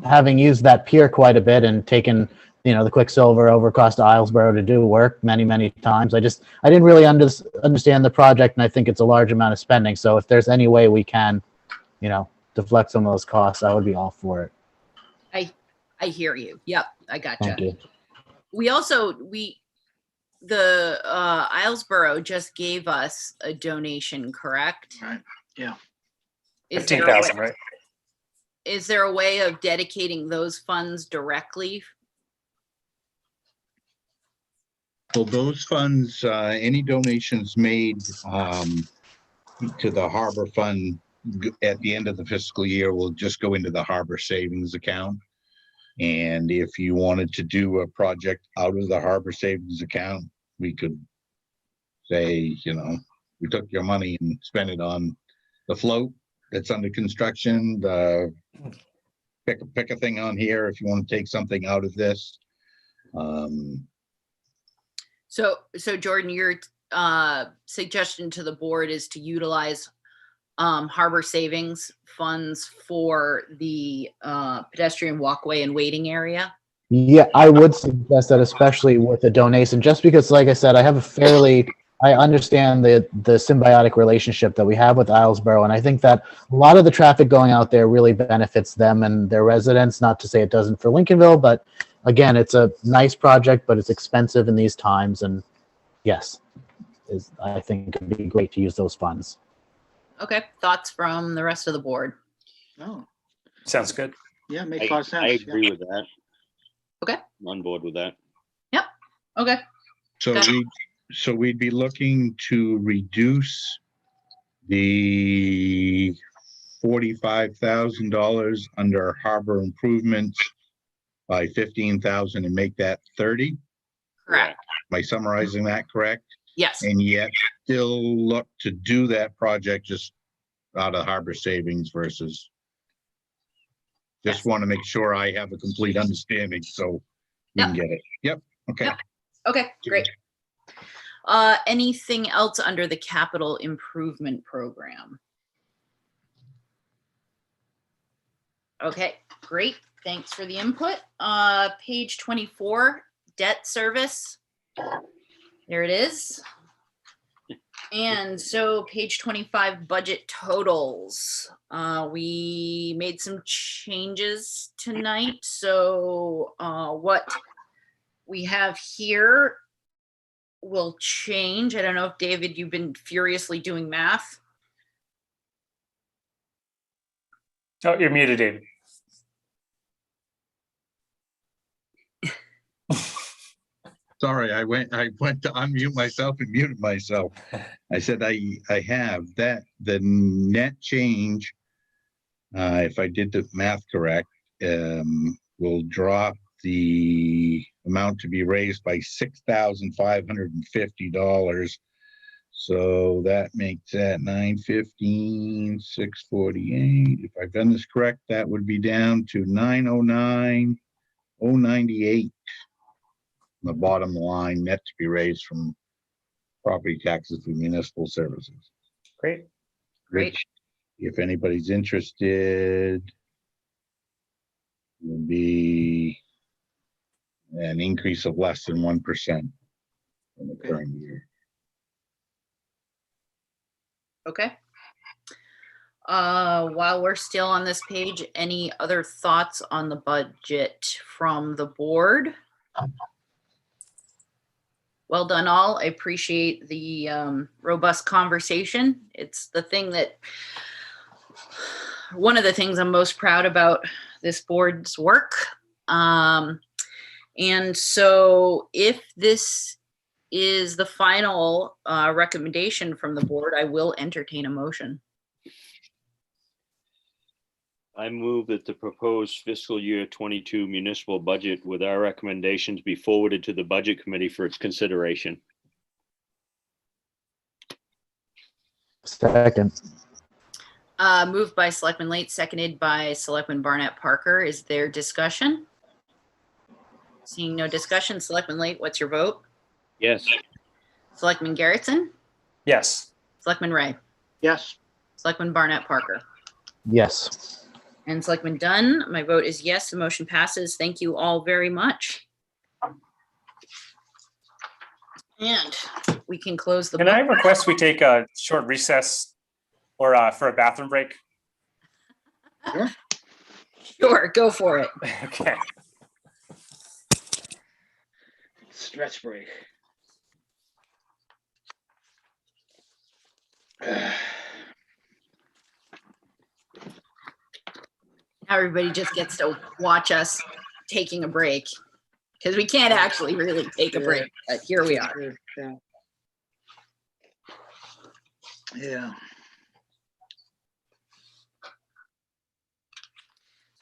having used that pier quite a bit and taken, the Quicksilver over across to Islesboro to do work many times. I didn't really understand the project, and I think it's a large amount of spending. So if there's any way we can, deflect some of those costs, I would be all for it. I hear you. Yep, I gotcha. Thank you. We also, the Islesboro just gave us a donation, correct? Right. Yeah. Is there a 15,000, way- right? Is there a way of dedicating those funds directly? Well, those funds, any donations made to the harbor fund at the end of the fiscal year will just go into the harbor savings account. And if you wanted to do a project out of the harbor savings account, we could say, we took your money and spent it on the float that's under construction, pick a thing on here if you want to take something out of this. So Jordan, your suggestion to the board is to utilize harbor savings funds for the pedestrian walkway and waiting area. Yeah, I would suggest that, especially with the donation, just because, like I said, I understand the symbiotic relationship that we have with Islesboro, and I think that a lot of the traffic going out there really benefits them and their residents. Not to say it doesn't for Lincolnville, but again, it's a nice project, but it's expensive in these times, and yes, I think it'd be great to use those funds. Okay, thoughts from the rest of the board? Oh, Sounds good. yeah, makes a lot of sense. I yeah. agree with that. Okay. I'm on board with that. Okay, So we'd be looking to reduce the $45,000 under harbor improvements by 15,000 and make that 30. correct. Am I summarizing that correct? Yes. And yet still look to do that project just out of harbor savings versus. Just Yes. want to make sure I have a complete understanding so we can get it. Yep. Okay. Yep. Okay, great. Anything else under the capital improvement program? Okay, great. Thanks for the input. Page 24, debt service. There it is. And so page 25, budget totals. We made some changes tonight. So what we have here will change. I don't know if David, you've been furiously doing math. Oh, you're muted, David. Sorry, I went to unmute myself and muted myself. I said I have that the net change, if I did the math correct, will drop the amount to be raised by $6,550. So that makes that 915, 648. If I've done this correct, that would be down to 909, 098. The bottom line net to be raised from property taxes to municipal services. Great. Great. Which, if anybody's interested, will be an increase of less than 1% in the current year. Okay. While we're still on this page, any other thoughts on the budget from the board? Well done, all. I appreciate the robust conversation. It's the thing that, one of the things I'm most proud about this board's work. And so if this is the final recommendation from the board, I will entertain a motion. I move that the proposed fiscal year 22 municipal budget with our recommendations be forwarded to the budget committee for its consideration. Second. Moved by Selectman Late, seconded by Selectman Barnett Parker. Is there discussion? Seeing no discussion, Selectman Late, what's your vote? Yes. Selectman Garrettson? Yes. Selectman Ray? Yes, Selectman Barnett Parker? Yes. And Selectman Dunn, my vote is yes, the motion passes. Thank you all very much. And we can close the Can book. I request we take a short recess or for a bathroom break? Sure, go for it. Okay. stretch break. Everybody just gets to watch us taking a break because we can't actually really take a break, but here we are. Yeah. Yeah.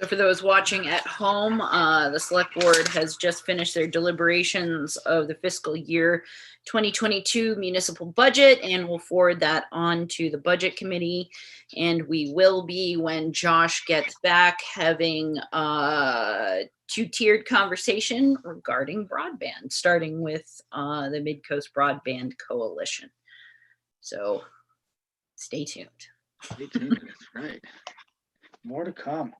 So for those watching at home, the select board has just finished their deliberations of the fiscal year 2022 municipal budget and will forward that on to the budget committee. And we will be, when Josh gets back, having a two-tiered conversation regarding broadband, starting with the Midcoast Broadband Coalition. So stay tuned. Stay tuned, that's right. More to come.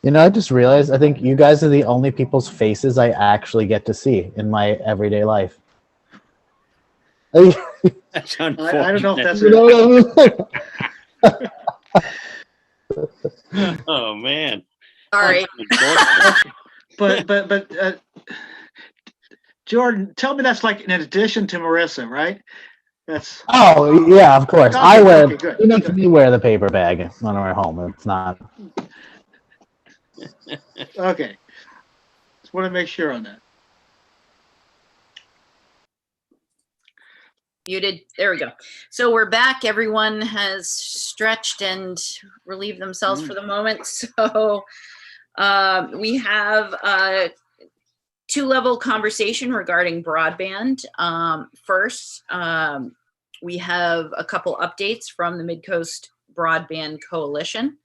You know, I just realized I think you guys are the only people's faces I actually get to see in my everyday life. That's I don't know if unfortunate. that's You know what I mean? Oh, man. All right. but Jordan, tell me that's like in addition to Marissa, right? That's Oh yeah, of course. I Okay, wear. okay, good, He makes good. me wear the paper bag when we're home. It's not. okay. Just want to make sure on that. Muted. There we go. So we're back. Everyone has stretched and relieved themselves for the moment. So we have a two-level conversation regarding broadband. First, we have a couple updates from the Midcoast Broadband Coalition.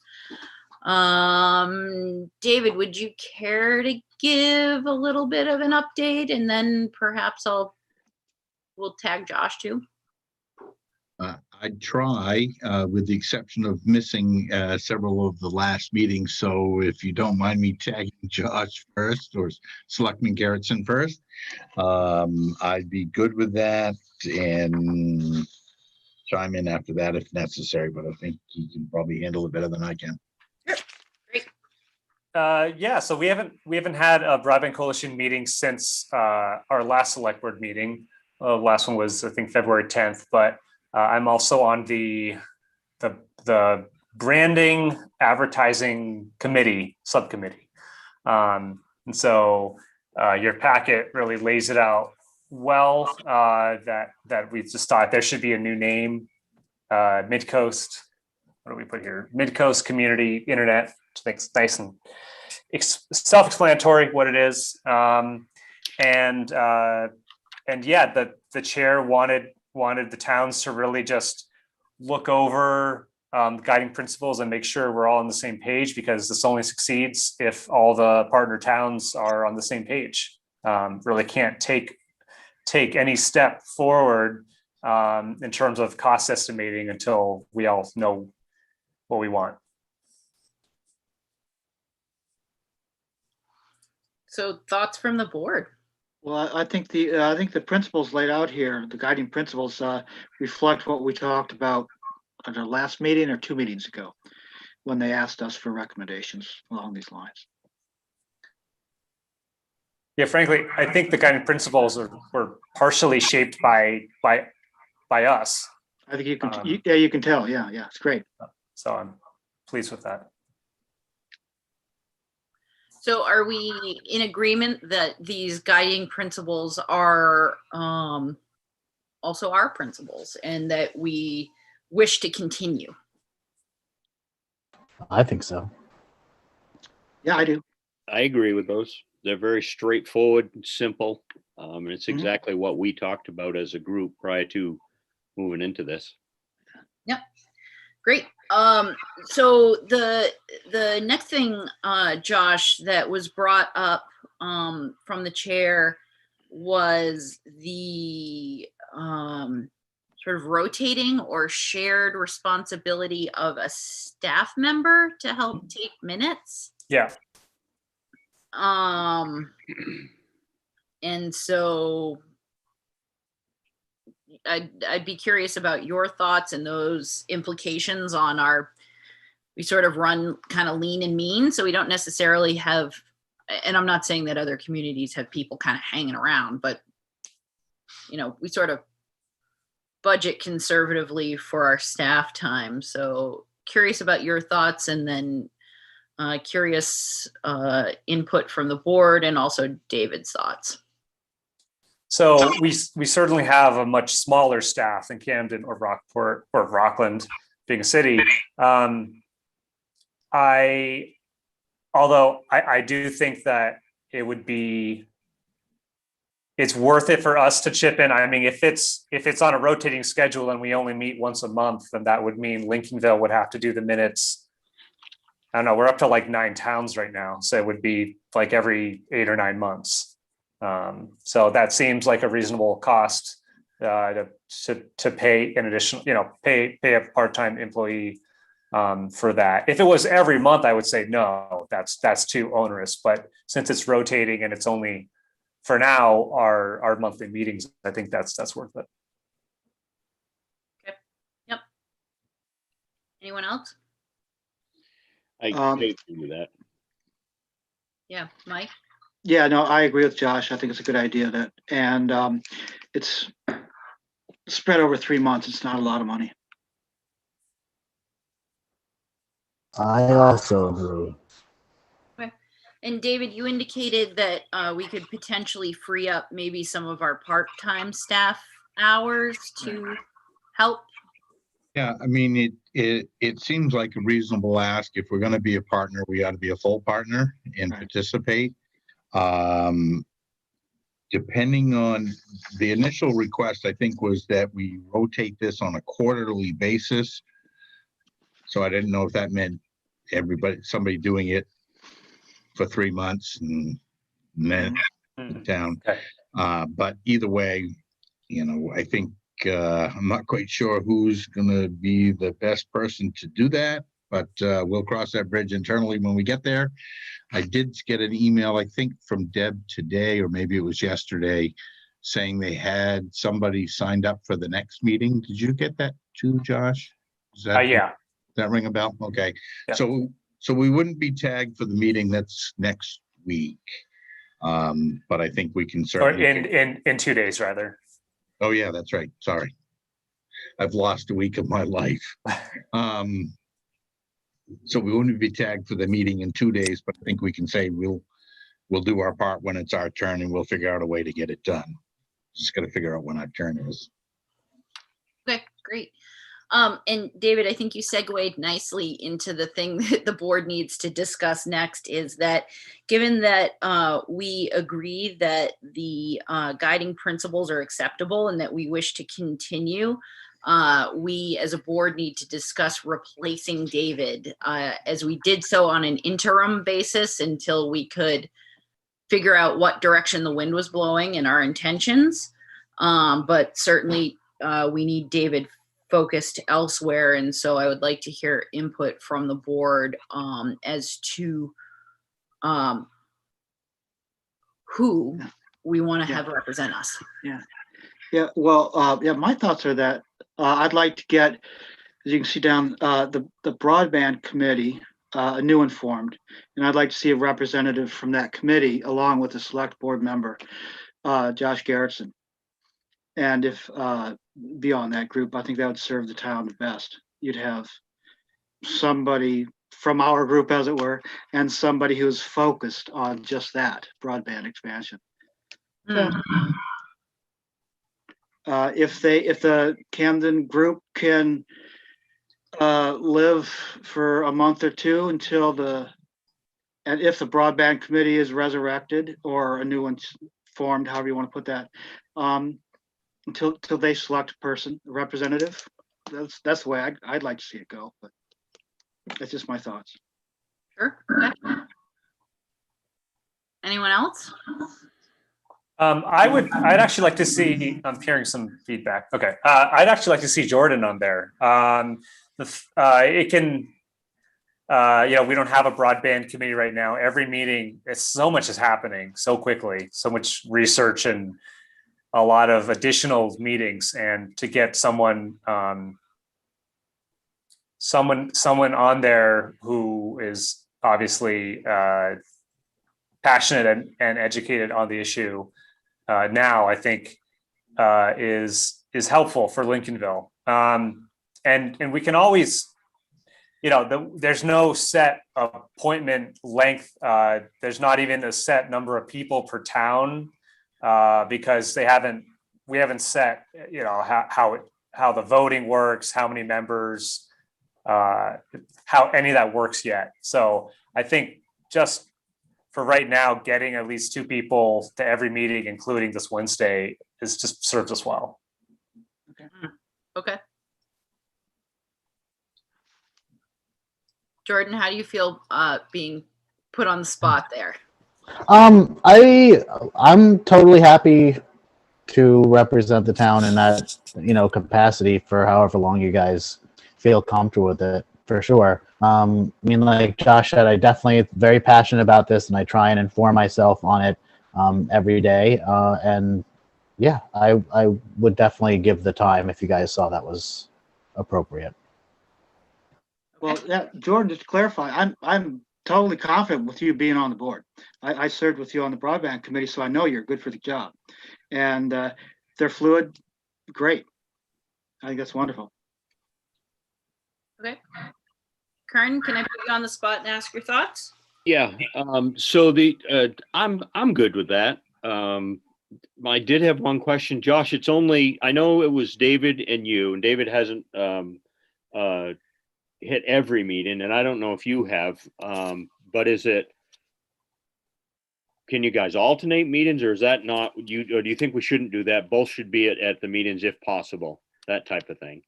David, would you care to give a little bit of an update, and then perhaps we'll tag Josh too? I'd try, with the exception of missing several of the last meetings. So if you don't mind me tagging Josh first or Selectman Garrettson first, I'd be good with that and chime in after that if necessary. But I think he can probably handle it better than I can. Yeah, so we haven't had a broadband coalition meeting since our last select board meeting. Last one was, I think, February 10th, but I'm also on the branding advertising committee subcommittee. And so your packet really lays it out well, that we just thought there should be a new name, Midcoast. What do we put here? Midcoast Community Internet. I think it's nice and self-explanatory what it is. And yeah, the chair wanted the towns to really just look over guiding principles and make sure we're all on the same page, because this only succeeds if all the partner towns are on the same page. Really can't take any step forward in terms of cost estimating until we all know what we want. So thoughts from the board? Well, I think the principles laid out here, the guiding principles, reflect what we talked about at our last meeting or 2 meetings ago, when they asked us for recommendations along these lines. Yeah, frankly, I think the guiding principles were partially shaped by us. I think you can, you can tell. Yeah, it's great. So I'm pleased with that. So are we in agreement that these guiding principles are also our principles and that we wish to continue? I think so. Yeah, I do. I agree with those. They're very straightforward and simple. And it's exactly what we talked about as a group prior to moving into this. Yep. Great. So the next thing, Josh, that was brought up from the chair was the sort of rotating or shared responsibility of a staff member to help take minutes. Yeah. And so I'd be curious about your thoughts and those implications on our we sort of run kind of lean and mean, so we don't necessarily have, and I'm not saying that other communities have people kind of hanging around, but we sort of budget conservatively for our staff time. So curious about your thoughts, and then curious input from the board, and also David's thoughts. So we certainly have a much smaller staff than Camden or Rockport or Rockland, being a city. Although I do think that it's worth it for us to chip in. I mean, if it's on a rotating schedule and we only meet once a month, then that would mean Lincolnville would have to do the minutes. I don't know, we're up to like 9 towns right now. So it would be like every 8 or 9 months. So that seems like a reasonable cost to pay an additional, pay a part-time employee for that. If it was every month, I would say no, that's too onerous. But since it's rotating and it's only for now our monthly meetings, I think that's worth it. Okay. Yep. Anyone else? I agree with that. Yeah, Mike. Yeah, no, I agree with Josh. I think it's a good idea and it's spread over 3 months. It's not a lot of money. I also agree. And David, you indicated that we could potentially free up maybe some of our part-time staff hours to help. Yeah, I mean, it seems like a reasonable ask. If we're going to be a partner, we ought to be a full partner and participate. Depending on the initial request, I think was that we rotate this on a quarterly basis. So I didn't know if that meant somebody doing it for 3 months and then down. Okay. But either way, I think I'm not quite sure who's going to be the best person to do that, but we'll cross that bridge internally when we get there. I did get an email, I think, from Deb today, or maybe it was yesterday, saying they had somebody signed up for the next meeting. Did you get that too, Josh? Yeah. Does that ring a bell? Okay. Yeah. So we wouldn't be tagged for the meeting that's next week. But I think we can Or certainly. in 2 days, rather. Oh, yeah, that's right. Sorry. I've lost a week of my life. So we wouldn't be tagged for the meeting in 2 days, but I think we can say we'll do our part when it's our turn, and we'll figure out a way to get it done. Just got to figure out when our turn is. Okay, great. And David, I think you segued nicely into the thing that the board needs to discuss next, is that given that we agree that the guiding principles are acceptable and that we wish to continue, we as a board need to discuss replacing David, as we did so on an interim basis until we could figure out what direction the wind was blowing and our intentions. But certainly we need David focused elsewhere. And so I would like to hear input from the board as to who we want to have represent us. Yeah. Well, my thoughts are that I'd like to get, as you can see down, the Broadband Committee, a new one formed, and I'd like to see a representative from that committee along with a select board member, Josh Garrettson. And if beyond that group, I think that would serve the town the best. You'd have somebody from our group, as it were, and somebody who's focused on just that broadband expansion. If the Camden group can live for a month or two and if the Broadband Committee is resurrected or a new one's formed, however you want to put that, until they select a representative, that's the way I'd like to see it go. But that's just my thoughts. Sure. Okay. Anyone else? I'd actually like to see, I'm hearing some feedback. Okay. I'd actually like to see Jordan on there. It can, we don't have a broadband committee right now. Every meeting, so much is happening so quickly, so much research and a lot of additional meetings, and to get someone someone on there who is obviously passionate and educated on the issue now, I think is helpful for Lincolnville. And we can always, there's no set appointment length. There's not even a set number of people per town because we haven't set, how the voting works, how many members, how any of that works yet. So I think just for right now, getting at least 2 people to every meeting, including this Wednesday, is just serves us well. Okay. Jordan, how do you feel being put on the spot there? I'm totally happy to represent the town in that, capacity for however long you guys feel comfortable with it, for sure. Like Josh said, I definitely very passionate about this, and I try and inform myself on it every day. And yeah, I would definitely give the time if you guys saw that was appropriate. Well, yeah, Jordan, just to clarify, I'm totally confident with you being on the board. I served with you on the Broadband committee, so I know you're good for the job. And they're fluid, great. I think that's wonderful. Okay. Kern, can I put you on the spot and ask your thoughts? Yeah. So I'm good with that. I did have one question, Josh. I know it was David and you, and David hasn't hit every meeting, and I don't know if you have, but can you guys alternate meetings, or is that not you, or do you think we shouldn't do that? Both should be at the meetings if possible, that type of thing.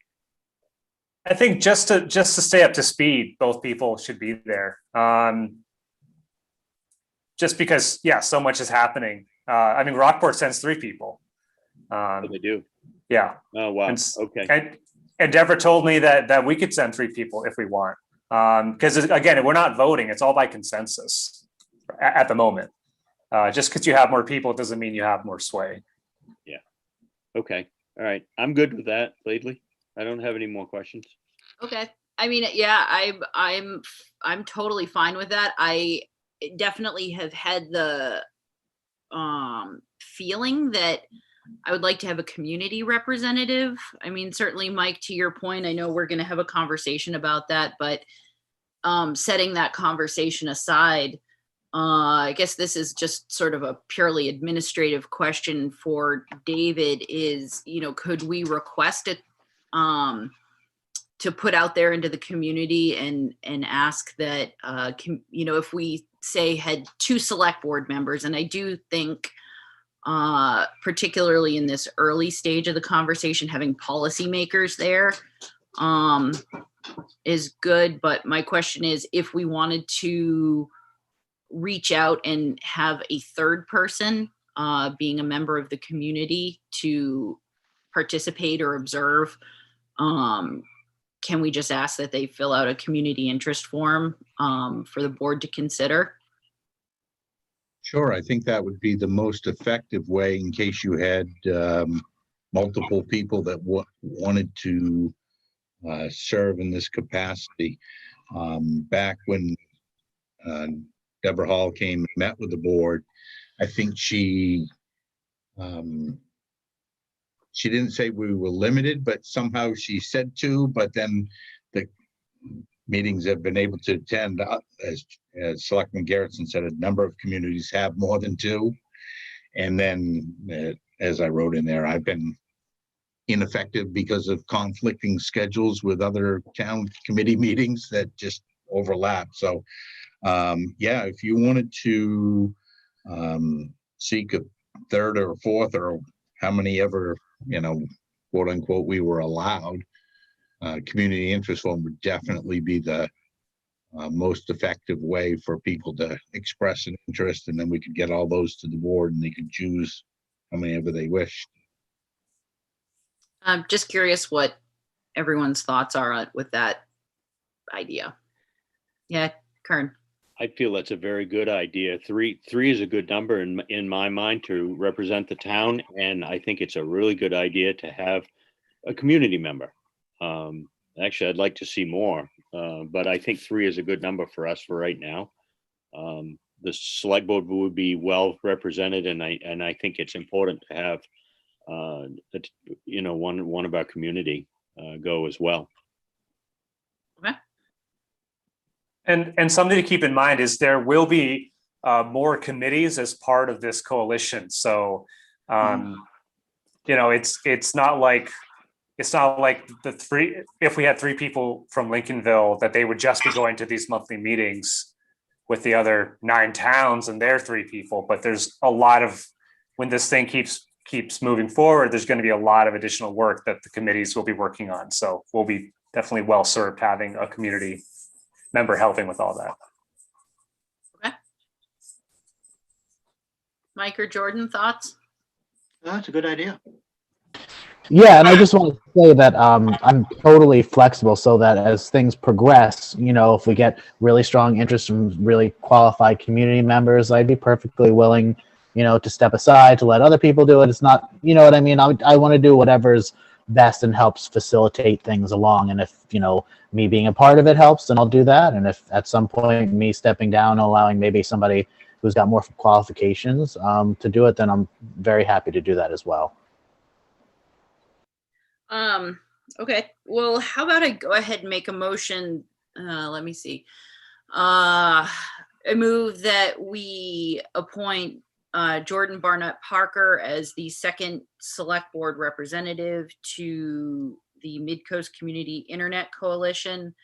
I think just to stay up to speed, both people should be there. Just because, so much is happening. Rockport sends 3 people. They do. Yeah. Oh, wow. Okay. And Deborah told me that we could send 3 people if we want. Because again, we're not voting; it's all by consensus at the moment. Just because you have more people doesn't mean you have more sway. Yeah. Okay. All right. I'm good with that, Laidley. I don't have any more questions. Okay. I'm totally fine with that. I definitely have had the feeling that I would like to have a community representative. Certainly, Mike, to your point, I know we're going to have a conversation about that, but setting that conversation aside, I guess this is just sort of a purely administrative question for David is, could we request it to put out there into the community and ask that, if we say had 2 select board members, and I do think particularly in this early stage of the conversation, having policymakers there is good. But my question is, if we wanted to reach out and have a 3rd person being a member of the community to participate or observe, can we just ask that they fill out a community interest form for the board to consider? Sure, I think that would be the most effective way in case you had multiple people that wanted to serve in this capacity. Back when Deborah Hall came and met with the board, I think she didn't say we were limited, but somehow she said 2, but then the meetings have been able to attend, as Selectman Garrettson said, a number of communities have more than 2. And then, as I wrote in there, I've been ineffective because of conflicting schedules with other town committee meetings that just overlap. So, if you wanted to seek a 3rd or a 4th or how many ever, quote unquote, we were allowed, community interest form would definitely be the most effective way for people to express an interest, and then we could get all those to the board and they could choose how many ever they wish. I'm just curious what everyone's thoughts are with that idea. Yeah, Kern. I feel that's a very good idea. 3 is a good number in my mind to represent the town, and I think it's a really good idea to have a community member. Actually, I'd like to see more, but I think 3 is a good number for us for right now. The select board would be well represented, and I think it's important to have, one of our community go as well. And something to keep in mind is there will be more committees as part of this coalition. So, it's not like the 3, if we had 3 people from Lincolnville, that they would just be going to these monthly meetings with the other 9 towns and their 3 people. But there's a lot of, when this thing keeps moving forward, there's going to be a lot of additional work that the committees will be working on. So we'll be definitely well served having a community member helping with all that. Okay. Mike or Jordan, thoughts? That's a good idea. Yeah, and I just want to say that I'm totally flexible, so that as things progress, if we get really strong interest from really qualified community members, I'd be perfectly willing, to step aside, to let other people do it. It's not, you know what I mean? I want to do whatever's best and helps facilitate things along. And if, me being a part of it helps, then I'll do that. And if at some point me stepping down, allowing maybe somebody who's got more qualifications to do it, then I'm very happy to do that as well. Okay. Well, how about I go ahead and make a motion? Let me see. I move that we appoint Jordan Barnett Parker as the second select board representative to the Midcoast Community Internet Coalition,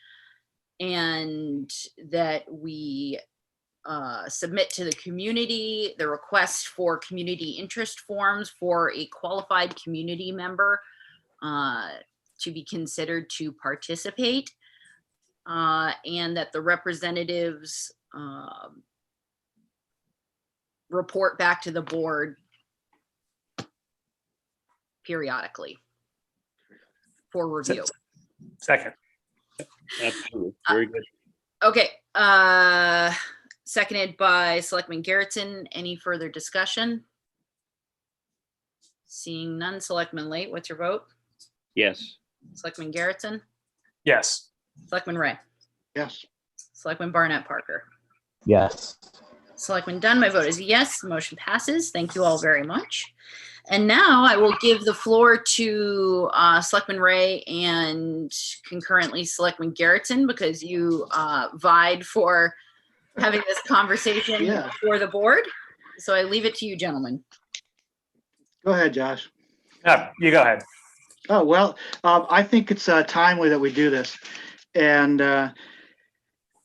and that we submit to the community the request for community interest forms for a qualified community member to be considered to participate, and that the representatives report back to the board periodically for review. Second. Absolutely. Very good. Okay. Seconded by Selectman Garrettson. Any further discussion? Seeing none. Selectman Late, what's your vote? Yes. Selectman Garrettson? Yes. Selectman Ray? Yes. Selectman Barnett Parker? Yes. Selectman Dunn, my vote is yes. The motion passes. Thank you all very much. And now I will give the floor to Selectman Ray and concurrently Selectman Garrettson, because you vied for having this conversation for the board. So I leave it to you, gentlemen. Go ahead, Josh. Yeah, you go ahead. Oh, well, I think it's timely that we do this. And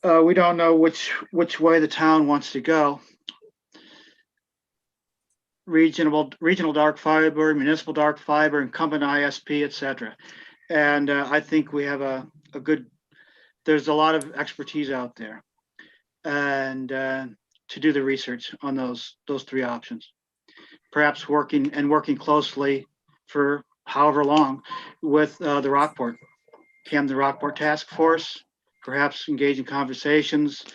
we don't know which way the town wants to go. Regional dark fiber, municipal dark fiber, incumbent ISP, et cetera. And I think we have a good, there's a lot of expertise out there. And to do the research on those 3 options. Perhaps working closely for however long with the Rockport, the Rockport Task Force, perhaps engage in conversations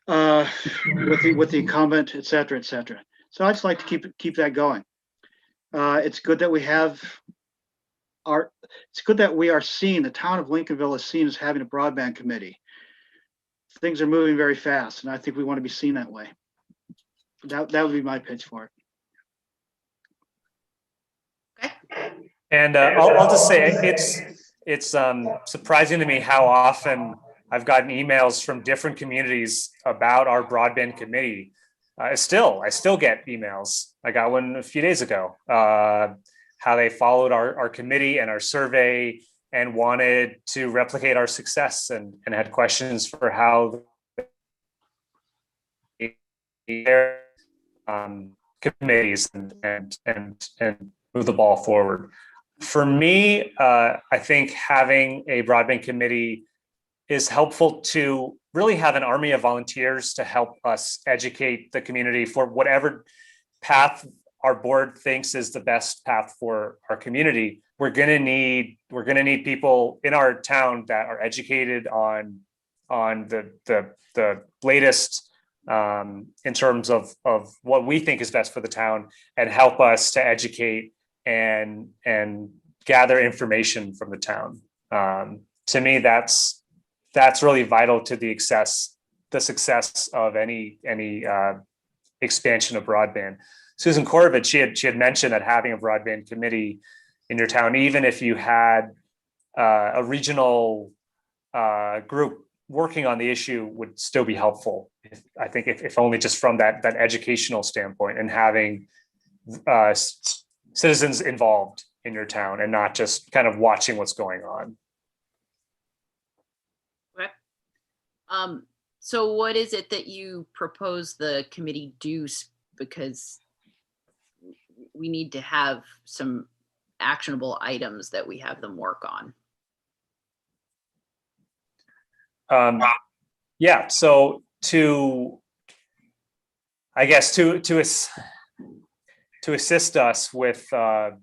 with the incumbent, et cetera, et cetera. So I'd just like to keep that going. It's good that we are seen, the town of Lincolnville is seen as having a broadband committee. Things are moving very fast, and I think we want to be seen that way. That would be my pitch for it. Okay. And I'll just say it's surprising to me how often I've gotten emails from different communities about our broadband committee. I still get emails. I got one a few days ago, how they followed our committee and our survey and wanted to replicate our success and had questions for how their committees and move the ball forward. For me, I think having a broadband committee is helpful to really have an army of volunteers to help us educate the community for whatever path our board thinks is the best path for our community. We're gonna need people in our town that are educated on the latest in terms of what we think is best for the town, and help us to educate and gather information from the town. to me, that's really vital to the success of any expansion of broadband. Susan Corbett, she had mentioned that having a broadband committee in your town, even if you had a regional group working on the issue, would still be helpful. I think if only just from that educational standpoint, and having citizens involved in your town and not just kind of watching what's going on. Okay. So what is it that you propose the committee do? Because we need to have some actionable items that we have them work on. Yeah, so to assist us with the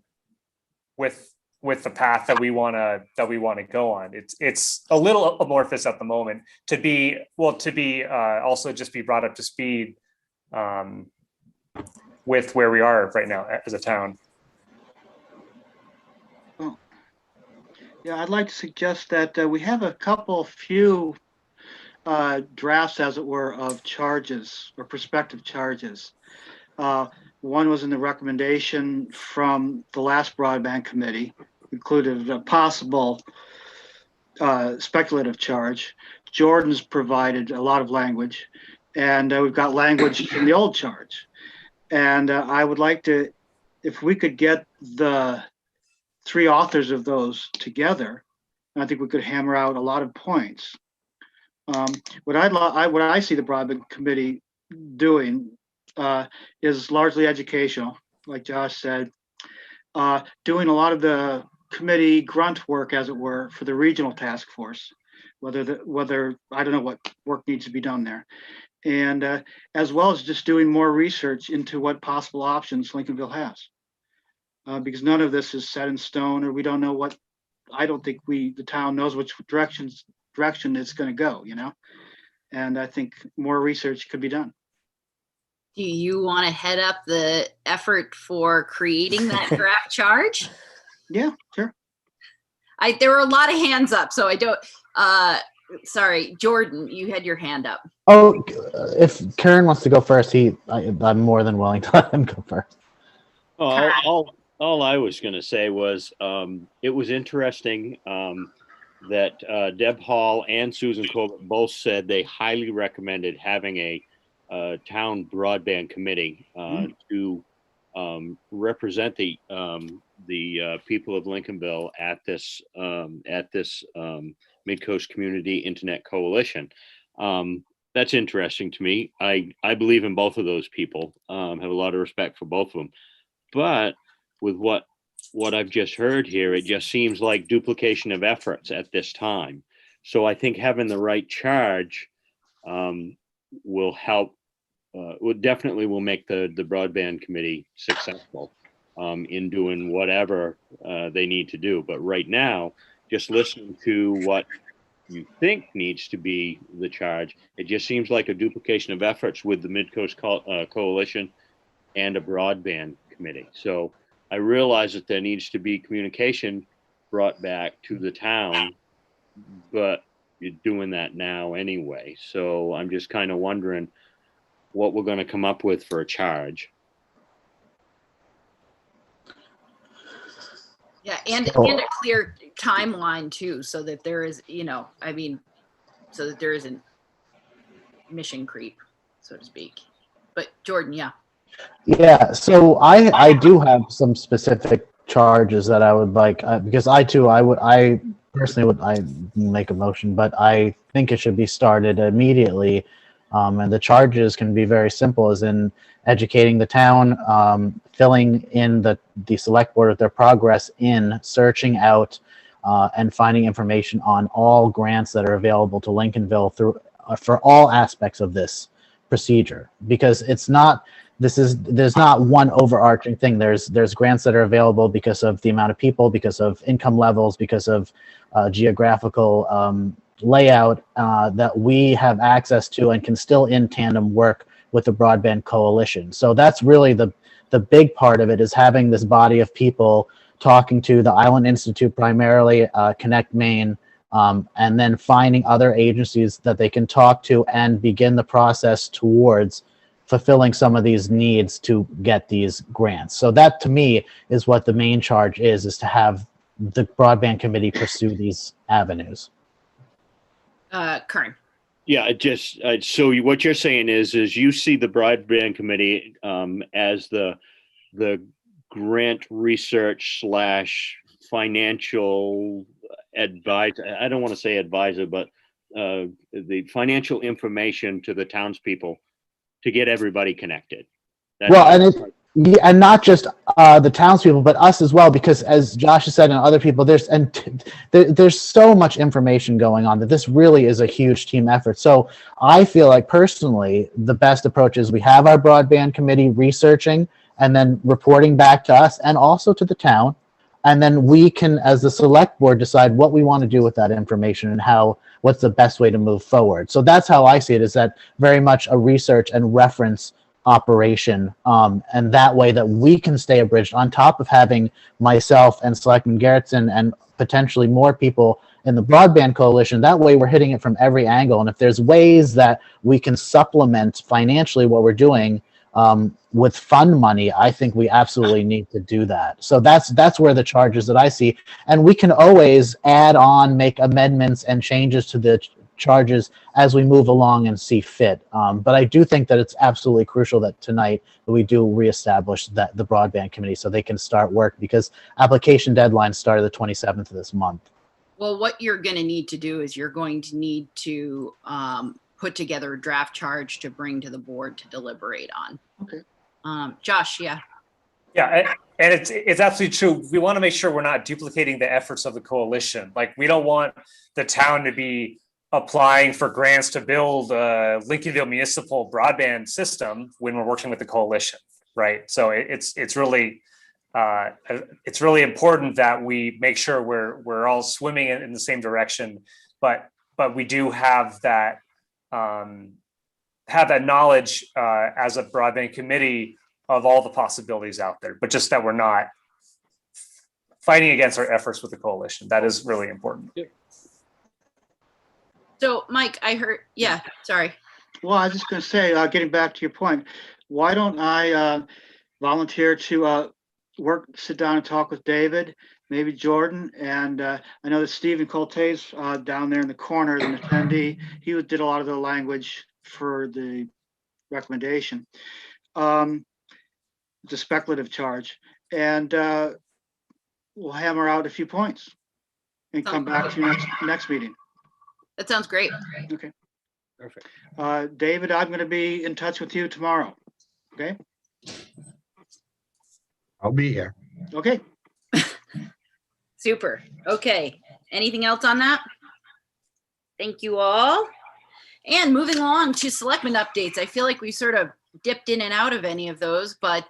path that we want to go on, it's a little amorphous at the moment to be also just be brought up to speed with where we are right now as a town. Well, yeah, I'd like to suggest that we have a few drafts, as it were, of charges or prospective charges. One was in the recommendation from the last broadband committee, included a possible speculative charge. Jordan's provided a lot of language, and we've got language from the old charge. And I would like to, if we could get the three authors of those together, I think we could hammer out a lot of points. What I see the broadband committee doing is largely educational, like Josh said, doing a lot of the committee grunt work, as it were, for the regional task force, whether I don't know what work needs to be done there. And as well as just doing more research into what possible options Lincolnville has. Because none of this is set in stone, or we don't know what, I don't think the town knows which direction it's going to go, and I think more research could be done. Do you want to head up the effort for creating that draft charge? Yeah, sure. There were a lot of hands up, so I don't, sorry, Jordan, you had your hand up. Oh, if Karen wants to go first, I'm more than willing to let him go first. Oh, all I was going to say was it was interesting that Deb Hall and Susan Colbert both said they highly recommended having a town broadband committee to represent the people of Lincolnville at this Midcoast Community Internet Coalition. That's interesting to me. I believe in both of those people. Have a lot of respect for both of them, but with what I've just heard here, it just seems like duplication of efforts at this time. So I think having the right charge will help. Definitely will make the broadband committee successful in doing whatever they need to do. But right now, just listening to what you think needs to be the charge, it just seems like a duplication of efforts with the Midcoast Coalition and a broadband committee. So I realize that there needs to be communication brought back to the town, but you're doing that now anyway. So I'm just kind of wondering what we're going to come up with for a charge. Yeah, and a clear timeline too, so that there is, so that there isn't mission creep, so to speak. But Jordan, yeah. Yeah, so I do have some specific charges that I would like, because I personally would make a motion, but I think it should be started immediately. And the charges can be very simple, as in educating the town, filling in the select board with their progress in searching out and finding information on all grants that are available to Lincolnville for all aspects of this procedure, because there's not one overarching thing. There's grants that are available because of the amount of people, because of income levels, because of geographical layout that we have access to and can still in tandem work with the broadband coalition. So that's really the big part of it, is having this body of people talking to the Island Institute primarily, Connect Maine, and then finding other agencies that they can talk to and begin the process towards fulfilling some of these needs to get these grants. So that to me is what the main charge is to have the broadband committee pursue these avenues. Kern. Yeah, so what you're saying is you see the broadband committee as the grant research / financial advisor. I don't want to say advisor, but the financial information to the townspeople to get everybody connected. And not just the townspeople, but us as well, because as Josh has said and other people, there's so much information going on that this really is a huge team effort. So I feel like personally, the best approach is we have our broadband committee researching and then reporting back to us and also to the town. And then we can, as the select board, decide what we want to do with that information and what's the best way to move forward. So that's how I see it, is that very much a research and reference operation, and that way that we can stay abridged on top of having myself and Selectman Gerritsen and potentially more people in the broadband coalition. That way we're hitting it from every angle. And if there's ways that we can supplement financially what we're doing with fund money, I think we absolutely need to do that. So that's where the charges that I see. And we can always add on, make amendments and changes to the charges as we move along and see fit. But I do think that it's absolutely crucial that tonight we do reestablish the broadband committee so they can start work, because application deadlines start the 27th of this month. Well, what you're going to need to do is you're going to need to put together a draft charge to bring to the board to deliberate on. Okay. Josh, yeah. Yeah, and it's absolutely true. We want to make sure we're not duplicating the efforts of the coalition. Like, we don't want the town to be applying for grants to build a Lincolnville municipal broadband system when we're working with the coalition, right? So it's really important that we make sure we're all swimming in the same direction, but we do have that knowledge as a broadband committee of all the possibilities out there, but just that we're not fighting against our efforts with the coalition. That is really important. Yep. So, Mike, I heard, yeah, sorry. Well, I was just going to say, getting back to your point, why don't I volunteer to sit down and talk with David, maybe Jordan, and I know that Stephen Colte's down there in the corner, an attendee. He did a lot of the language for the recommendation. It's a speculative charge, and we'll hammer out a few points and come back to you next meeting. That sounds great. Okay. Perfect. David, I'm going to be in touch with you tomorrow. Okay. I'll be here. Okay. Super. Okay. Anything else on that? Thank you all. And moving along to Selectmen updates. I feel like we sort of dipped in and out of any of those, but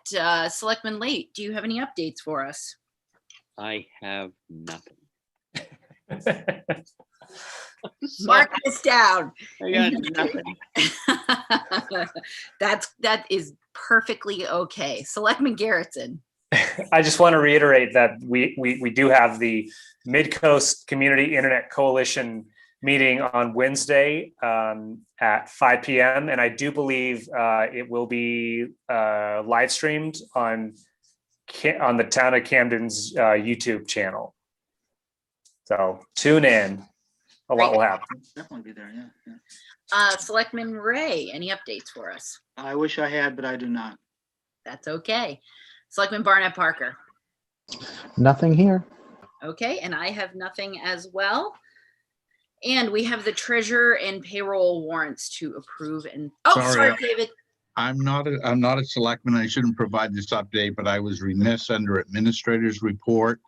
Selectman Late, do you have any updates for us? I have nothing. Mark this down. I got nothing. That is perfectly okay. Selectman Gerritsen. I just want to reiterate that we do have the Midcoast Community Internet Coalition meeting on Wednesday at 5 p.m. And I do believe it will be live streamed on the Town of Camden's YouTube channel. So tune in. A lot will happen. Definitely be there. Yeah. Selectman Ray, any updates for us? I wish I had, but I do not. That's okay. Selectman Barnett Parker. Nothing here. Okay, and I have nothing as well. And we have the treasurer and payroll warrants to approve. And sorry, David. I'm not a selectman. I shouldn't provide this update, but I was remiss under administrator's report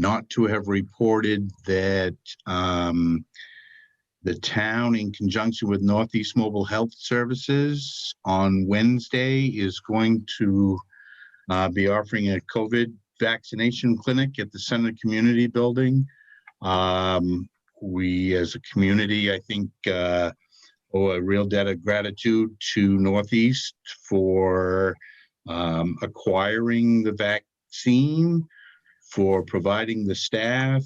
not to have reported that the town, in conjunction with Northeast Mobile Health Services, on Wednesday is going to be offering a COVID vaccination clinic at the Center Community Building. We, as a community, I think, owe a real debt of gratitude to Northeast for acquiring the vaccine, for providing the staff,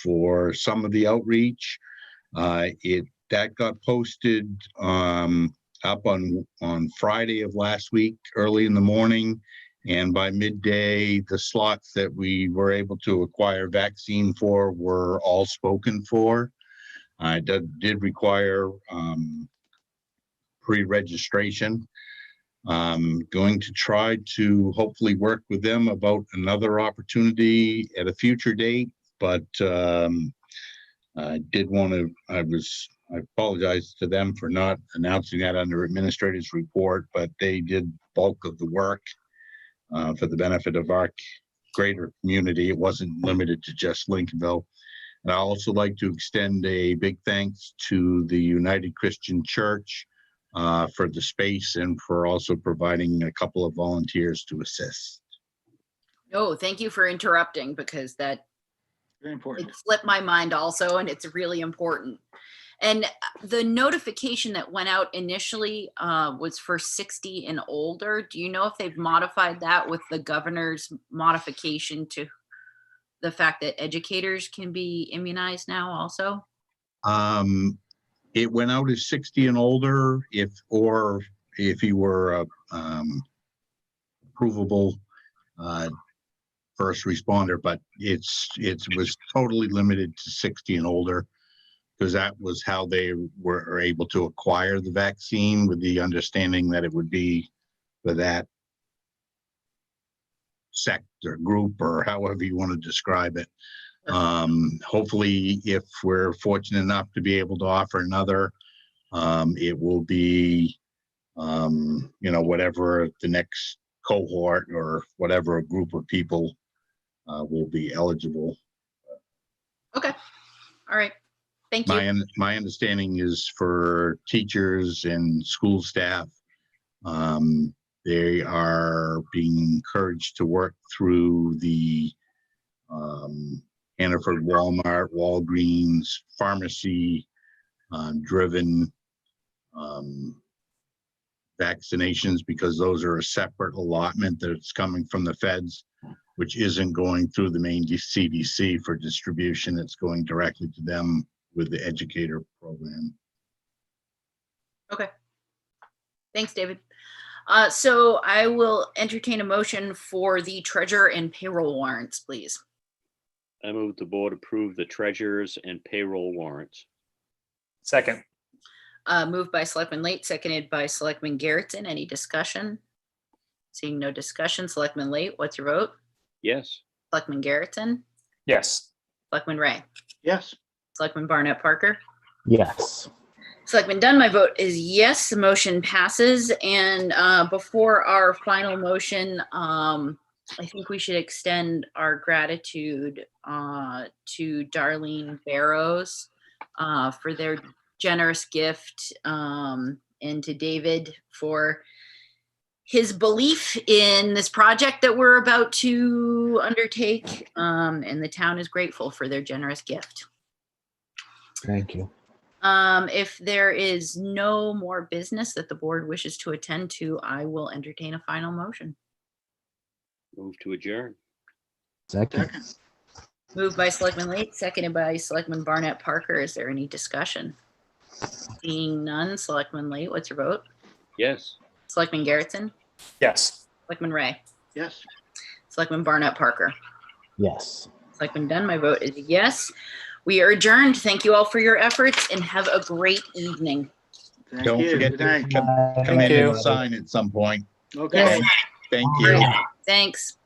for some of the outreach. That got posted up on Friday of last week, early in the morning. And by midday, the slots that we were able to acquire vaccine for were all spoken for. It did require pre-registration. Going to try to hopefully work with them about another opportunity at a future date, but I did want to, I apologize to them for not announcing that under administrator's report, but they did bulk of the work for the benefit of our greater community. It wasn't limited to just Lincolnville. And I also like to extend a big thanks to the United Christian Church for the space and for also providing a couple of volunteers to assist. No, thank you for interrupting, because that Very important. it slipped my mind also, and it's really important. And the notification that went out initially was for 60 and older. Do you know if they've modified that with the governor's modification to the fact that educators can be immunized now also? It went out as 60 and older if you were provable first responder, but it was totally limited to 60 and older, because that was how they were able to acquire the vaccine, with the understanding that it would be for that sect or group, or however you want to describe it. Hopefully, if we're fortunate enough to be able to offer another, it will be, whatever the next cohort or whatever group of people will be eligible. Okay. All right. Thank you. My understanding is for teachers and school staff, they are being encouraged to work through the Hannaford Walmart, Walgreens, pharmacy driven vaccinations, because those are a separate allotment that's coming from the feds, which isn't going through the main CDC for distribution. It's going directly to them with the educator program. Okay. Thanks, David. So I will entertain a motion for the treasurer and payroll warrants, please. I move the board approve the treasurers and payroll warrants. Second. Moved by Selectman Late, seconded by Selectman Garrettson. Any discussion? Seeing no discussion, Selectman Late, what's your vote? Yes. Selectman Garrettson, Yes. Selectman Ray, Yes, Selectman Barnett Parker, Yes. Selectman Dunn. My vote is yes, the motion passes. And before our final motion, I think we should extend our gratitude to Darlene Barrows for their generous gift, and to David for his belief in this project that we're about to undertake. And the town is grateful for their generous gift. Thank you. If there is no more business that the board wishes to attend to, I will entertain a final motion. Move to adjourn. Second. second. Moved by Selectman Late, seconded by Selectman Barnett Parker. Is there any discussion? Seeing none, Selectman Late, what's your vote? Yes. Selectman Garrettson, Yes. Selectman Ray, Yes. Selectman Barnett Parker, Yes. Selectman Dunn. My vote is yes. We are adjourned. Thank you all for your efforts and have a great evening. Thank Don't you. forget Good to night. come Thank in you. and sign at some point. Okay. Thank you. Thanks.